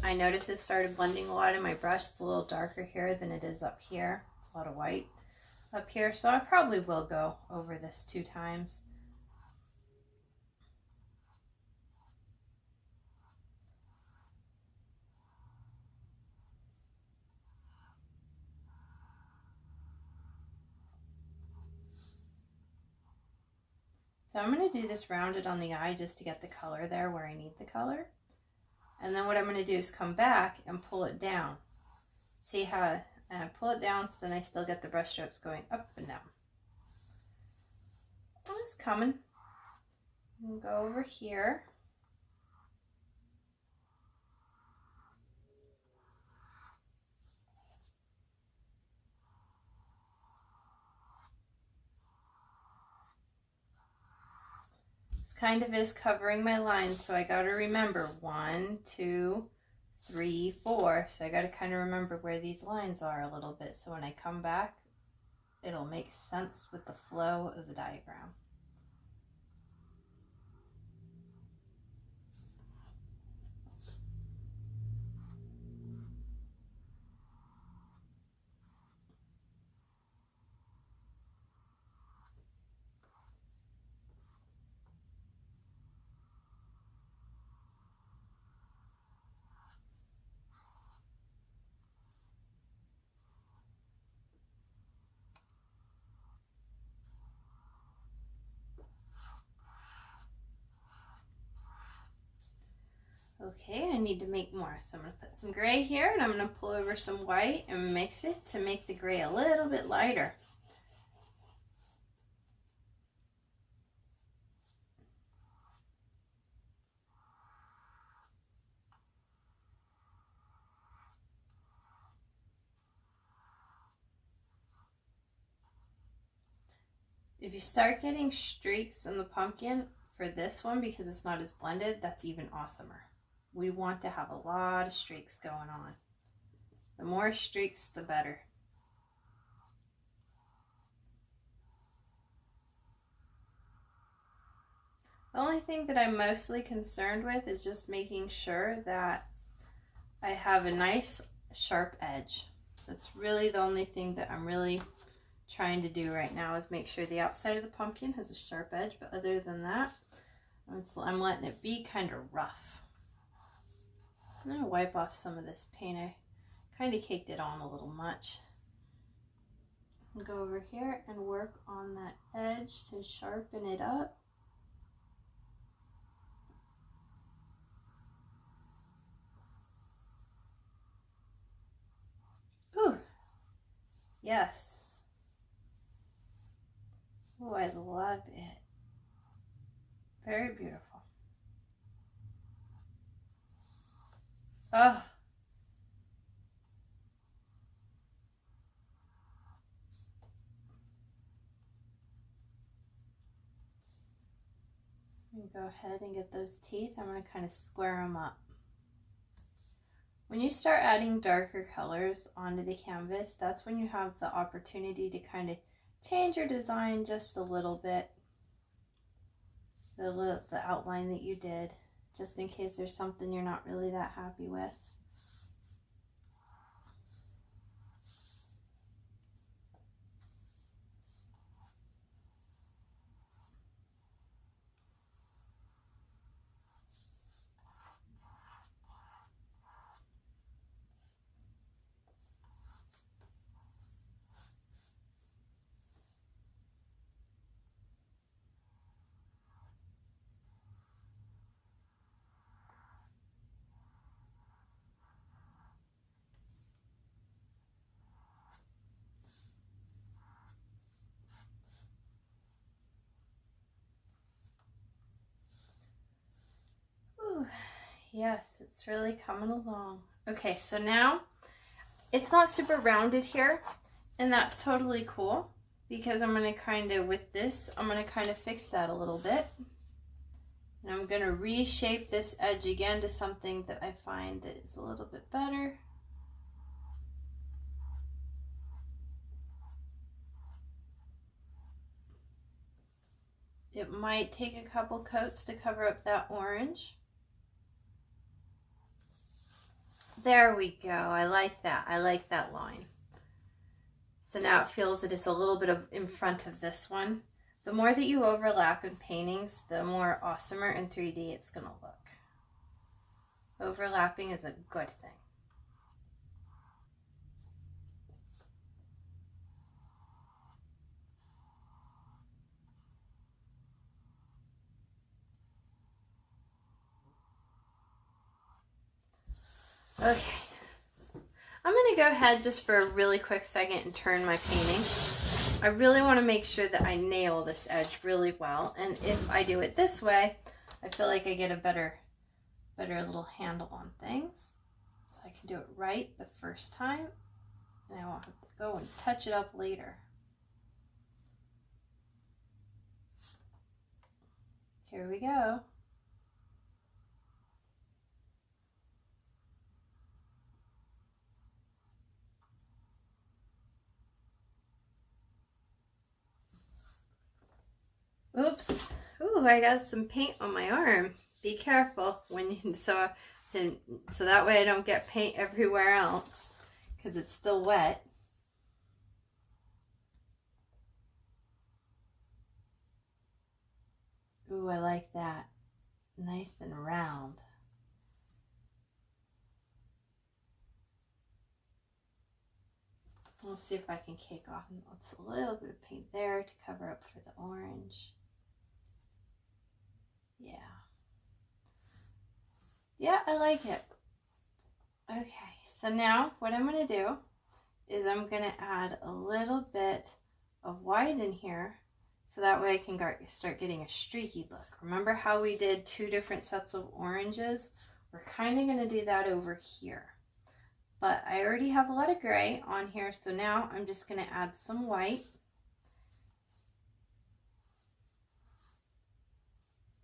I noticed it started blending a lot in my brush. It's a little darker here than it is up here. It's a lot of white up here, so I probably will go over this 2 times. So I'm going to do this rounded on the eye just to get the color there where I need the color. And then what I'm going to do is come back and pull it down. See how I pull it down so then I still get the brush strokes going up and down. Oh, it's coming. We'll go over here. Kind of is covering my lines, so I got to remember 1, 2, 3, 4. So I got to kind of remember where these lines are a little bit, so when I come back it'll make sense with the flow of the diagram. Okay, I need to make more. So I'm going to put some gray here and I'm going to pull over some white and mix it to make the gray a little bit lighter. If you start getting streaks in the pumpkin for this one because it's not as blended, that's even awesomer. We want to have a lot of streaks going on. The more streaks, the better. The only thing that I'm mostly concerned with is just making sure that I have a nice sharp edge. That's really the only thing that I'm really trying to do right now, is make sure the outside of the pumpkin has a sharp edge, but other than that, I'm letting it be kind of rough. I'm going to wipe off some of this paint. I kind of caked it on a little much. And go over here and work on that edge to sharpen it up. Ooh, yes. Oh, I love it. Very beautiful. Oh. Go ahead and get those teeth. I'm going to kind of square them up. When you start adding darker colors onto the canvas, that's when you have the opportunity to kind of change your design just a little bit. The outline that you did, just in case there's something you're not really that happy with. Ooh, yes, it's really coming along. Okay, so now it's not super rounded here, and that's totally cool, because I'm going to kind of, with this, I'm going to kind of fix that a little bit. And I'm going to reshape this edge again to something that I find that is a little bit better. It might take a couple coats to cover up that orange. There we go. I like that. I like that line. So now it feels that it's a little bit in front of this one. The more that you overlap in paintings, the more awesomer in 3D it's going to look. Overlapping is a good thing. Okay, I'm going to go ahead just for a really quick second and turn my painting. I really want to make sure that I nail this edge really well, and if I do it this way, I feel like I get a better little handle on things. So I can do it right the first time, and I won't have to go and touch it up later. Here we go. Oops. Ooh, I got some paint on my arm. Be careful when you, so that way I don't get paint everywhere else, because it's still wet. Ooh, I like that. Nice and round. Let's see if I can cake off a little bit of paint there to cover up for the orange. Yeah. Yeah, I like it. Okay, so now what I'm going to do is I'm going to add a little bit of white in here, so that way I can start getting a streaky look. Remember how we did 2 different sets of oranges? We're kind of going to do that over here. But I already have a lot of gray on here, so now I'm just going to add some white.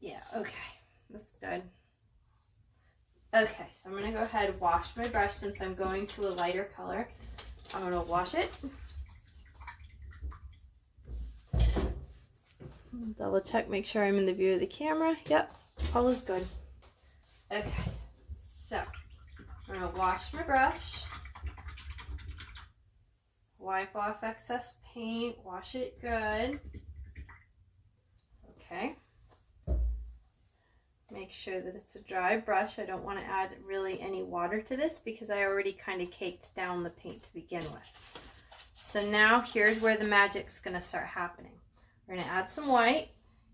Yeah, okay, that's good. Okay, so I'm going to go ahead and wash my brush since I'm going to a lighter color. I'm going to wash it. Double check, make sure I'm in the view of the camera. Yep, all is good. Okay, so I'm going to wash my brush. Wipe off excess paint, wash it good. Okay. Make sure that it's a dry brush. I don't want to add really any water to this because I already kind of caked down the paint to begin with. So now here's where the magic's going to start happening. We're going to add some white,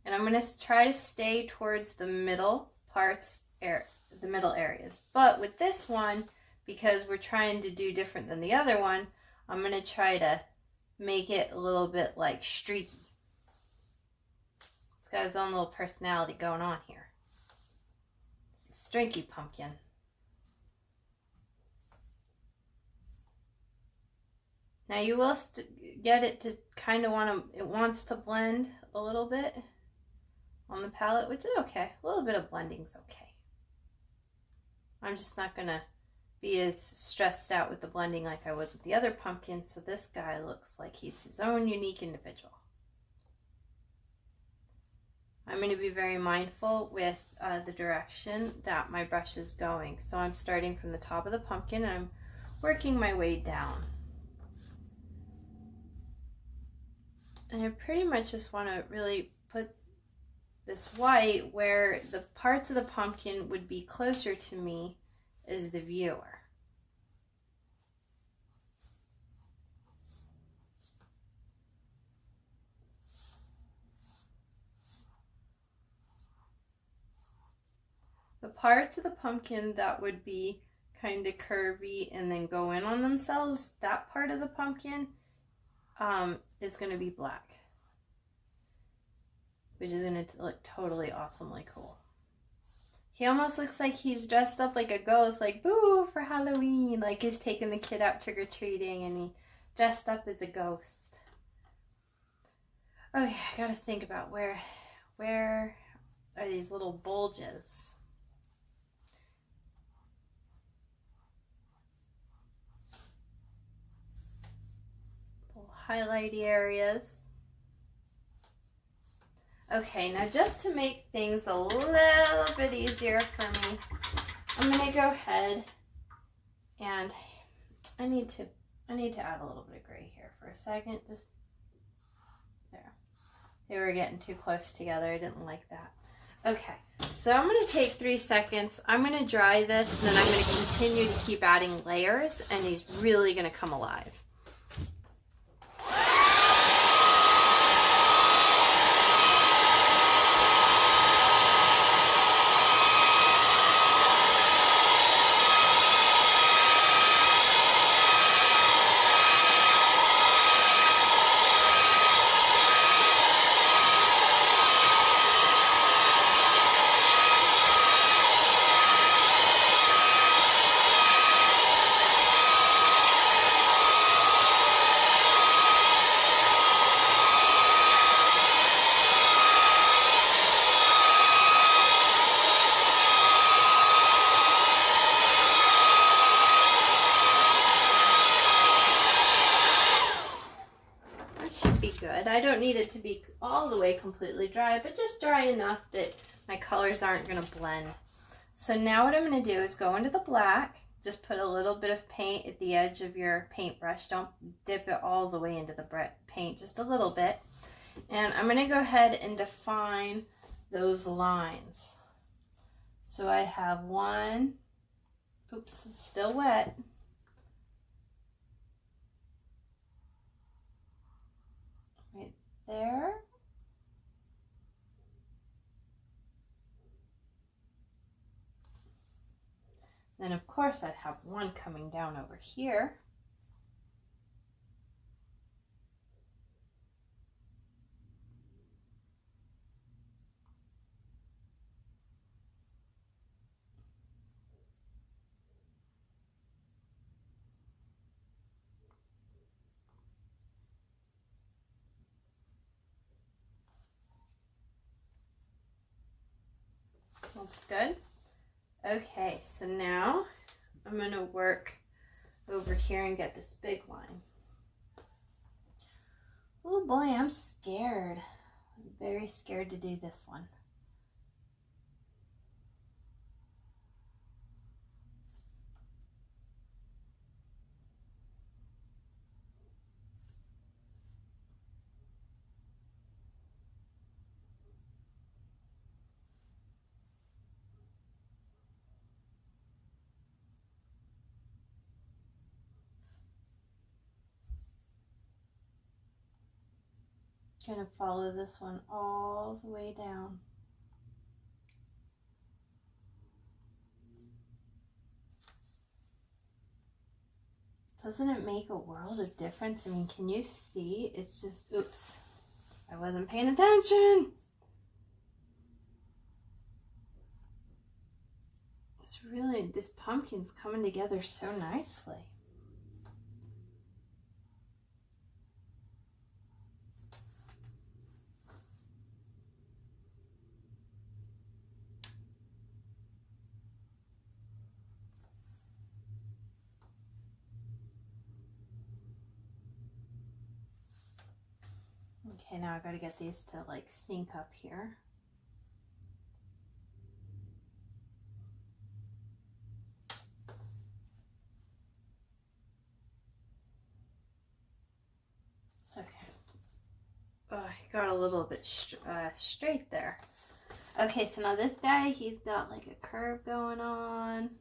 and I'm going to try to stay towards the middle parts, the middle areas. But with this one, because we're trying to do different than the other one, I'm going to try to make it a little bit like streaky. It's got its own little personality going on here. Streaky pumpkin. Now you will get it to kind of it wants to blend a little bit on the palette, which is okay. A little bit of blending's okay. I'm just not gonna be as stressed out with the blending like I was with the other pumpkin, so this guy looks like he's his own unique individual. I'm going to be very mindful with the direction that my brush is going. So I'm starting from the top of the pumpkin and I'm working my way down. And I pretty much just want to really put this white where the parts of the pumpkin would be closer to me as the viewer. The parts of the pumpkin that would be kind of curvy and then go in on themselves, that part of the pumpkin is going to be black, which is going to look totally awesomely cool. He almost looks like he's dressed up like a ghost, like boo for Halloween, like he's taking the kid out trick-or-treating and he dressed up as a ghost. Okay, I gotta think about where are these little bulges. Highlighty areas. Okay, now just to make things a little bit easier for me, I'm going to go ahead and I need to add a little bit of gray here for a second. Just there. They were getting too close together. I didn't like that. Okay, so I'm going to take 3 seconds. I'm going to dry this and then I'm going to continue to keep adding layers and he's really going to come alive. Good. I don't need it to be all the way completely dry, but just dry enough that my colors aren't going to blend. So now what I'm going to do is go into the black, just put a little bit of paint at the edge of your paintbrush. Don't dip it all the way into the paint, just a little bit. And I'm going to go ahead and define those lines. So I have one, oops, it's still wet. Right there. Then of course I'd have one coming down over here. That's good. Okay, so now I'm going to work over here and get this big line. Oh boy, I'm scared. I'm very scared to do this one. Gonna follow this one all the way down. Doesn't it make a world of difference? I mean, can you see? It's just, oops, I wasn't paying attention. It's really, this pumpkin's coming together so nicely. Okay, now I gotta get these to like sync up here. Okay. Oh, I got a little bit straight there. Okay, so now this guy, he's got like a curve going on.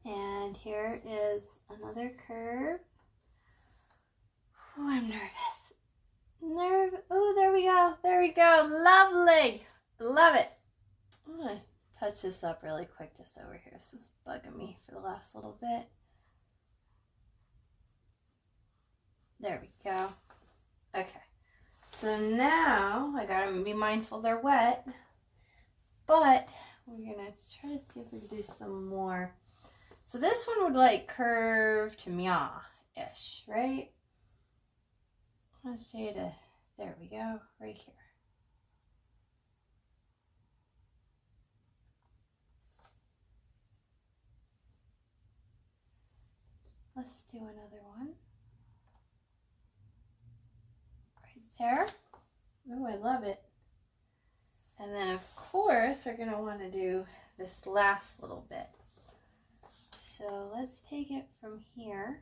And here is another curve. Oh, I'm nervous. Oh, there we go. There we go. Lovely. Love it. I'm going to touch this up really quick just over here. This was bugging me for the last little bit. There we go. Okay. So now I got to be mindful they're wet. But we're going to try to see if we can do some more. So this one would like curve to meow-ish, right? Let's say to, there we go, right here. Let's do another one. Right there. Oh, I love it. And then of course, we're gonna wanna do this last little bit. So let's take it from here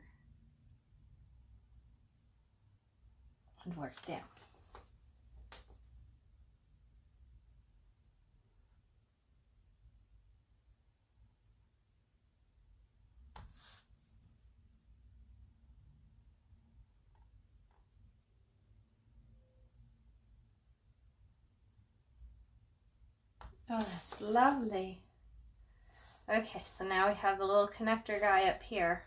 and work down. Oh, that's lovely. Okay, so now we have the little connector guy up here.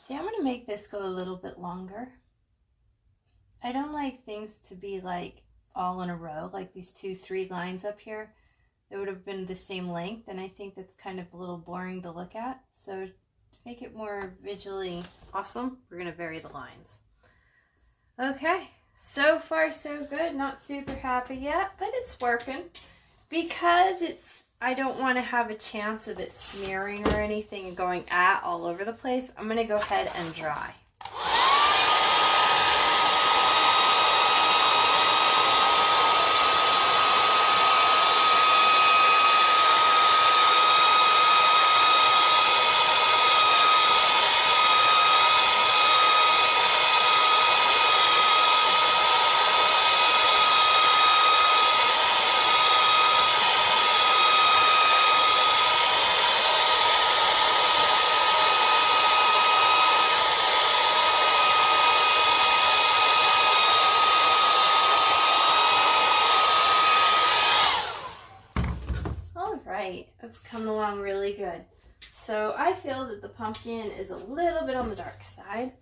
See, I'm going to make this go a little bit longer. I don't like things to be like all in a row, like these 2-3 lines up here. It would have been the same length, and I think that's kind of a little boring to look at. So to make it more visually awesome, we're going to vary the lines. Okay, so far so good. Not super happy yet, but it's working. Because I don't want to have a chance of it smearing or anything and going all over the place, I'm going to go ahead and dry. It's come along really good. So I feel that the pumpkin is a little bit on the dark side.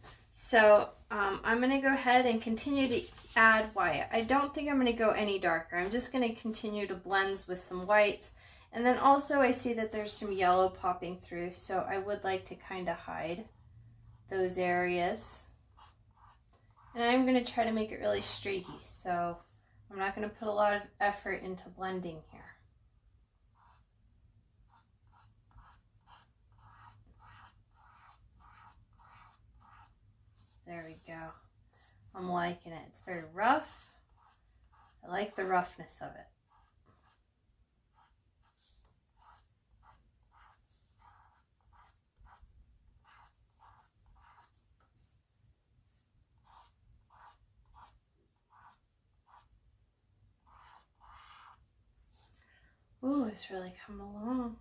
So I'm going to go ahead and continue to add white. I don't think I'm going to go any darker. I'm just going to continue to blend with some whites. And then also I see that there's some yellow popping through, so I would like to kind of hide those areas. And I'm going to try to make it really streaky, so I'm not going to put a lot of effort into blending here. There we go. I'm liking it. It's very rough. I like the roughness of it. Ooh, it's really coming along.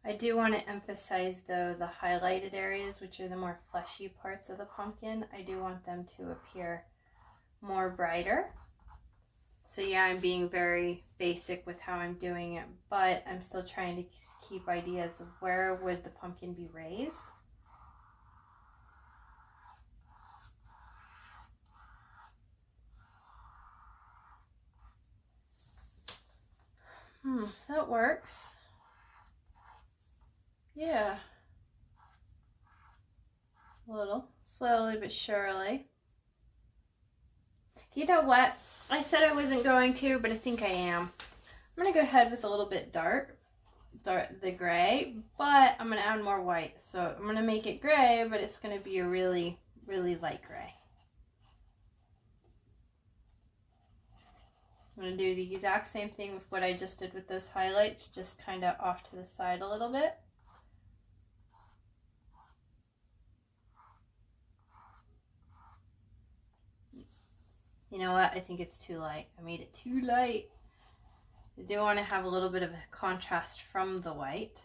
I do want to emphasize though the highlighted areas, which are the more fleshy parts of the pumpkin. I do want them to appear more brighter. So yeah, I'm being very basic with how I'm doing it, but I'm still trying to keep ideas of where would the pumpkin be raised. That works. Yeah. A little, slowly but surely. You know what? I said I wasn't going to, but I think I am. I'm going to go ahead with a little bit dark, the gray, but I'm going to add more white. So I'm going to make it gray, but it's going to be a really, really light gray. I'm going to do the exact same thing with what I just did with those highlights, just kind of off to the side a little bit. You know what? I think it's too light. I made it too light. I do want to have a little bit of a contrast from the white.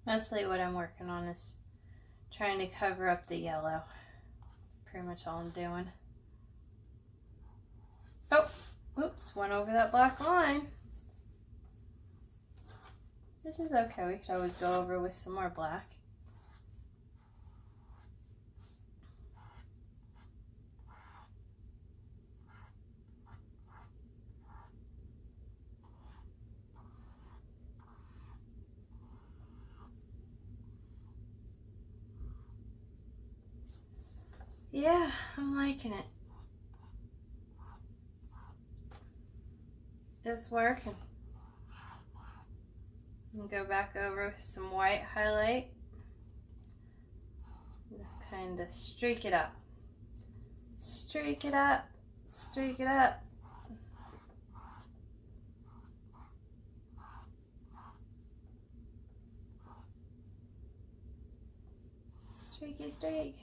Mostly what I'm working on is trying to cover up the yellow. Pretty much all I'm doing. Oh, oops, went over that black line. This is okay, we could always go over with some more black. Yeah, I'm liking it. It's working. And go back over with some white highlight. Just kind of streak it up. Streak it up. Streak it up. Streaky streak.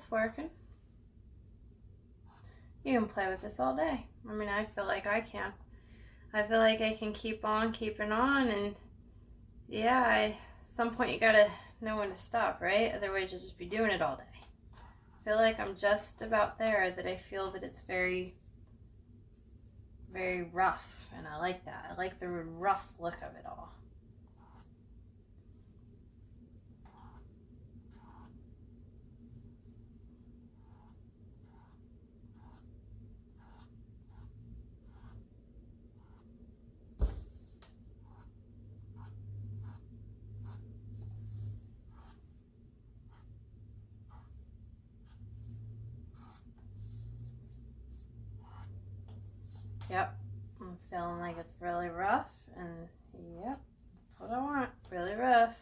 it's working. You can play with this all day. I mean, I feel like I can. I feel like I can keep on keeping on, and yeah, at some point you gotta know when to stop, right? Otherwise you'll just be doing it all day. I feel like I'm just about there, that I feel that it's very, very rough, and I like that. I like the rough look of it all. Yep, I'm feeling like it's really rough, and yep, that's what I want, really rough.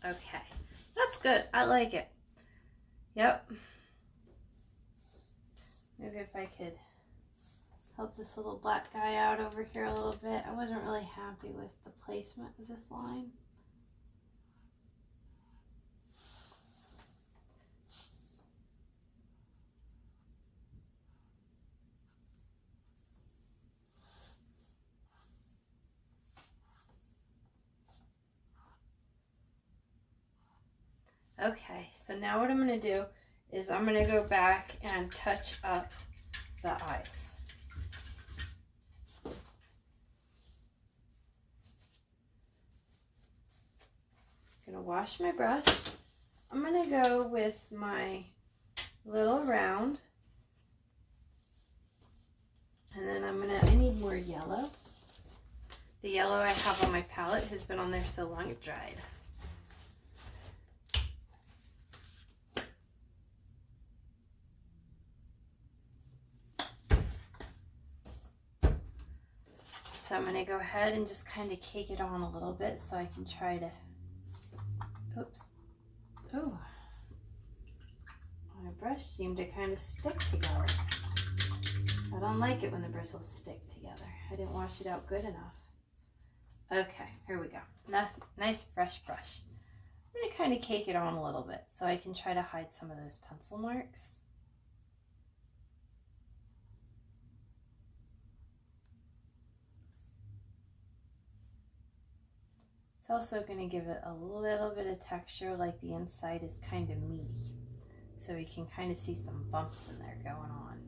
Okay, that's good, I like it. Yep. Maybe if I could help this little black guy out over here a little bit. I wasn't really happy with the placement of this line. Okay, so now what I'm going to do is I'm going to go back and touch up the eyes. I'm going to wash my brush. I'm going to go with my little round, and then I need more yellow. The yellow I have on my palette has been on there so long it dried. So I'm going to go ahead and just kind of cake it on a little bit so I can try to, oops, oh, my brush seemed to kind of stick together. I don't like it when the bristles stick together. I didn't wash it out good enough. Okay, here we go. Nice fresh brush. I'm going to kind of cake it on a little bit so I can try to hide some of those pencil marks. It's also going to give it a little bit of texture, like the inside is kind of meaty. So you can kind of see some bumps in there going on.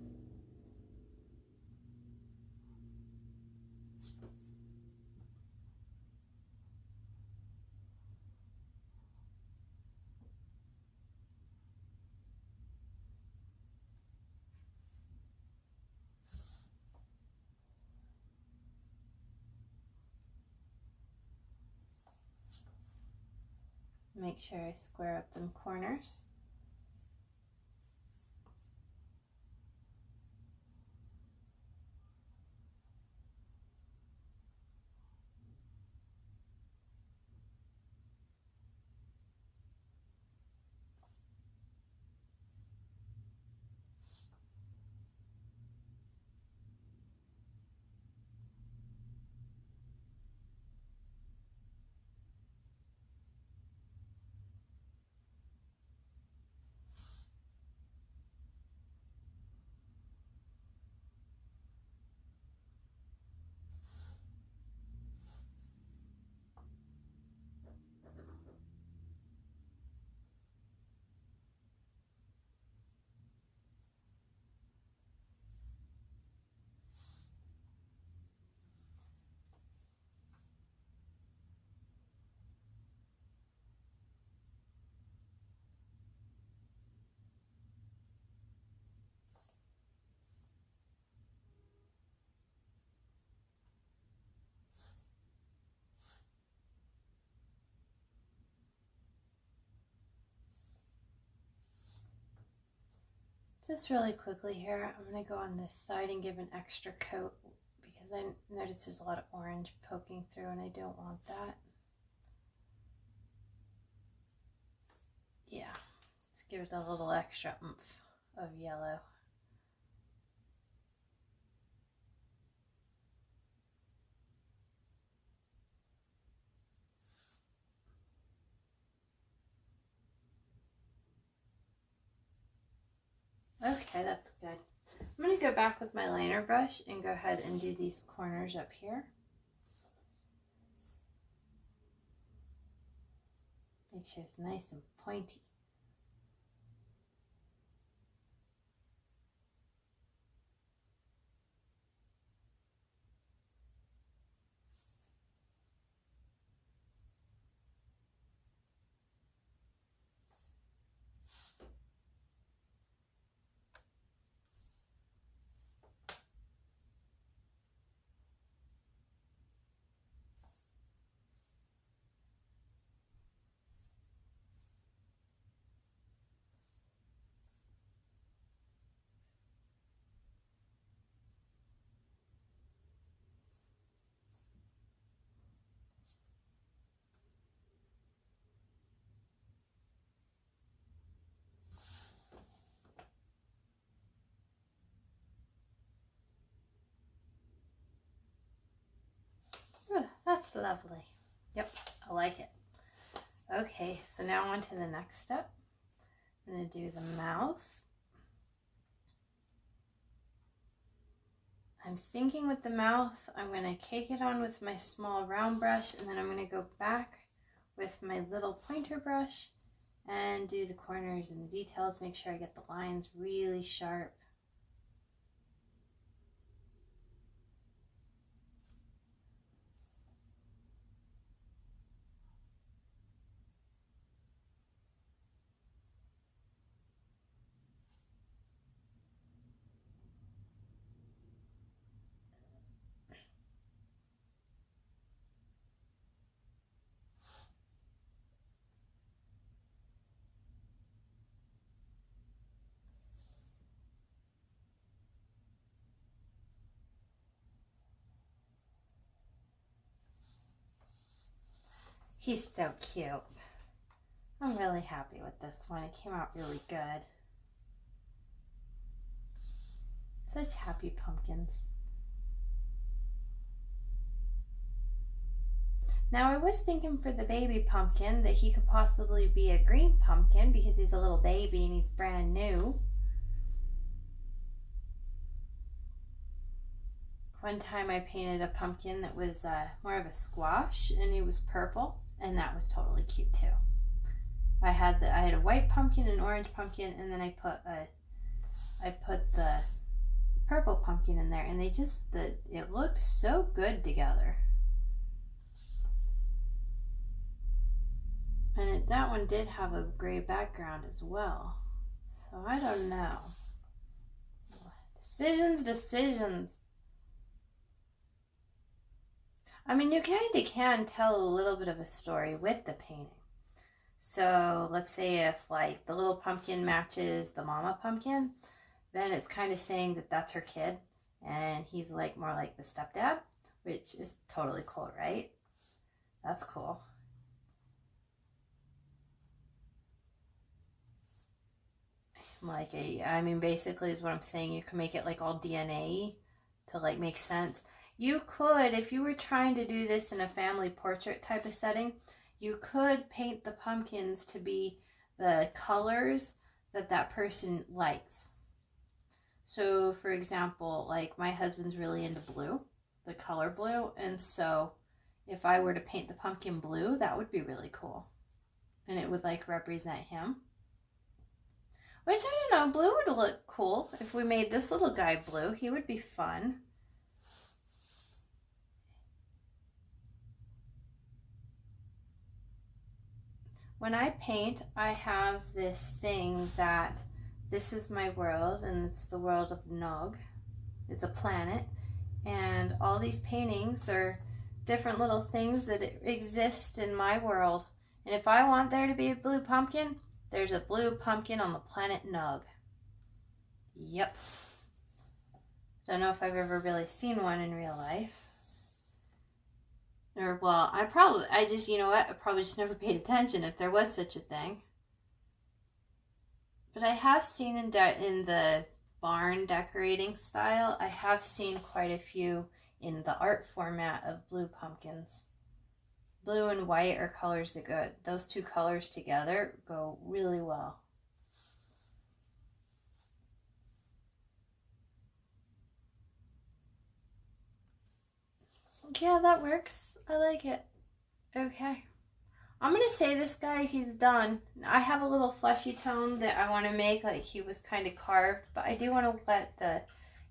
Make sure I square up them corners. Just really quickly here, I'm going to go on this side and give an extra coat because I noticed there's a lot of orange poking through and I don't want that. Yeah, let's give it a little extra oomph of yellow. to go back with my liner brush and go ahead and do these corners up here. Make sure it's nice and pointy. Ooh, that's lovely. Yep, I like it. Okay, so now on to the next step. I'm going to do the mouth. I'm thinking with the mouth, I'm going to cake it on with my small round brush, and then I'm going to go back with my little pointer brush and do the corners and the details, make sure I get the lines really sharp. He's so cute. I'm really happy with this one. It came out really good. Such happy pumpkins. Now I was thinking for the baby pumpkin that he could possibly be a green pumpkin because he's a little baby and he's brand new. One time I painted a pumpkin that was more of a squash and he was purple, and that was totally cute too. I had a white pumpkin, an orange pumpkin, and then I put the purple pumpkin in there, and it looked so good together. And that one did have a gray background as well. So I don't know. Decisions. I mean, you kind of can tell a little bit of a story with the painting. So let's say if like the little pumpkin matches the mama pumpkin, then it's kind of saying that that's her kid and he's like more like the stepdad, which is totally cool, right? That's cool. I mean, basically is what I'm saying. You can make it like all DNA to like make sense. You could, if you were trying to do this in a family portrait type of setting, you could paint the pumpkins to be the colors that that person likes. So for example, like my husband's really into blue, the color blue, and so if I were to paint the pumpkin blue, that would be really cool. And it would like represent him. Which, I don't know, blue would look cool. If we made this little guy blue, he would be fun. When I paint, I have this thing that this is my world, and it's the world of Nog. It's a planet, and all these paintings are different little things that exist in my world. And if I want there to be a blue pumpkin, there's a blue pumpkin on the planet Nog. Yep. Don't know if I've ever really seen one in real life. Or, well, you know what? I probably just never paid attention if there was such a thing. But I have seen in the barn decorating style, I have seen quite a few in the art format of blue pumpkins. Blue and white are colors that go, those two colors together go really well. Yeah, that works. I like it. Okay. I'm going to say this guy, he's done. I have a little fleshy tone that I want to make like he was kind of carved, but I do want to let the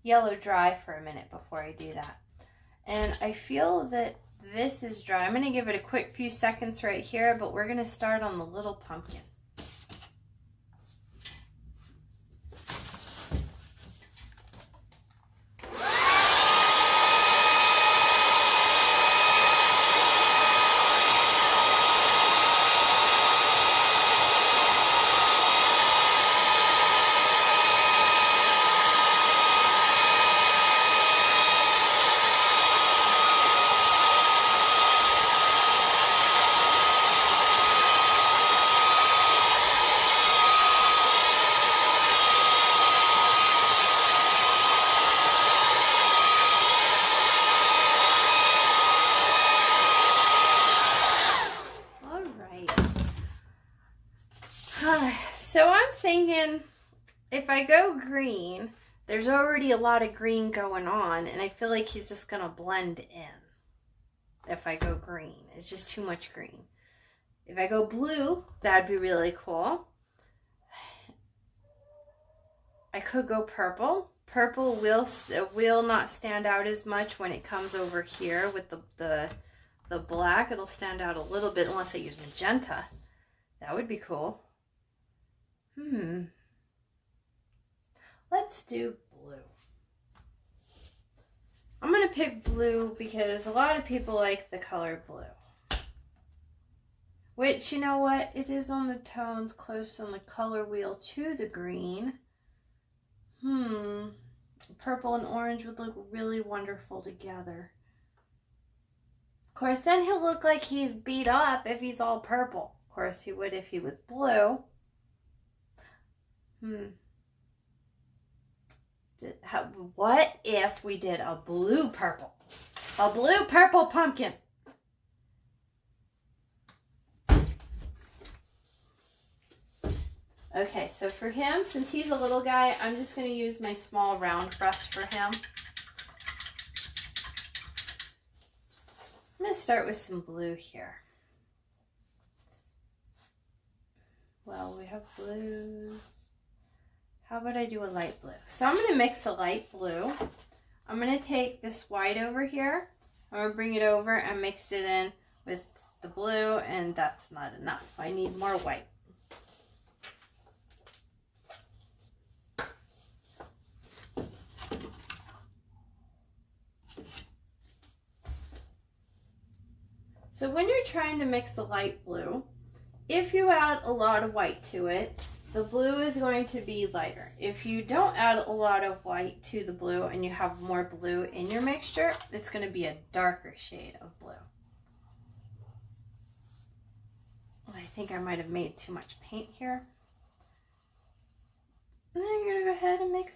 yellow dry for a minute before I do that. And I feel that this is dry. I'm going to give it a quick few seconds right here, but we're going to start on the little pumpkin. So I'm thinking if I go green, there's already a lot of green going on, and I feel like he's just going to blend in if I go green. It's just too much green. If I go blue, that'd be really cool. I could go purple. Purple will not stand out as much when it comes over here with the black. It'll stand out a little bit unless I use magenta. That would be cool. Let's do blue. I'm going to pick blue because a lot of people like the color blue. Which, you know what? It is on the tones close on the color wheel to the green. Purple and orange would look really wonderful together. Of course, then he'll look like he's beat up if he's all purple. Of course, he would if he was blue. What if we did a blue purple? A blue purple pumpkin. Okay, so for him, since he's a little guy, I'm just going to use my small round brush for him. I'm going to start with some blue here. Well, we have blues. How about I do a light blue? So I'm going to mix a light blue. I'm going to take this white over here. I'm going to bring it over and mix it in with the blue, and that's not enough. I need more white. So when you're trying to mix the light blue, if you add a lot of white to it, the blue is going to be lighter. If you don't add a lot of white to the blue and you have more blue in your mixture, it's going to be a darker shade of blue. I think I might have made too much paint here. And then you're going to go ahead and mix.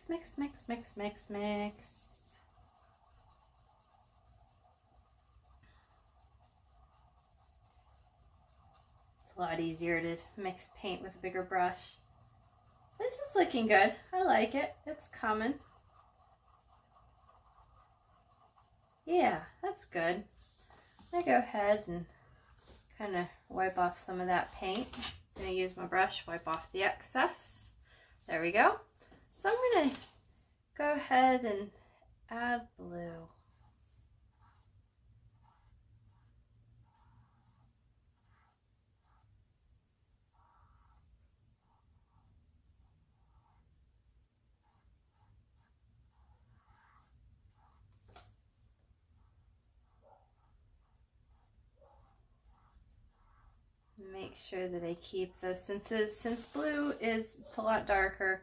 It's a lot easier to mix paint with a bigger brush. This is looking good. I like it. It's coming. Yeah, that's good. I go ahead and kind of wipe off some of that paint. I'm going to use my brush, wipe off the excess. There we go. So I'm going to go ahead and add blue. Make sure that I keep those, since blue is a lot darker,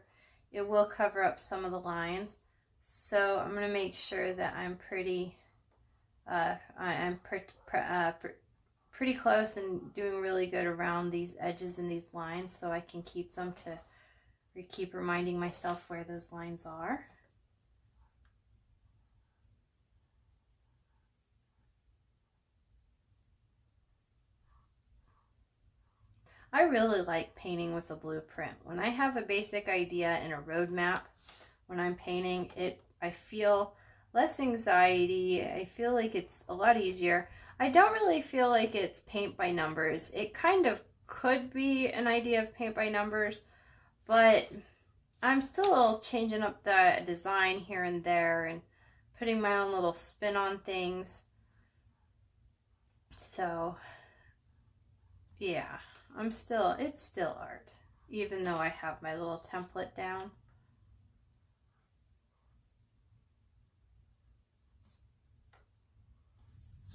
it will cover up some of the lines. So I'm going to make sure that I'm pretty close and doing really good around these edges and these lines, so I can keep them to keep reminding myself where those lines are. I really like painting with a blueprint. When I have a basic idea and a roadmap, when I'm painting it, I feel less anxiety. I feel like it's a lot easier. I don't really feel like it's paint by numbers. It kind of could be an idea of paint by numbers, but I'm still changing up the design here and there and putting my own little spin on things. So yeah, it's still art, even though I have my little template down.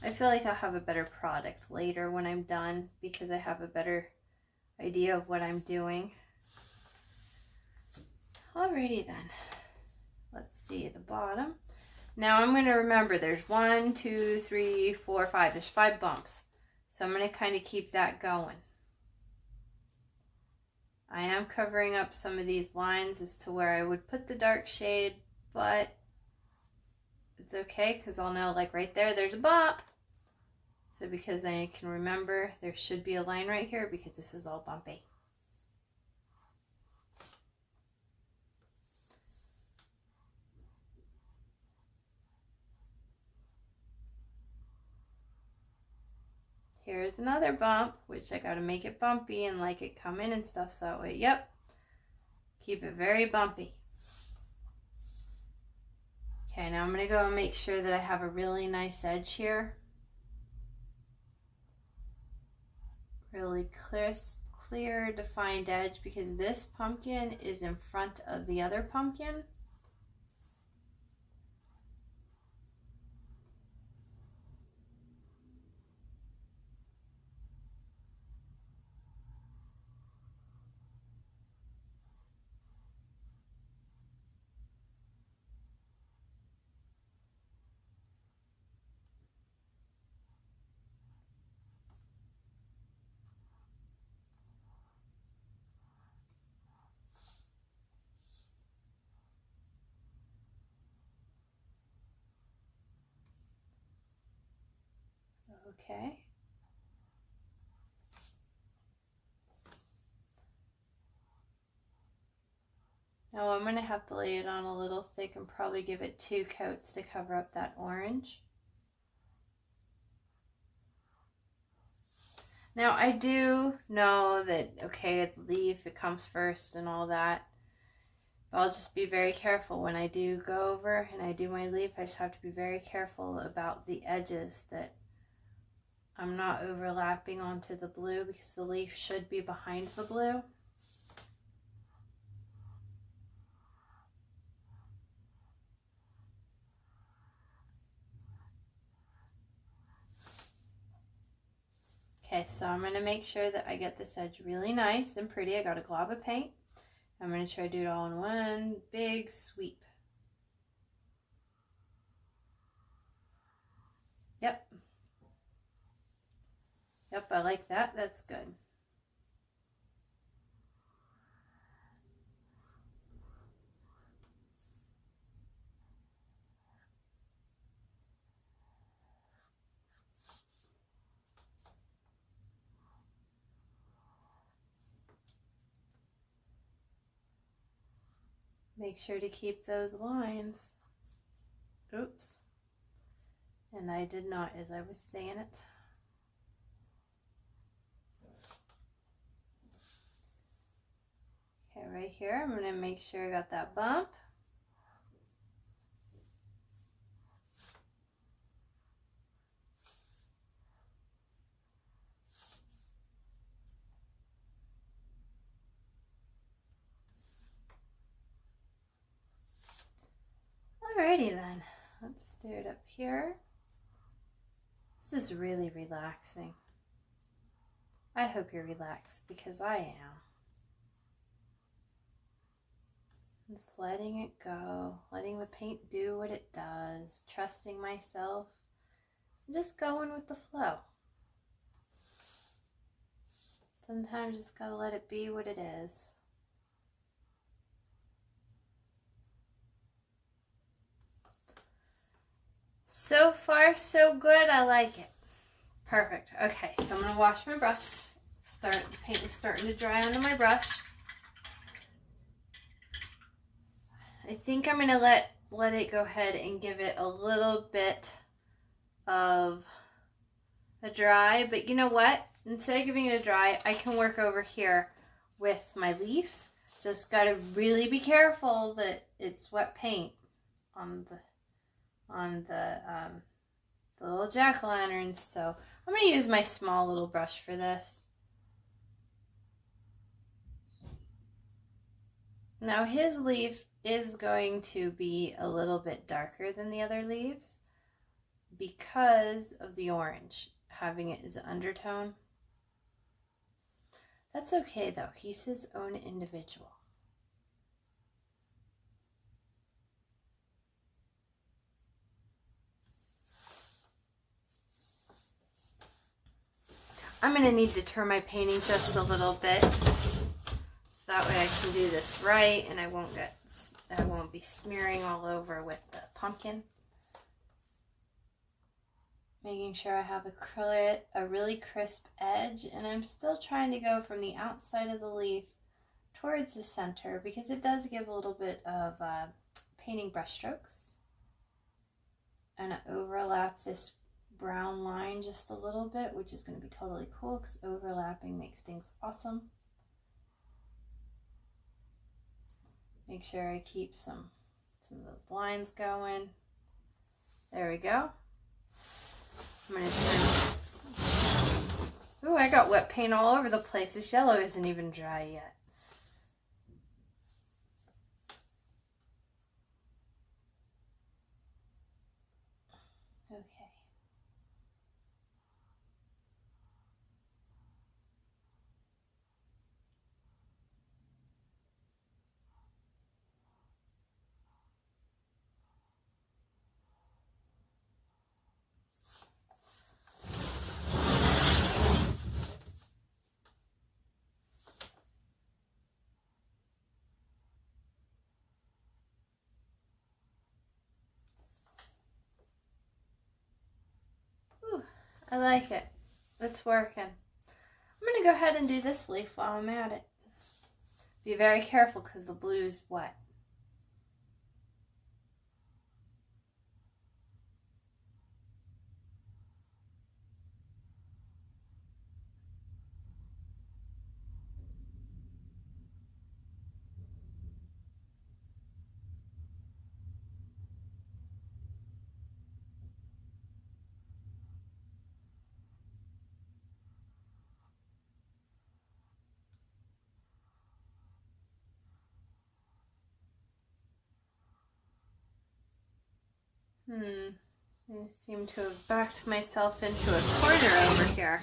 I feel like I'll have a better product later when I'm done because I have a better idea of what I'm doing. Alrighty then. Let's see the bottom. Now I'm going to remember there's 1, 2, 3, 4, 5. There's 5 bumps. So I'm going to kind of keep that going. I am covering up some of these lines as to where I would put the dark shade, but it's okay because I'll know, like right there, there's a bump. So because I can remember there should be a line right here because this is all bumpy. Here's another bump, which I got to make it bumpy and like it come in and stuff, so that way, yep, keep it very bumpy. Okay, now I'm going to go and make sure that I have a really nice edge here. Really crisp, clear, defined edge because this pumpkin is in front of the other pumpkin. Okay. Now I'm going to have to lay it on a little thick and probably give it 2 coats to cover up that orange. Now I do know that, okay, the leaf, it comes first and all that. But I'll just be very careful when I do go over and I do my leaf. I just have to be very careful about the edges that I'm not overlapping onto the blue because the leaf should be behind the blue. Okay, so I'm going to make sure that I get this edge really nice and pretty. I got a glob of paint. I'm going to try to do it all in one big sweep. Yep. Yep, I like that. That's good. Make sure to keep those lines. Oops. And I did not as I was saying it. Okay, right here, I'm going to make sure I got that bump. Alrighty then, let's do it up here. This is really relaxing. I hope you're relaxed because I am. Just letting it go, letting the paint do what it does, trusting myself, just going with the flow. Sometimes just gotta let it be what it is. So far, so good. I like it. Perfect. Okay, so I'm gonna wash my brush. The paint is starting to dry onto my brush. I think I'm gonna let let it go ahead and give it a little bit of a dry, but you know what? Instead of giving it a dry, I can work over here with my leaf. Just gotta really be careful that it's wet paint on the little jack-o'-lanterns. So I'm gonna use my small little brush for this. Now his leaf is going to be a little bit darker than the other leaves because of the orange, having it as an undertone. That's okay though, he's his own individual. I'm going to need to turn my painting just a little bit, so that way I can do this right and I won't be smearing all over with the pumpkin. Making sure I have a really crisp edge, and I'm still trying to go from the outside of the leaf towards the center because it does give a little bit of painting brush strokes. And I overlap this brown line just a little bit, which is going to be totally cool because overlapping makes things awesome. Make sure I keep some of those lines going. There we go. I'm going to turn. Ooh, I got wet paint all over the place. This yellow isn't even dry yet. Okay. I like it. It's working. I'm going to go ahead and do this leaf while I'm at it. Be very careful because the blue's wet. I seem to have backed myself into a corner over here.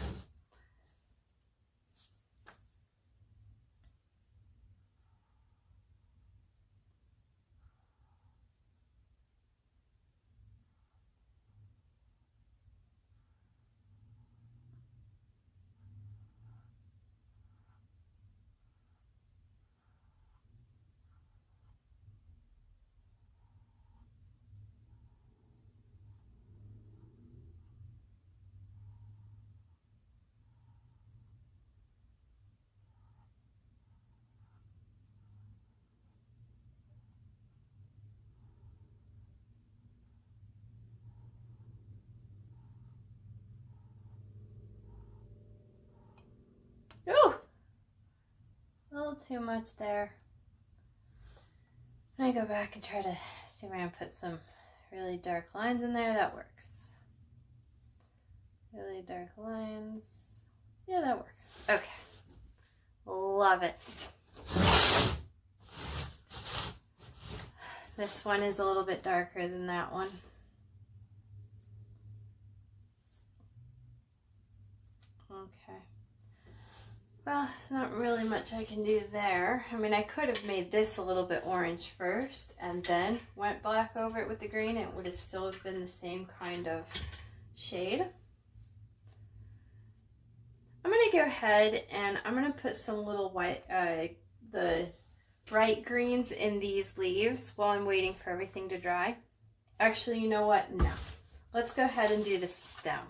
Ooh! A little too much there. I go back and try to see if I can put some really dark lines in there. That works. Really dark lines. Yeah, that works. Okay. Love it. This one is a little bit darker than that one. Okay. Well, there's not really much I can do there. I mean, I could have made this a little bit orange first and then went black over it with the green. It would have still have been the same kind of shade. I'm going to go ahead and I'm going to put some little white, the bright greens in these leaves while I'm waiting for everything to dry. Actually, you know what? No. Let's go ahead and do the stem.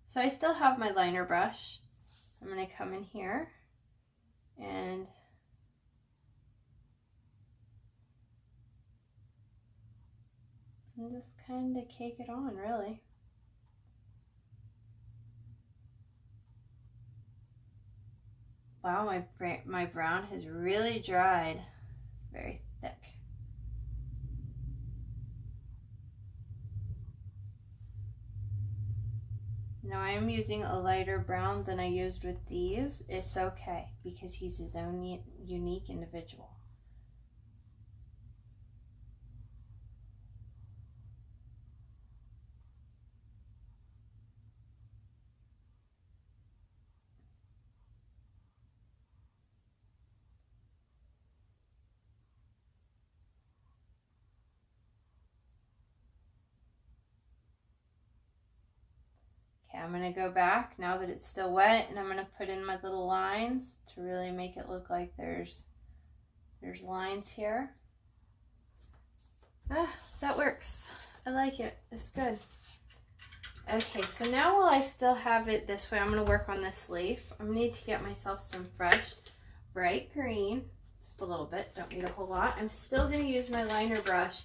So I still have my liner brush. I'm going to come in here and just kind of cake it on, really. Wow, my brown has really dried. It's very thick. Now I am using a lighter brown than I used with these. It's okay because he's his own unique individual. Okay, I'm going to go back now that it's still wet, and I'm going to put in my little lines to really make it look like there's lines here. Ah, that works. I like it. It's good. Okay, so now while I still have it this way, I'm going to work on this leaf. I need to get myself some fresh, bright green. Just a little bit. Don't need a whole lot. I'm still going to use my liner brush.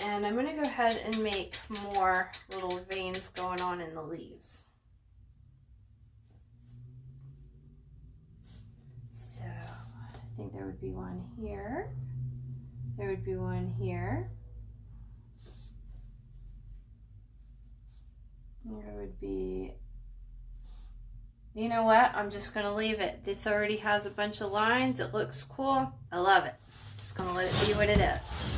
And I'm going to go ahead and make more little veins going on in the leaves. So I think there would be one here. There would be one here. There would be, you know what? I'm just going to leave it. This already has a bunch of lines. It looks cool. I love it. Just going to let it be what it is.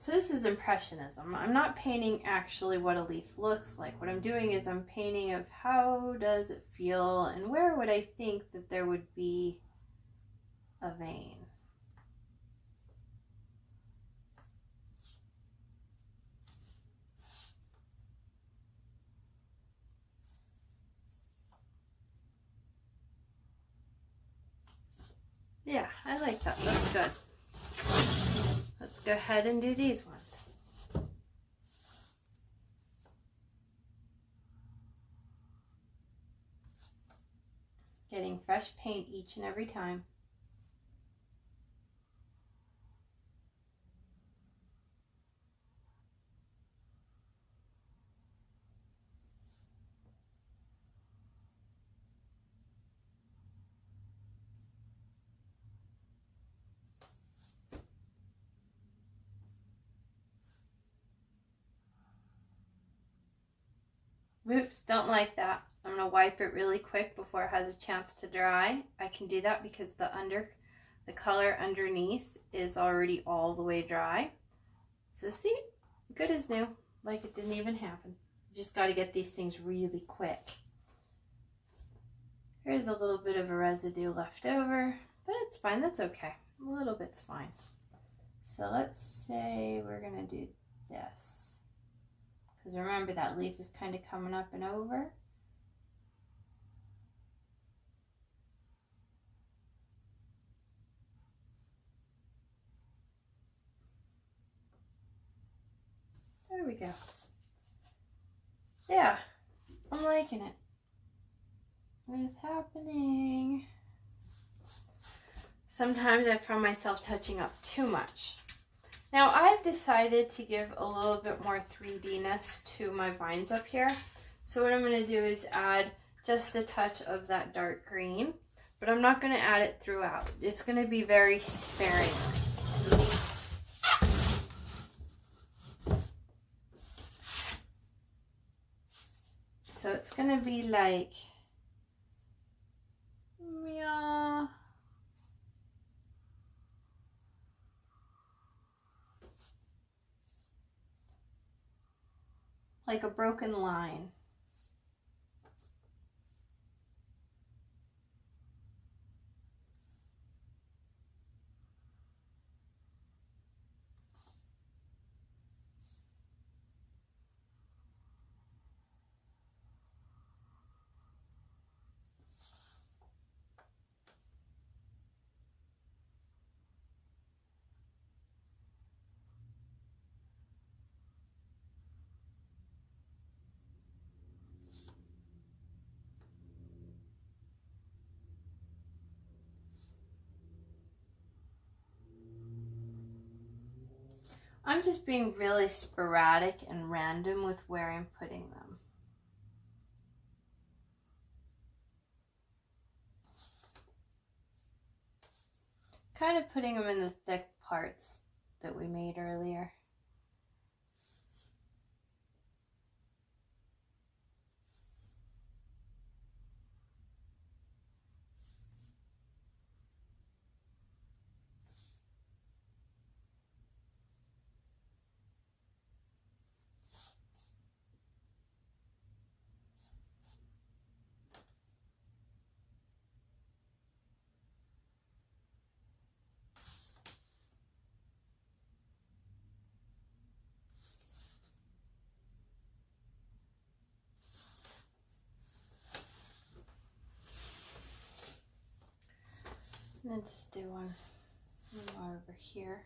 So this is Impressionism. I'm not painting actually what a leaf looks like. What I'm doing is I'm painting of how does it feel and where would I think that there would be a vein. Yeah, I like that. That's good. Let's go ahead and do these ones. Getting fresh paint each and every time. Oops, don't like that. I'm going to wipe it really quick before it has a chance to dry. I can do that because the color underneath is already all the way dry. So see, good as new, like it didn't even happen. You just got to get these things really quick. There's a little bit of a residue left over, but it's fine, that's okay. A little bit's fine. So let's say we're going to do this. Because remember that leaf is kind of coming up and over. There we go. Yeah, I'm liking it. What's happening? Sometimes I find myself touching up too much. Now I've decided to give a little bit more 3D-ness to my vines up here. So what I'm going to do is add just a touch of that dark green, but I'm not going to add it throughout. It's going to be very sparing. So it's going to be like, yeah. Like a broken line. I'm just being really sporadic and random with where I'm putting them. Kind of putting them in the thick parts that we made earlier. And then just do one more over here.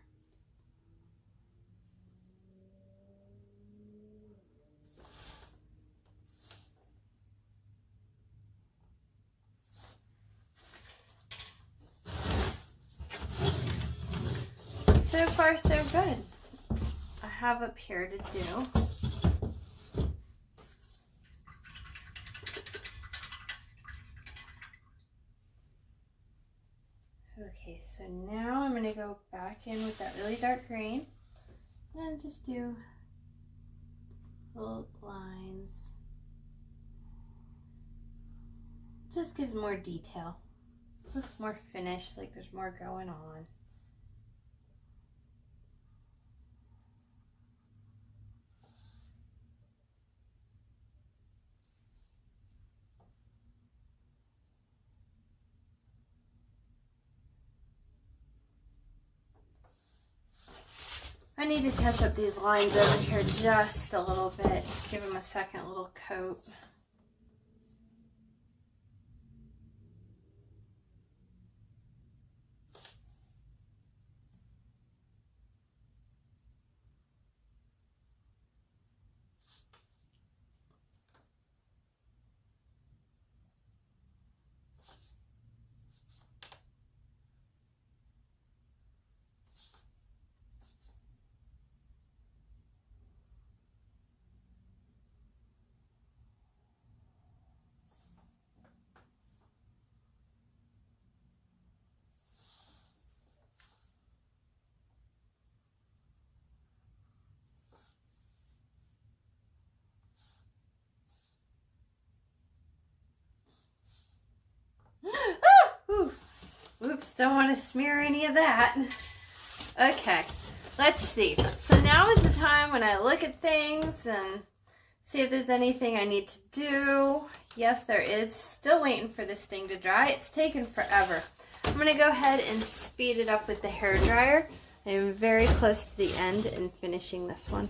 So far, so good. I have up here to do. Okay, so now I'm going to go back in with that really dark green and just do little lines. Just gives more detail. Looks more finished, like there's more going on. I need to touch up these lines over here just a little bit, give them a second little coat. Oops, don't want to smear any of that. Okay, let's see. So now is the time when I look at things and see if there's anything I need to do. Yes, there is. Still waiting for this thing to dry. It's taken forever. I'm going to go ahead and speed it up with the hair dryer. I'm very close to the end in finishing this one.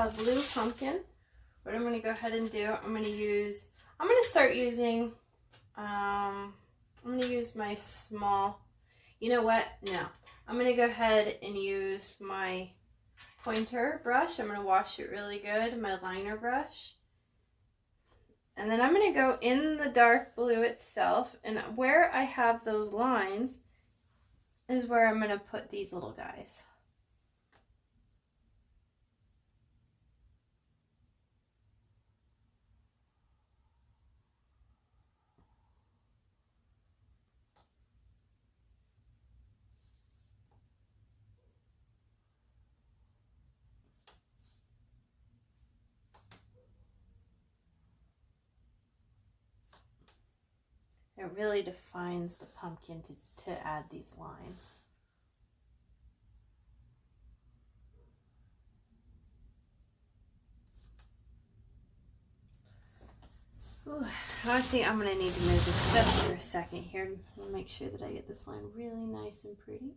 a blue pumpkin. What I'm going to go ahead and do, I'm going to start using, I'm going to use my small, you know what? No. I'm going to go ahead and use my pointer brush. I'm going to wash it really good, my liner brush. And then I'm going to go in the dark blue itself, and where I have those lines is where I'm going to put these little guys. It really defines the pumpkin to add these lines. Ooh, I think I'm going to need to move this just for a second here and make sure that I get this line really nice and pretty.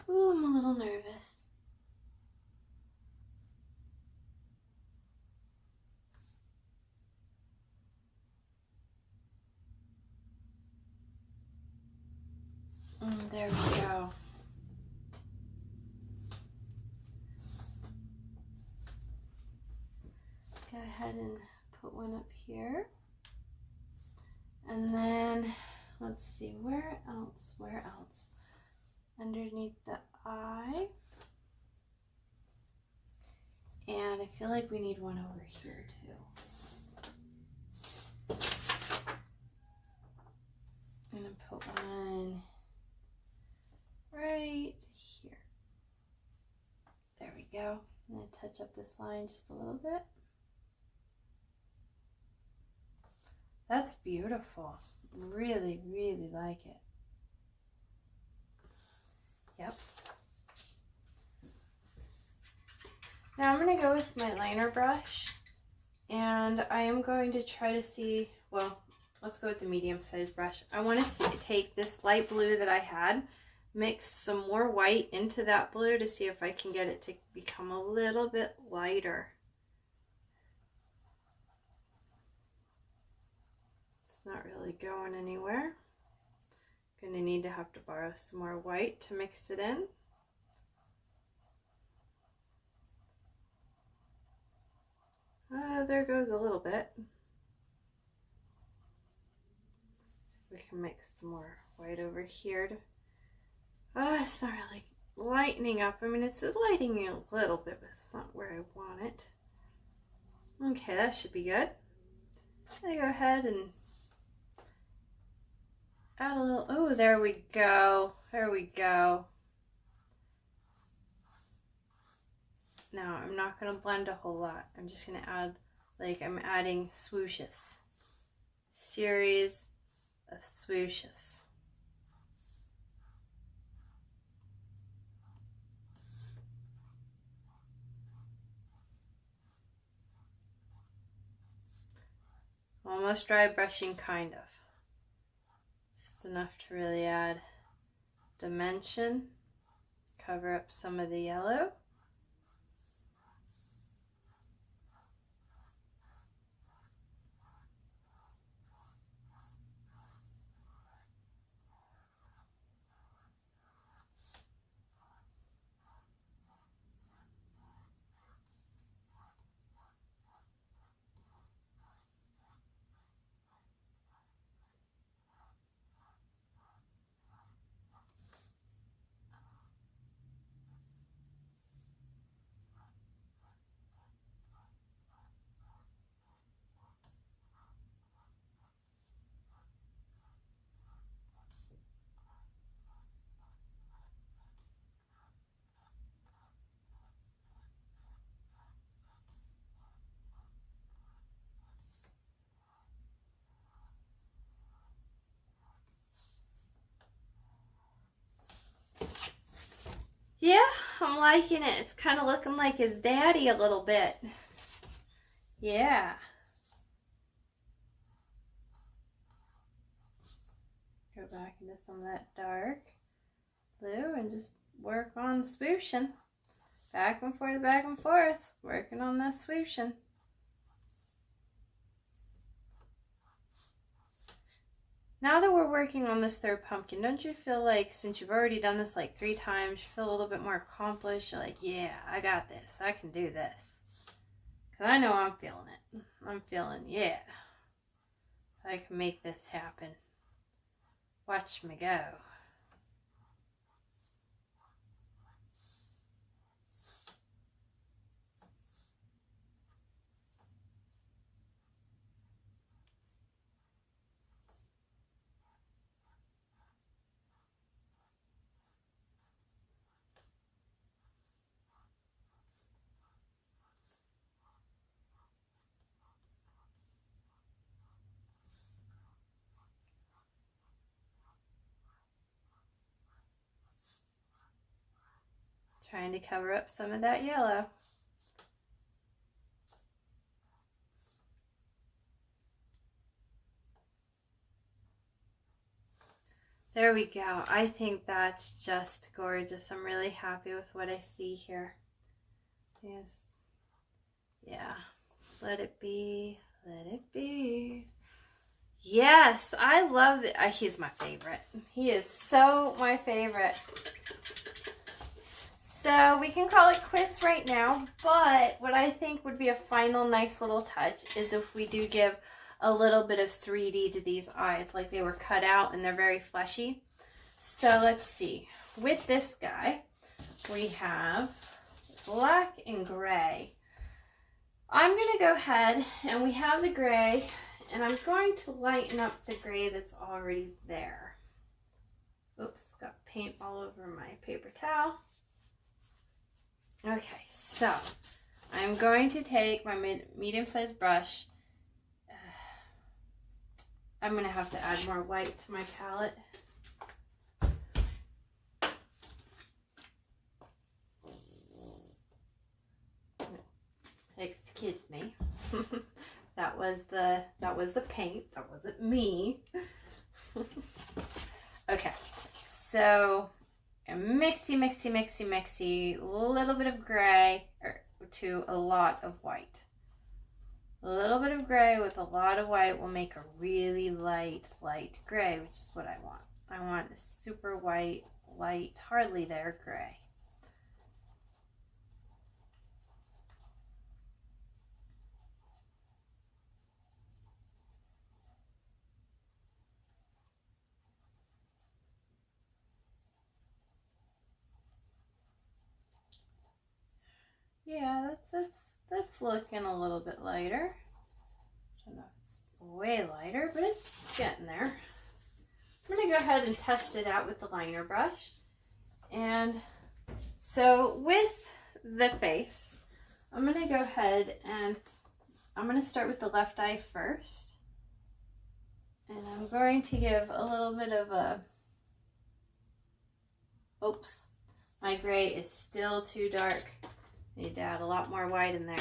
Ooh, I'm a little nervous. There we go. Go ahead and put one up here. And then, let's see, where else? Underneath the eye. And I feel like we need one over here too. I'm gonna put one right here. There we go. I'm gonna touch up this line just a little bit. That's beautiful. Really, really like it. Yep. Now I'm going to go with my liner brush, and I am going to try to see, well, let's go with the medium-sized brush. I want to take this light blue that I had, mix some more white into that blue to see if I can get it to become a little bit lighter. It's not really going anywhere. Going to have to borrow some more white to mix it in. There goes a little bit. We can mix some more white over here. It's not really lightening up. I mean, it's lightening a little bit, but it's not where I want it. Okay, that should be good. I'm going to go ahead and add a little, oh, there we go. There we go. Now, I'm not going to blend a whole lot. I'm just going to add, like I'm adding swooshes. Series of swooshes. Almost dry brushing, kind of. Just enough to really add dimension. Cover up some of the yellow. Yeah, I'm liking it. It's kind of looking like his daddy a little bit. Yeah. Go back into some of that dark blue and just work on swooshing. Back and forth, working on that swooshing. Now that we're working on this third pumpkin, don't you feel like, since you've already done this like 3 times, you feel a little bit more accomplished? You're like, yeah, I got this. I can do this. Because I know I'm feeling it. I'm feeling, yeah, I can make this happen. Watch me go. Trying to cover up some of that yellow. There we go. I think that's just gorgeous. I'm really happy with what I see here. Yes. Yeah. Let it be. Let it be. Yes, I love it. He's my favorite. He is so my favorite. So we can call it quits right now, but what I think would be a final nice little touch is if we do give a little bit of 3D to these eyes, like they were cut out and they're very fleshy. So let's see. With this guy, we have black and gray. I'm going to go ahead and we have the gray, and I'm going to lighten up the gray that's already there. Oops, got paint all over my paper towel. Okay, so I'm going to take my medium-sized brush. I'm going to have to add more white to my palette. Excuse me. that was the paint. That wasn't me. Okay, so a mixy, a little bit of gray to a lot of white. A little bit of gray with a lot of white will make a really light gray, which is what I want. I want a super white, light, hardly there gray. Yeah, that's looking a little bit lighter. I don't know if it's way lighter, but it's getting there. I'm going to go ahead and test it out with the liner brush. And so with the face, I'm going to go ahead and I'm going to start with the left eye first. And I'm going to give a little bit of a, oops, my gray is still too dark. Need to add a lot more white in there.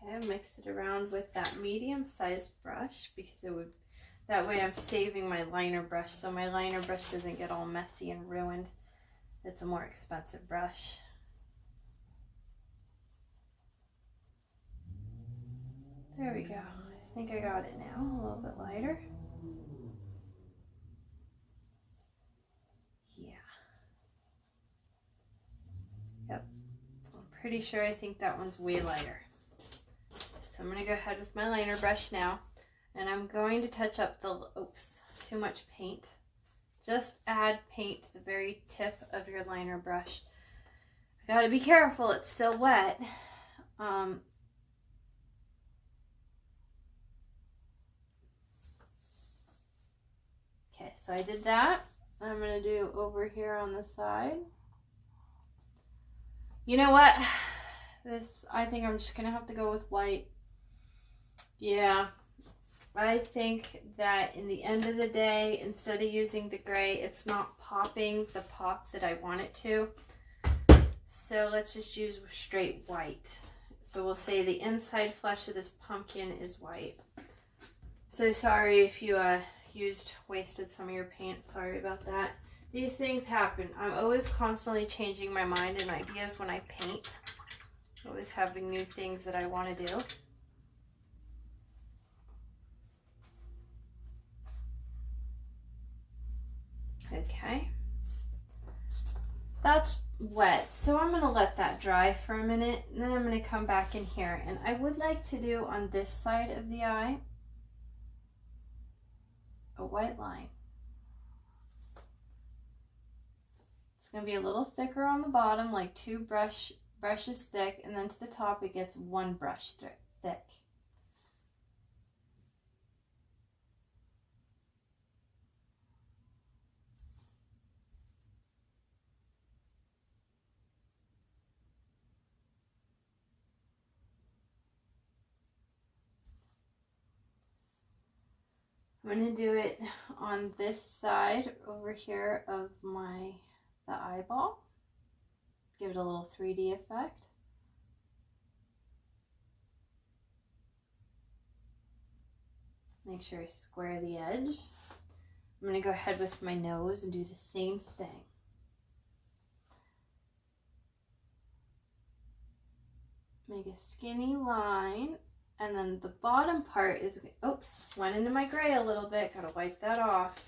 Okay, mix it around with that medium-sized brush because it would, that way I'm saving my liner brush so my liner brush doesn't get all messy and ruined. It's a more expensive brush. There we go. I think I got it now, a little bit lighter. Yeah. Yep. I'm pretty sure I think that one's way lighter. So I'm going to go ahead with my liner brush now, and I'm going to touch up the, oops, too much paint. Just add paint to the very tip of your liner brush. I got to be careful, it's still wet. Okay, so I did that. I'm going to do over here on the side. You know what? I think I'm just going to have to go with white. Yeah, I think that in the end of the day, instead of using the gray, it's not popping the pop that I want it to. So let's just use straight white. So we'll say the inside flesh of this pumpkin is white. So sorry if you wasted some of your paint. Sorry about that. These things happen. I'm always constantly changing my mind and ideas when I paint. Always having new things that I want to do. Okay. That's wet, so I'm going to let that dry for a minute, and then I'm going to come back in here. And I would like to do on this side of the eye a white line. It's going to be a little thicker on the bottom, like 2 brushes thick, and then to the top it gets 1 brush thick. I'm going to do it on this side over here of the eyeball. Give it a little 3D effect. Make sure I square the edge. I'm going to go ahead with my nose and do the same thing. Make a skinny line. And then the bottom part is, oops, went into my gray a little bit. Gotta wipe that off.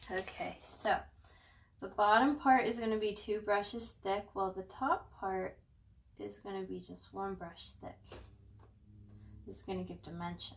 Okay, so the bottom part is gonna be 2 brushes thick, while the top part is gonna be just 1 brush thick. It's gonna give dimension.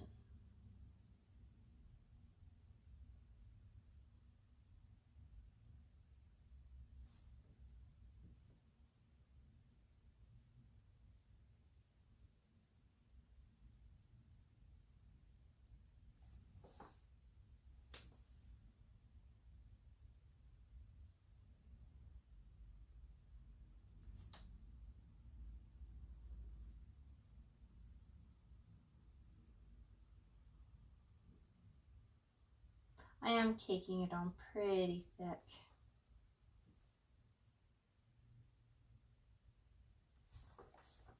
I am caking it on pretty thick.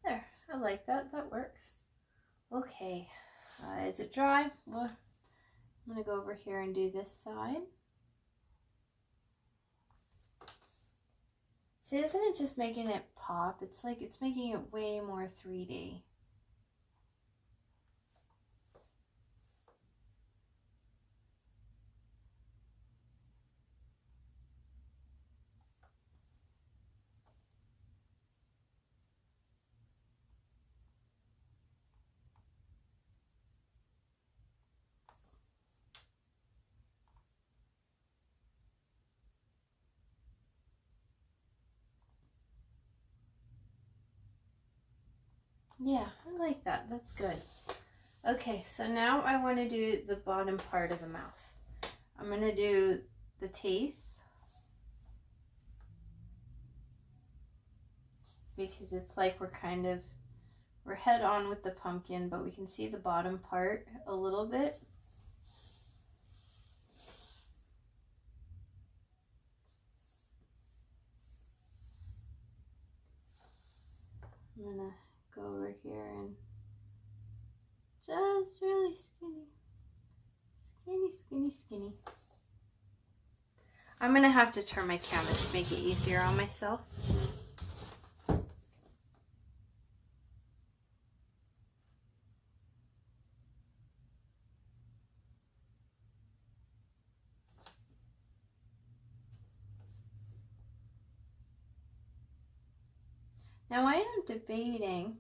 There, I like that. That works. Okay, is it dry? Well, I'm going to go over here and do this side. See, isn't it just making it pop? It's like it's making it way more 3D. Yeah, I like that. That's good. Okay, so now I want to do the bottom part of the mouth. I'm going to do the teeth because it's like we're head on with the pumpkin, but we can see the bottom part a little bit. I'm going to go over here and just really skinny. I'm going to have to turn my canvas to make it easier on myself. Now I am debating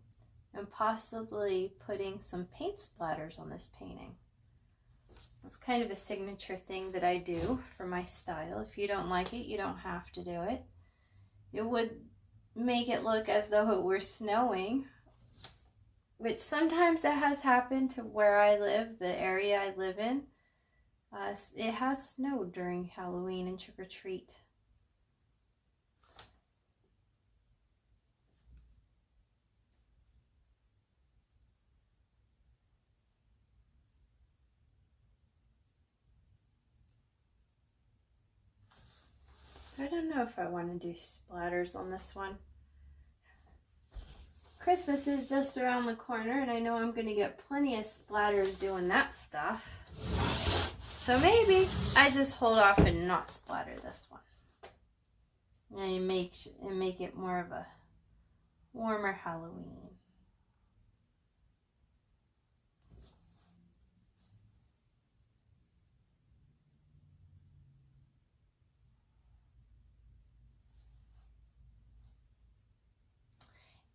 and possibly putting some paint splatters on this painting. It's kind of a signature thing that I do for my style. If you don't like it, you don't have to do it. It would make it look as though it were snowing, which sometimes that has happened to where I live, the area I live in. It has snowed during Halloween and trick-or-treat. know if I want to do splatters on this one. Christmas is just around the corner, and I know I'm going to get plenty of splatters doing that stuff. So maybe I just hold off and not splatter this one. And make it more of a warmer Halloween.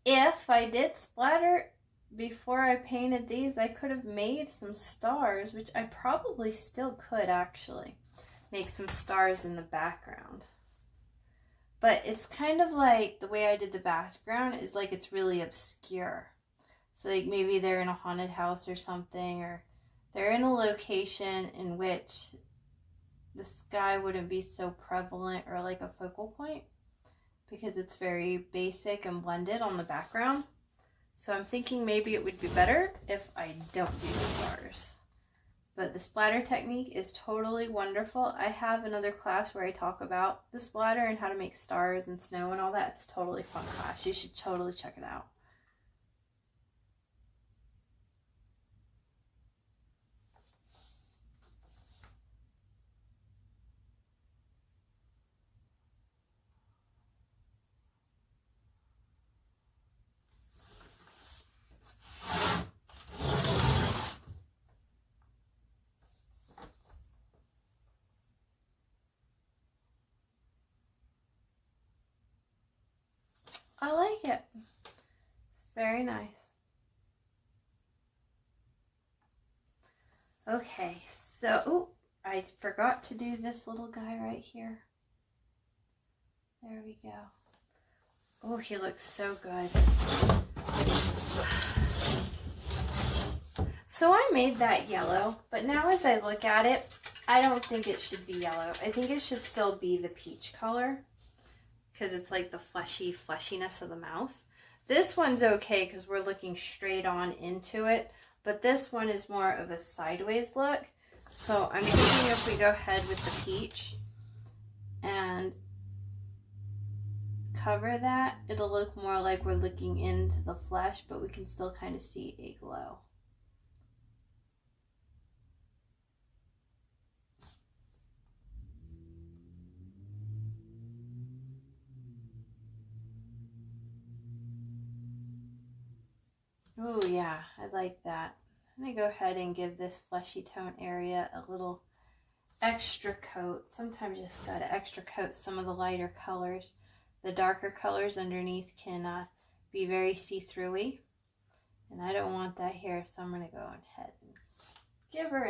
If I did splatter before I painted these, I could have made some stars, which I probably still could actually make some stars in the background. But it's kind of like the way I did the background is like it's really obscure. So like maybe they're in a haunted house or something, or they're in a location in which the sky wouldn't be so prevalent or like a focal point, because it's very basic and blended on the background. So I'm thinking maybe it would be better if I don't do stars. But the splatter technique is totally wonderful. I have another class where I talk about the splatter and how to make stars and snow and all that. It's a totally fun class. You should totally check it out. I like it. It's very nice. Okay, so, I forgot to do this little guy right here. There we go. Oh, he looks so good. So I made that yellow, but now as I look at it, I don't think it should be yellow. I think it should still be the peach color, because it's like the fleshiness of the mouth. This one's okay because we're looking straight on into it, but this one is more of a sideways look. So I'm thinking if we go ahead with the peach and cover that, it'll look more like we're looking into the flesh, but we can still kind of see a glow. Oh yeah, I like that. I'm going to go ahead and give this fleshy tone area a little extra coat. Sometimes you just got to extra coat some of the lighter colors. The darker colors underneath can be very see-through-y. And I don't want that here, so I'm going to go ahead and give her